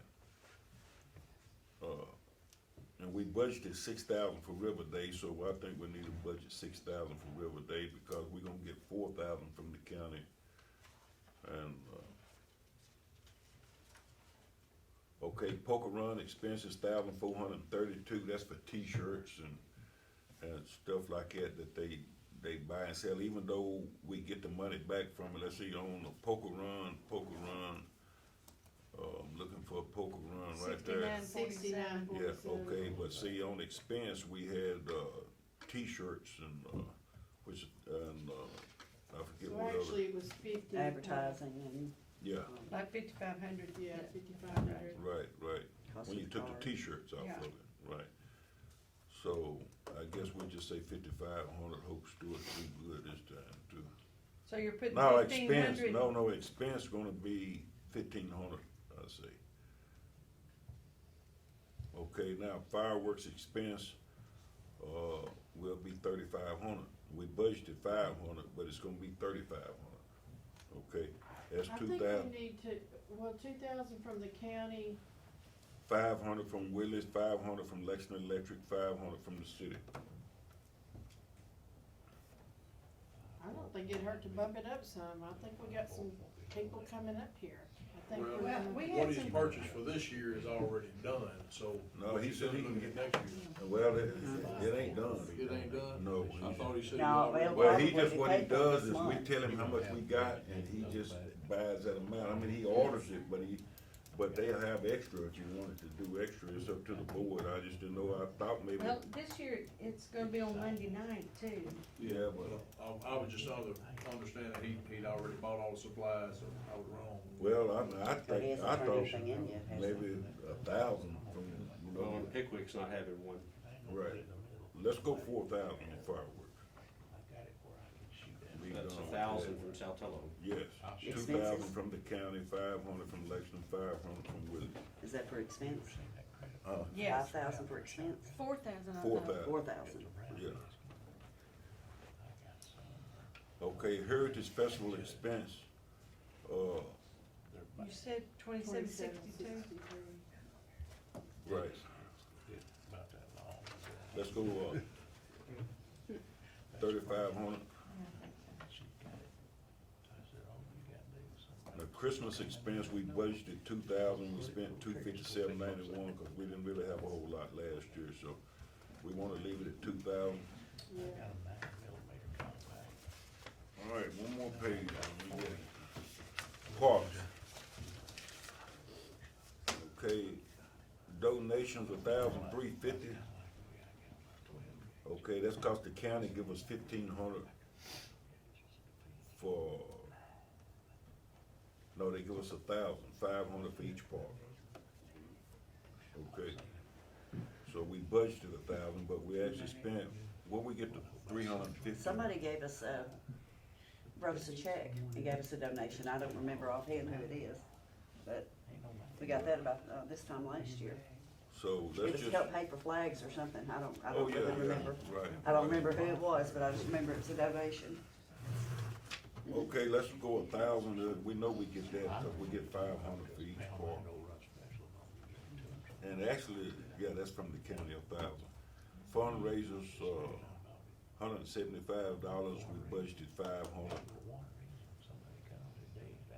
And we budgeted 6,000 for River Day, so I think we need to budget 6,000 for River Day because we're gonna get 4,000 from the county. And, okay, poker run expenses, 1,432, that's for T-shirts and stuff like that they buy and sell, even though we get the money back from it. Let's see, on the poker run, I'm looking for a poker run right there. 69.47. Yeah, okay, but see, on expense, we had, T-shirts and, I forget So what other, actually, it was 50. Advertising and, yeah, Like 5,500. Yeah, 5,500. right. cost When you of took the cars. t-shirts off Yeah. of it, right. So, I guess we'll just say 5,500, hope Stewart do good this time too. So you're putting No, 1,500. expense, no, expense gonna be 1,500, I say. Okay, now fireworks expense, will be 3,500. We budgeted 500, but it's gonna be 3,500, okay? That's I 2,000. think we need to, well, 2,000 from the county, 500 from Willis, 500 from Lexington Electric, 500 from the city. I don't think it'd hurt to bump it up some. I think we got some people coming up here. I think Well, we're Well, gonna. we What had he's some, purchased for this year is already done, so. No, what he he's said he gonna can get get, next year. well, it ain't done. It ain't done? No. I thought he said he No, already. well, Well, he Probably just, what he paid for does this is we month. tell him how much we got and he just buys that amount. I mean, he orders it, but they'll have extra if you wanted to do extra. It's up to the board. I just didn't know, I thought maybe, well, this year, it's gonna be on Monday night too. yeah, but, I was just under understanding he'd already bought all the supplies, so I was wrong. well, I But he think, hasn't I turned thought anything in yet, has he? maybe 1,000 from, you Well, know, Pickwick's not having one. right. Let's go 4,000 on fireworks. Be That's done with 1,000 that. from Saltillo. Yes, Expenses? 2,000 from the county, 500 from Lexington, 500 from Willis. Is that for expense? Yes, 5,000 for expense? 4,000 I thought. 4,000. 4,000. Yeah. Okay, Heritage Festival expense, You said 2762? 27.63. right. Let's go, 3,500. The Christmas expense, we budgeted 2,000, we spent 257.91, cause we didn't really have a whole lot last year, so we wanna leave it at 2,000. Yeah. All right, one more page. Parks. Okay, donations 1,350. Okay, that's cause the county give us 1,500 for, no, they give us 1,500 for each park. Okay, so we budgeted 1,000, but we actually spent, what we get to 350? Somebody gave us wrote us a check and gave us a donation. I don't remember offhand who it is, but we got that about this time last year. So It let's was to just, help pay for flags or something. I oh, don't yeah, really yeah, remember. right. I don't remember who it was, but I just remember it was a donation. Okay, let's go 1,000, we know we get that, cause we get 500 for each park. And actually, yeah, that's from the county, 1,000. Fundraisers, $175, we budgeted 500.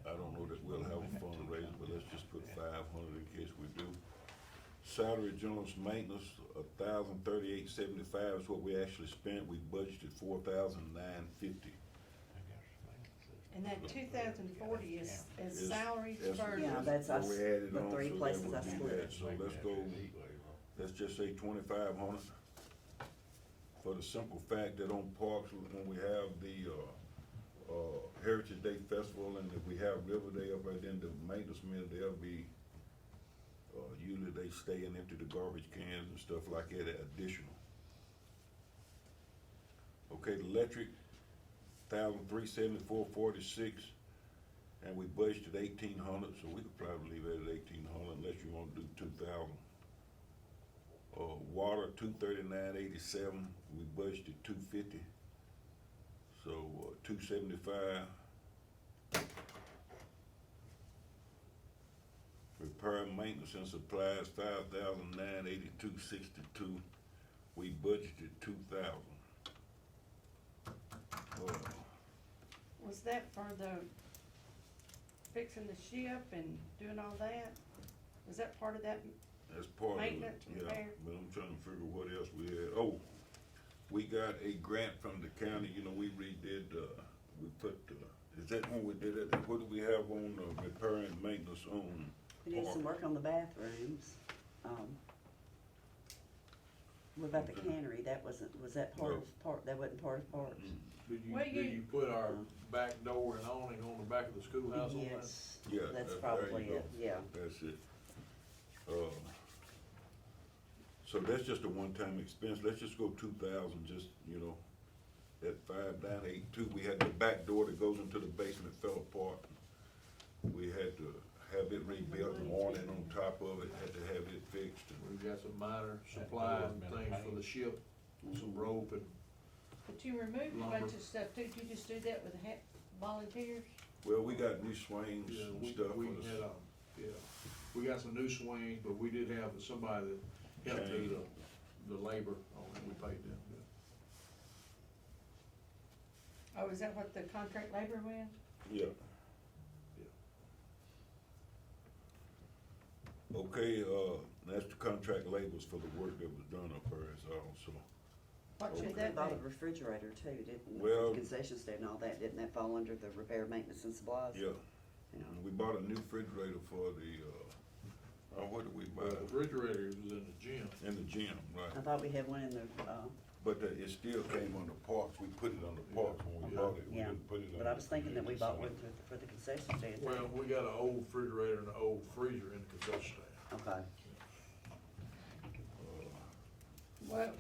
I don't know that we'll have a fundraiser, but let's just put 500 in case we do. Salary general's maintenance, $1,038.75 is what we actually spent, we budgeted 4,950. And that 2,040 is Is- salaries is- for, Yeah, that's So us, we added the on, three so that places would I be split. that. So let's go, let's just say 2,500. For the simple fact that on parks, when we have the, Heritage Day Festival and if we have River Day up right then, the maintenance men, they'll be, usually they stay and empty the garbage cans and stuff like that additional. Okay, the electric, 1,374.46, and we budgeted 1,800, so we could probably leave it at 1,800 unless you wanna do 2,000. Water, 239.87, we budgeted 250, so, 275. Repair, maintenance, and supplies, 5,982.62, we budgeted 2,000. was that for the fixing the ship and doing all that? Was that part of that? That's part of it, Maintenance, yeah, repair. but I'm trying to figure what else we had. Oh, we got a grant from the county, you know, we redid, we put, is that when we did it, what do we have on, repair and maintenance on? We did some work on the bathrooms. What about the Okay. cannery? That wasn't, was that that wasn't part of parks? Well, Did you- you put our back door and awning on the back of the schoolhouse on that? Yes, Yeah, that's there you probably go. it, yeah. That's it. So that's just a one-time expense, let's just go 2,000, just, you know, at 5982, we had the back door that goes into the basement fell apart. We had to have it rebuilt, an awning on top of it, had to have it fixed. We've got some minor supplies and things for the ship, some rope and, But you removed a Lumber. bunch of stuff too, did you just do that with volunteers? Well, we got new swings yeah, and we, stuff. we for the- had, yeah. We got some new swings, but we did have somebody that helped do the labor on it, we paid them, yeah. Oh, is that what the contract labor was? Yeah. Okay, that's the contract labels for the work that was done up there, is also. What We should that bought a be? refrigerator too, didn't, Well- the concession stand and all that, didn't that fall under the repair, maintenance and supplies? Yeah, Yeah. and we bought a new refrigerator for the, what did we buy? Well, the refrigerator was in the gym. In the gym, I right. thought we had one in the, But it still came under parks, we put it under parks when we Yeah. bought it, we yeah, didn't put it under. but I was thinking that we bought one community for the concession stand. Well, we got an old refrigerator and an old freezer in the concession stand. Okay. Well,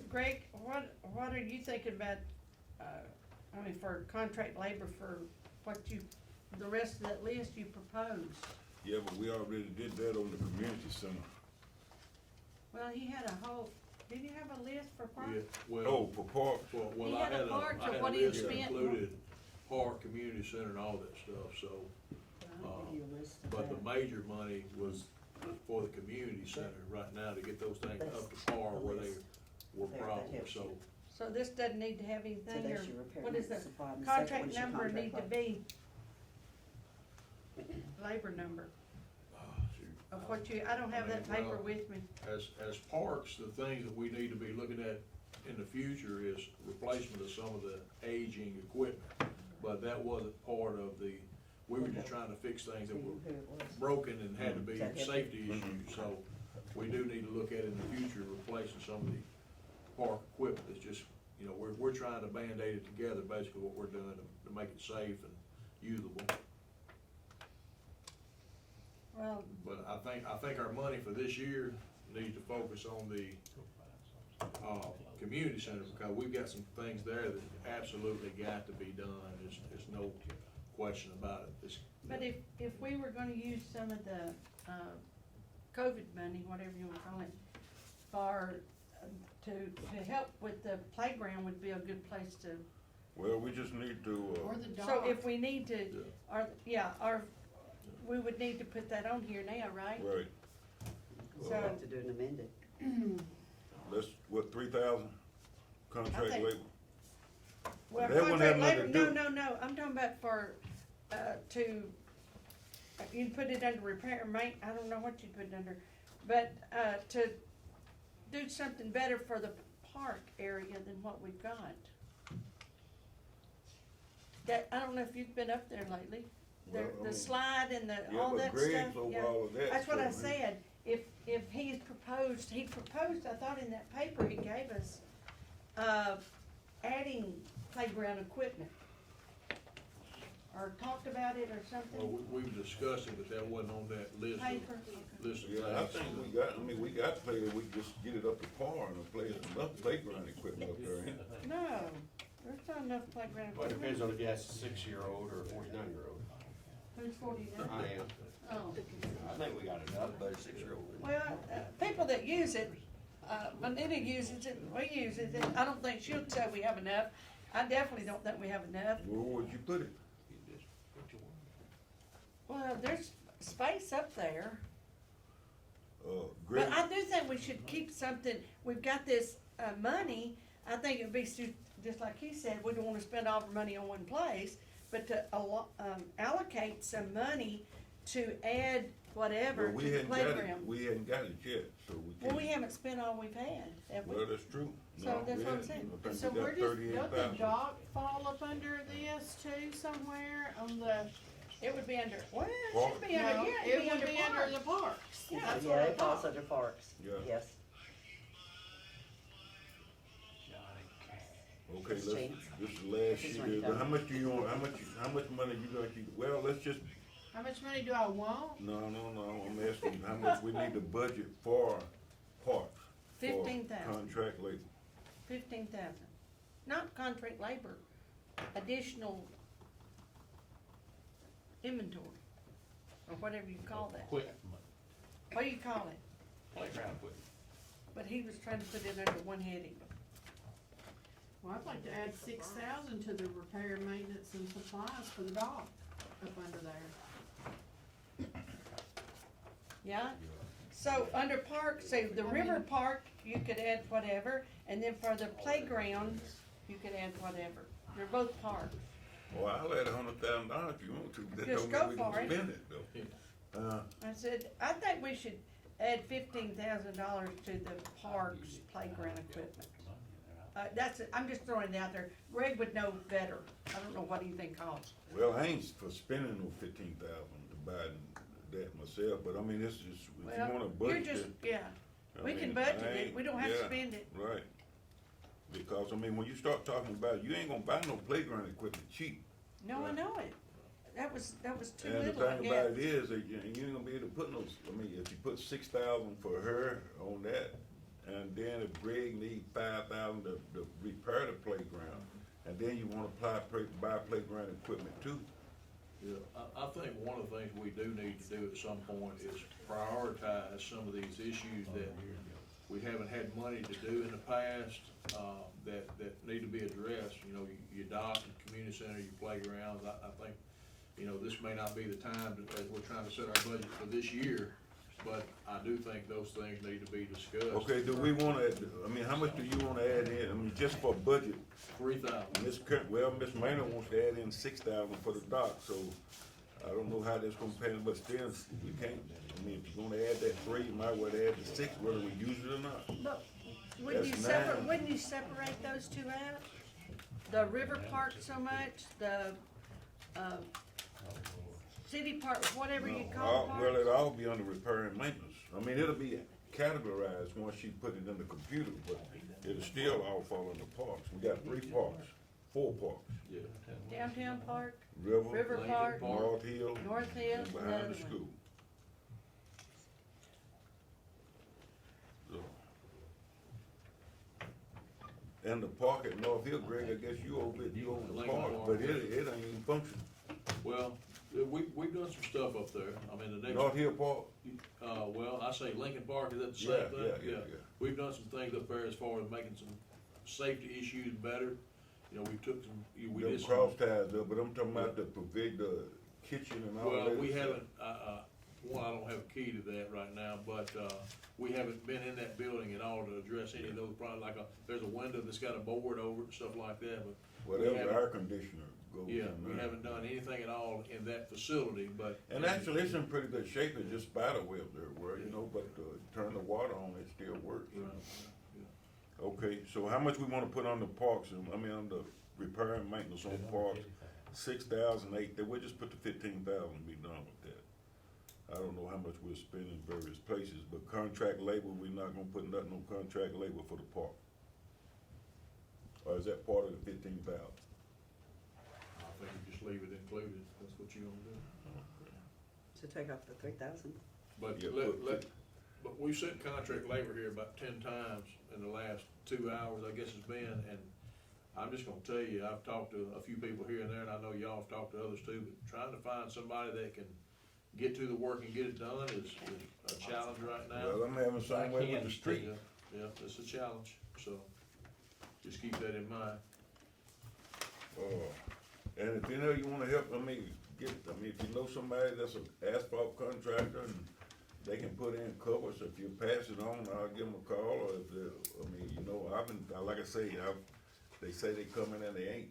Greg, what are you thinking about, I mean, for contract labor for what you, the rest of that list you proposed? Yeah, but we already did that on the community center. Well, he had a whole, didn't you have a list for Yeah, parks? well. Oh, for parks, Well, He I had a had park I for had a what he list that spent. included park, community center and all that stuff, so, I'll give you a list of but the that. major money was for the community center right now to get those things up to par where they were There, that problems, helps so. you. So this doesn't need to have So anything, that's or your repair, what is the maintenance, supply, and the second contract one's your number need to contract be? Labor number of what you, I don't have that I mean, paper well- with me. As parks, the things that we need to be looking at in the future is replacement of some of the aging equipment. But that wasn't part of the, we were just trying to fix things that were Who it was. broken and had to be That help safety you? issues, so we do need to look at in the future, replacing some of the park equipment that's just, you know, we're trying to Band-Aid it together, basically what we're doing to make it safe and usable. Well, But I think our money for this year needs to focus on the, community center, because we've got some things there that absolutely got to be done, there's no question about it. but if we were gonna use some of the, COVID money, whatever you wanna call it, for, to help with the playground would be a good place to, well, we just need to, Or the dog. so if we need to, Yeah. we would need to put that on here now, right? right, We'll have to do an amended. let's, what, 3,000 contract think- labor? Well, That wouldn't have contract nothing to labor, do- no, I'm talking about for, you can put it under repair, I don't know what you'd put it under, but, to do something better for the park area than what we've got. That, I don't know if you've been up there lately, Well, I the mean, slide and the, Yeah, all but that Greg's stuff, over yeah. all of that That's what I stuff, man. said, if he proposed, I thought in that paper he gave us, adding playground equipment. Or talked about it or Well, something, we've discussed it, but that wasn't on that list paper, list of Yeah, I things. think we got, I mean, we got players, we just get it up to par and play enough playground equipment up there, ain't it? no, there's not enough playground Well, it equipment. depends on if you ask a 6-year-old or a 49-year-old. Who's 49? I am. Oh, I think we got enough, but a 6-year-old. well, people that use it, Manita uses it, we use it, I don't think she'll say we have enough. I definitely don't think we have enough. Where would you put it? Well, there's space up there. Greg, But I do think we should keep something, we've got this, money, I think it'd be, just like he said, we don't wanna spend all our money on one place, but to allocate some money to add whatever well, to the playground. we hadn't got it yet, so we Well, can't. we haven't spent all we've had, have we? Well, that's true. So No, that's we what I'm hadn't. saying. I think So we we're got just, don't 38,000. the dog fall up under this too somewhere on the? It would be under, well, it Park. should be under, No, yeah, it'd be under park. the parks. Yeah. That's Yeah, what I it falls thought. under parks, Yeah. yes. Okay, This let's, chance. this is the last This sheet, right is- there. how much do you want, how much money you gonna keep, well, let's just, How much money do I want? no, I'm asking you how much we need to budget for parks. for 15,000. Contract labor. 15,000. Not contract labor, additional inventory, or whatever you call that. Equipment, What do you call it? playground equipment. But he was trying to put it under one heading. Well, I'd like to add 6,000 to the repair, maintenance, and supplies for the dock up under there. Yeah? So under park, say the river park, you could add whatever, and then for the playground, you could add whatever. They're both parks. Well, I'll add $100,000 if you want to, that Just don't mean we go for can it. spend it though. I said, I think we should add $15,000 to the parks playground equipment. That's it, I'm just throwing it out there. Greg would know better. I don't know what anything costs. Well, I ain't for spending no 15,000 to buy that myself, but I mean, this is, if you Well, wanna you're budget just, it. yeah, I we can mean, budget I it, ain't- we don't have to yeah, spend it. Right. Because, I mean, when you start talking about, you ain't gonna buy no playground equipment cheap. No, I know it. That was too And the little, I thing about guess. it is, that you ain't gonna be able to put no, I mean, if you put 6,000 for her on that, and then if Greg need 5,000 to repair the playground, and then you wanna buy playground equipment too. Yeah, I think one of the things we do need to do at some point is prioritize some of these issues that we haven't had money to do in the past, that need to be addressed, you know, your dock, your community center, your playgrounds. I think, you know, this may not be the time as we're trying to set our budget for this year, but I do think those things need to be discussed. Okay, do we wanna, I mean, how much do you wanna add in, I mean, just for budget? 3,000. Miss Maynard wants to add in 6,000 for the dock, so I don't know how that's gonna pan, but still, we can't, I mean, if you're gonna add that 3, you might well add the 6, whether we use it or not. But wouldn't you That's separate, 9. wouldn't you separate those two out? The river park so much, the, city park, whatever you call Well, parks? it'll all be under repair and maintenance. I mean, it'll be categorized once she put it in the computer, but it'll still all fall into parks. We got 3 parks, 4 parks. Yeah. Downtown park, River, River Lincoln Park, Park. North Hill, North Hill, and and behind another the one. school. So. And the park at North Hill, Greg, I guess you over the Lincoln park, Park. but it ain't even functioning. Well, we've done some stuff up there. I mean, the next. North Hill Park? Well, I say Lincoln Park, is that the Yeah, same thing? yeah. We've done some things up there as far as making some safety issues better. You know, we took some, we Them did some. cross ties up, but I'm talking about the kitchen and all that. Well, we stuff. haven't, one, I don't have a key to that right now, but, we haven't been in that building at all to address any of those problems, like there's a window that's got a board over it, stuff like that, but. we Whatever haven't- air conditioner goes in Yeah, there. we haven't done anything at all in that facility, but. And actually, it's in pretty good shape, it's just spider web there, where, you know, but, turn the water on, it still works. Right, yeah. Okay, so how much we wanna put on the parks, I mean, on the repair and maintenance on parks? 6,000, we'll just put the 15,000 and be done with that. I don't know how much we'll spend in various places, but contract labor, we're not gonna put nothing on contract labor for the park. Or is that part of the 15,000? I think you just leave it included, that's what you gonna do. So take off the 3,000. But Yeah, but we've sent contract labor here about 10 times in the last 2 hours, I guess it's been, and I'm just gonna tell you, I've talked to a few people here and there, and I know y'all have talked to others too, but trying to find somebody that can get to the work and get it done is a challenge right now. Well, I'm having some way with the street. Yeah, it's a challenge, so just keep that in mind. And if you know you wanna help, I mean, if you know somebody that's an asphalt contractor and they can put in covers, if you pass it on, I'll give them a call, or if they, I mean, you know, like I say, they say they coming and they ain't.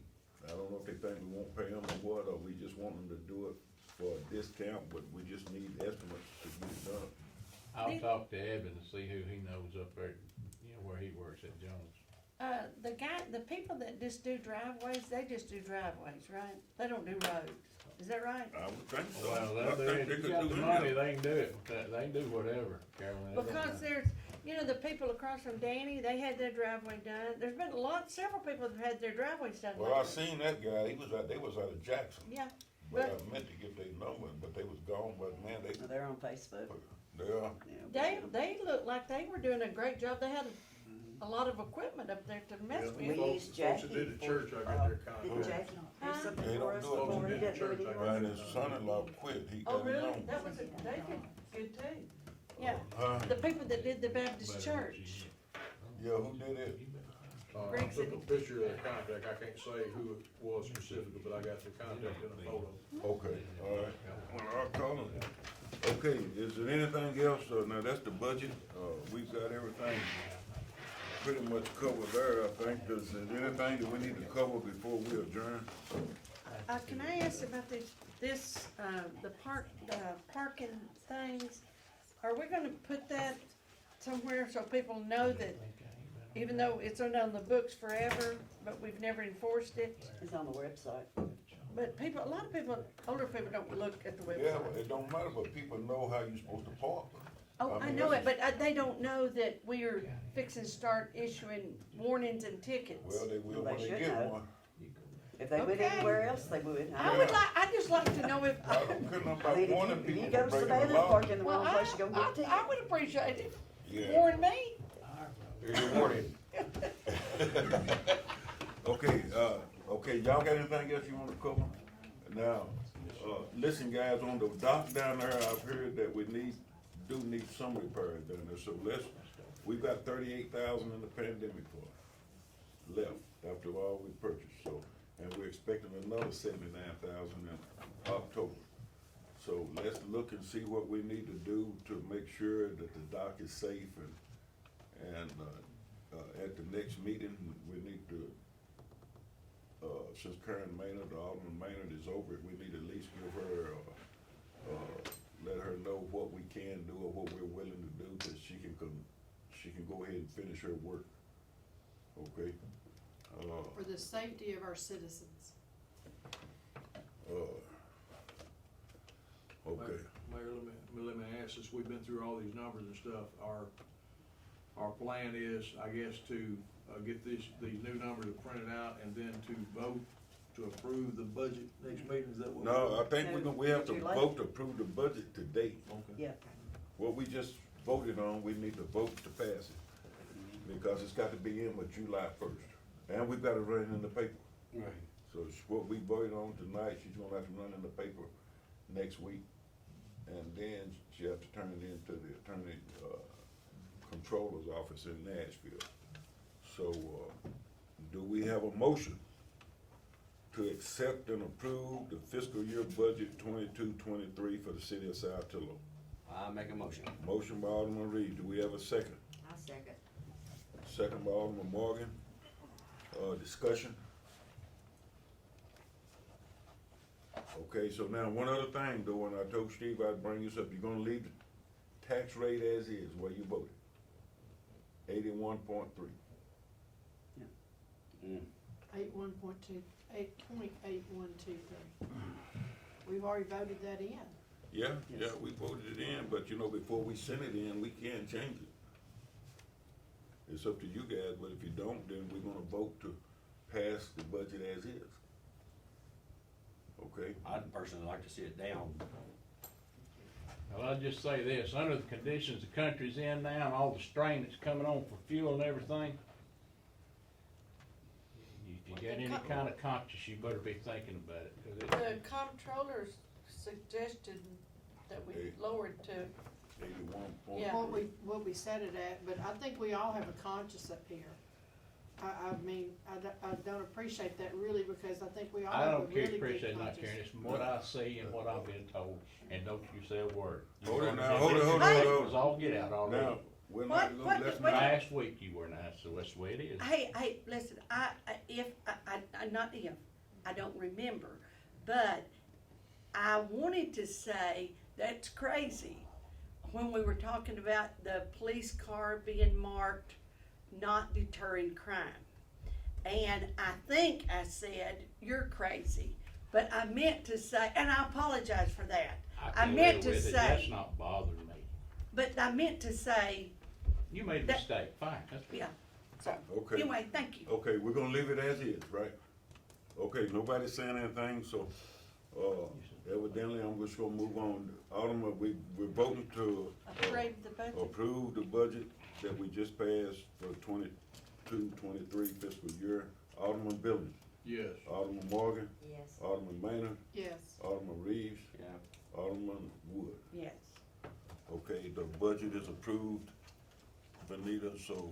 I don't know if they think we won't pay them or what, or we just want them to do it for a discount, but we just need estimates to get it done. I'll talk to Evan and see who he knows up there, you know, where he works at Jones. The people that just do driveways, they just do driveways, right? They don't do roads. Is that right? I would think so. Well, I think they if could you got do the anything. money, they can do it, they can do whatever, Carolyn. It don't Because matter. there's, You know, the people across from Danny, they had their driveway done. There's been several people that have had their driveways done Well, I lately. seen that guy, they was out of Jackson, Yeah, but but I meant to get their number, but they was gone, but man, They're on Facebook. they're, they looked like they were doing a great job. They had a lot of equipment up there to mess Yeah, with. We folks- use folks Jackie that did the for, church, I got their Did contact. Jackie do Huh? something They for don't us do it. before? He Folks that didn't did do it church, I anymore? right, his son-in-law quit, he Oh, got his really? own. That was they did good too. Yeah, Huh? the people that did the Baptist church. Yeah, who did it? I Greg took said a picture of their contact, I can't say who it was specifically, but I got their contact in a photo. Okay, all right, well, I'll call him. Okay, is there anything else, now that's the budget, we've got everything pretty much covered there, I think, is there anything that we need to cover before we adjourn? Can I ask about the parking things? Are we gonna put that somewhere so people know that even though it's on the books forever, but we've never enforced it? It's on the website. But people, a lot of people, older people don't look at the Yeah, website. well, it don't matter, but people know how you're supposed to park. Oh, I I mean, know it, that's- but they don't know that we're fixing to start issuing warnings and tickets. Well, they will Well, when they they should get know. one. If they went Okay. anywhere else, they would. I'd just like to know if, I don't care nothing I about mean, warning if people you go for to breaking Savannah the and law. park in the well, wrong place, you're gonna get a I ticket. would appreciate it. Yeah. Warn me. Here's your warning. Okay, okay, y'all got anything else you wanna cover? Now, listen, guys, on the dock down there, I've heard that we do need some repairs down there, so we've got 38,000 in the pandemic for left after all we purchased, so, and we're expecting another 79,000 in October. So let's look and see what we need to do to make sure that the dock is safe and at the next meeting, we need to, since Karen Maynard, Alderman Maynard is over it, we need to at least give her, let her know what we can do or what we're willing to do, that she can go ahead and finish her work. Okay? For the safety of our citizens. Okay, Mayor, let me ask, since we've been through all these numbers and stuff, our plan is, I guess, to, get these new numbers printed out and then to vote to approve the budget next meeting, is that what? no, I think we have to Too late. vote to approve the budget today. Okay. Yeah, What we just voted on, we need to vote to pass it, because it's got to be in with July 1st, and we've got to run it in the paper. Right. So it's what we voted on tonight, she's gonna have to run in the paper next week, and then she have to turn it into the attorney, controller's office in Nashville. So, do we have a motion to accept and approve the fiscal year budget 22-23 for the city of Saltillo? I make a motion. Motion by Alderman Reed, do we have a second? I second. Second by Alderman Morgan, discussion? Okay, so now one other thing though, and I told Steve I'd bring this up, you're gonna leave the tax rate as is, where you voted. 81.3. Mm. 8.8123. We've already voted that in. Yeah, we voted it in, but you know, before we send it in, we can't change it. It's up to you guys, but if you don't, then we're gonna vote to pass the budget as is. Okay? I'd personally like to see it down. Well, I'll just say this, under the conditions the country's in now and all the strain that's coming on for fuel and everything, if you got any kind of conscience, you better be thinking about it, 'cause The comptrollers suggested that we lowered to, 81. Yeah. What we set it at, but I think we all have a conscience up here. I mean, I don't appreciate that really, because I think we all I have a don't care, really good appreciate not conscience. caring, it's what I see and what I've been told, and don't you say a word. Hold it You now, know, hold it, hold it, it hold it. was all get out already. Now, we're What- not, what- let's what- not, Last week you were nice, so that's the way it is. hey, listen, not if, I don't remember, but I wanted to say, that's crazy, when we were talking about the police car being marked, not deterring crime. And I think I said, you're crazy, but I meant to say, and I apologize for that. I can meant live to with it. say, That's not bothering me. but I meant to say, You made a That- mistake, fine, that's fine. Yeah, so, Okay. anyway, thank you. Okay, we're gonna leave it as is, right? Okay, nobody's saying anything, so, evidently, I'm just gonna move on. Alderman, we're voting to, Approve the budget. approve the budget that we just passed for 22-23 fiscal year. Alderman Billings, Yes. Alderman Morgan, Yes. Alderman Maynard, Yes. Alderman Reeves, Yeah. Alderman Wood. Yes. Okay, the budget is approved, Benita, so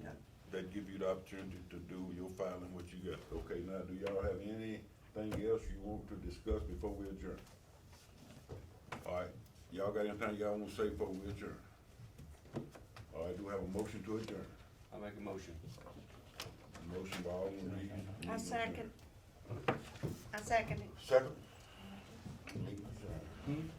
that give you the opportunity to do your filing, what you got. Okay, now, do y'all have anything else you want to discuss before we adjourn? All right, y'all got anything y'all wanna say before we adjourn? All right, do we have a motion to adjourn? I'll make a motion. Motion by Alderman Reeves. I second. I second it. Second? Meeting adjourned.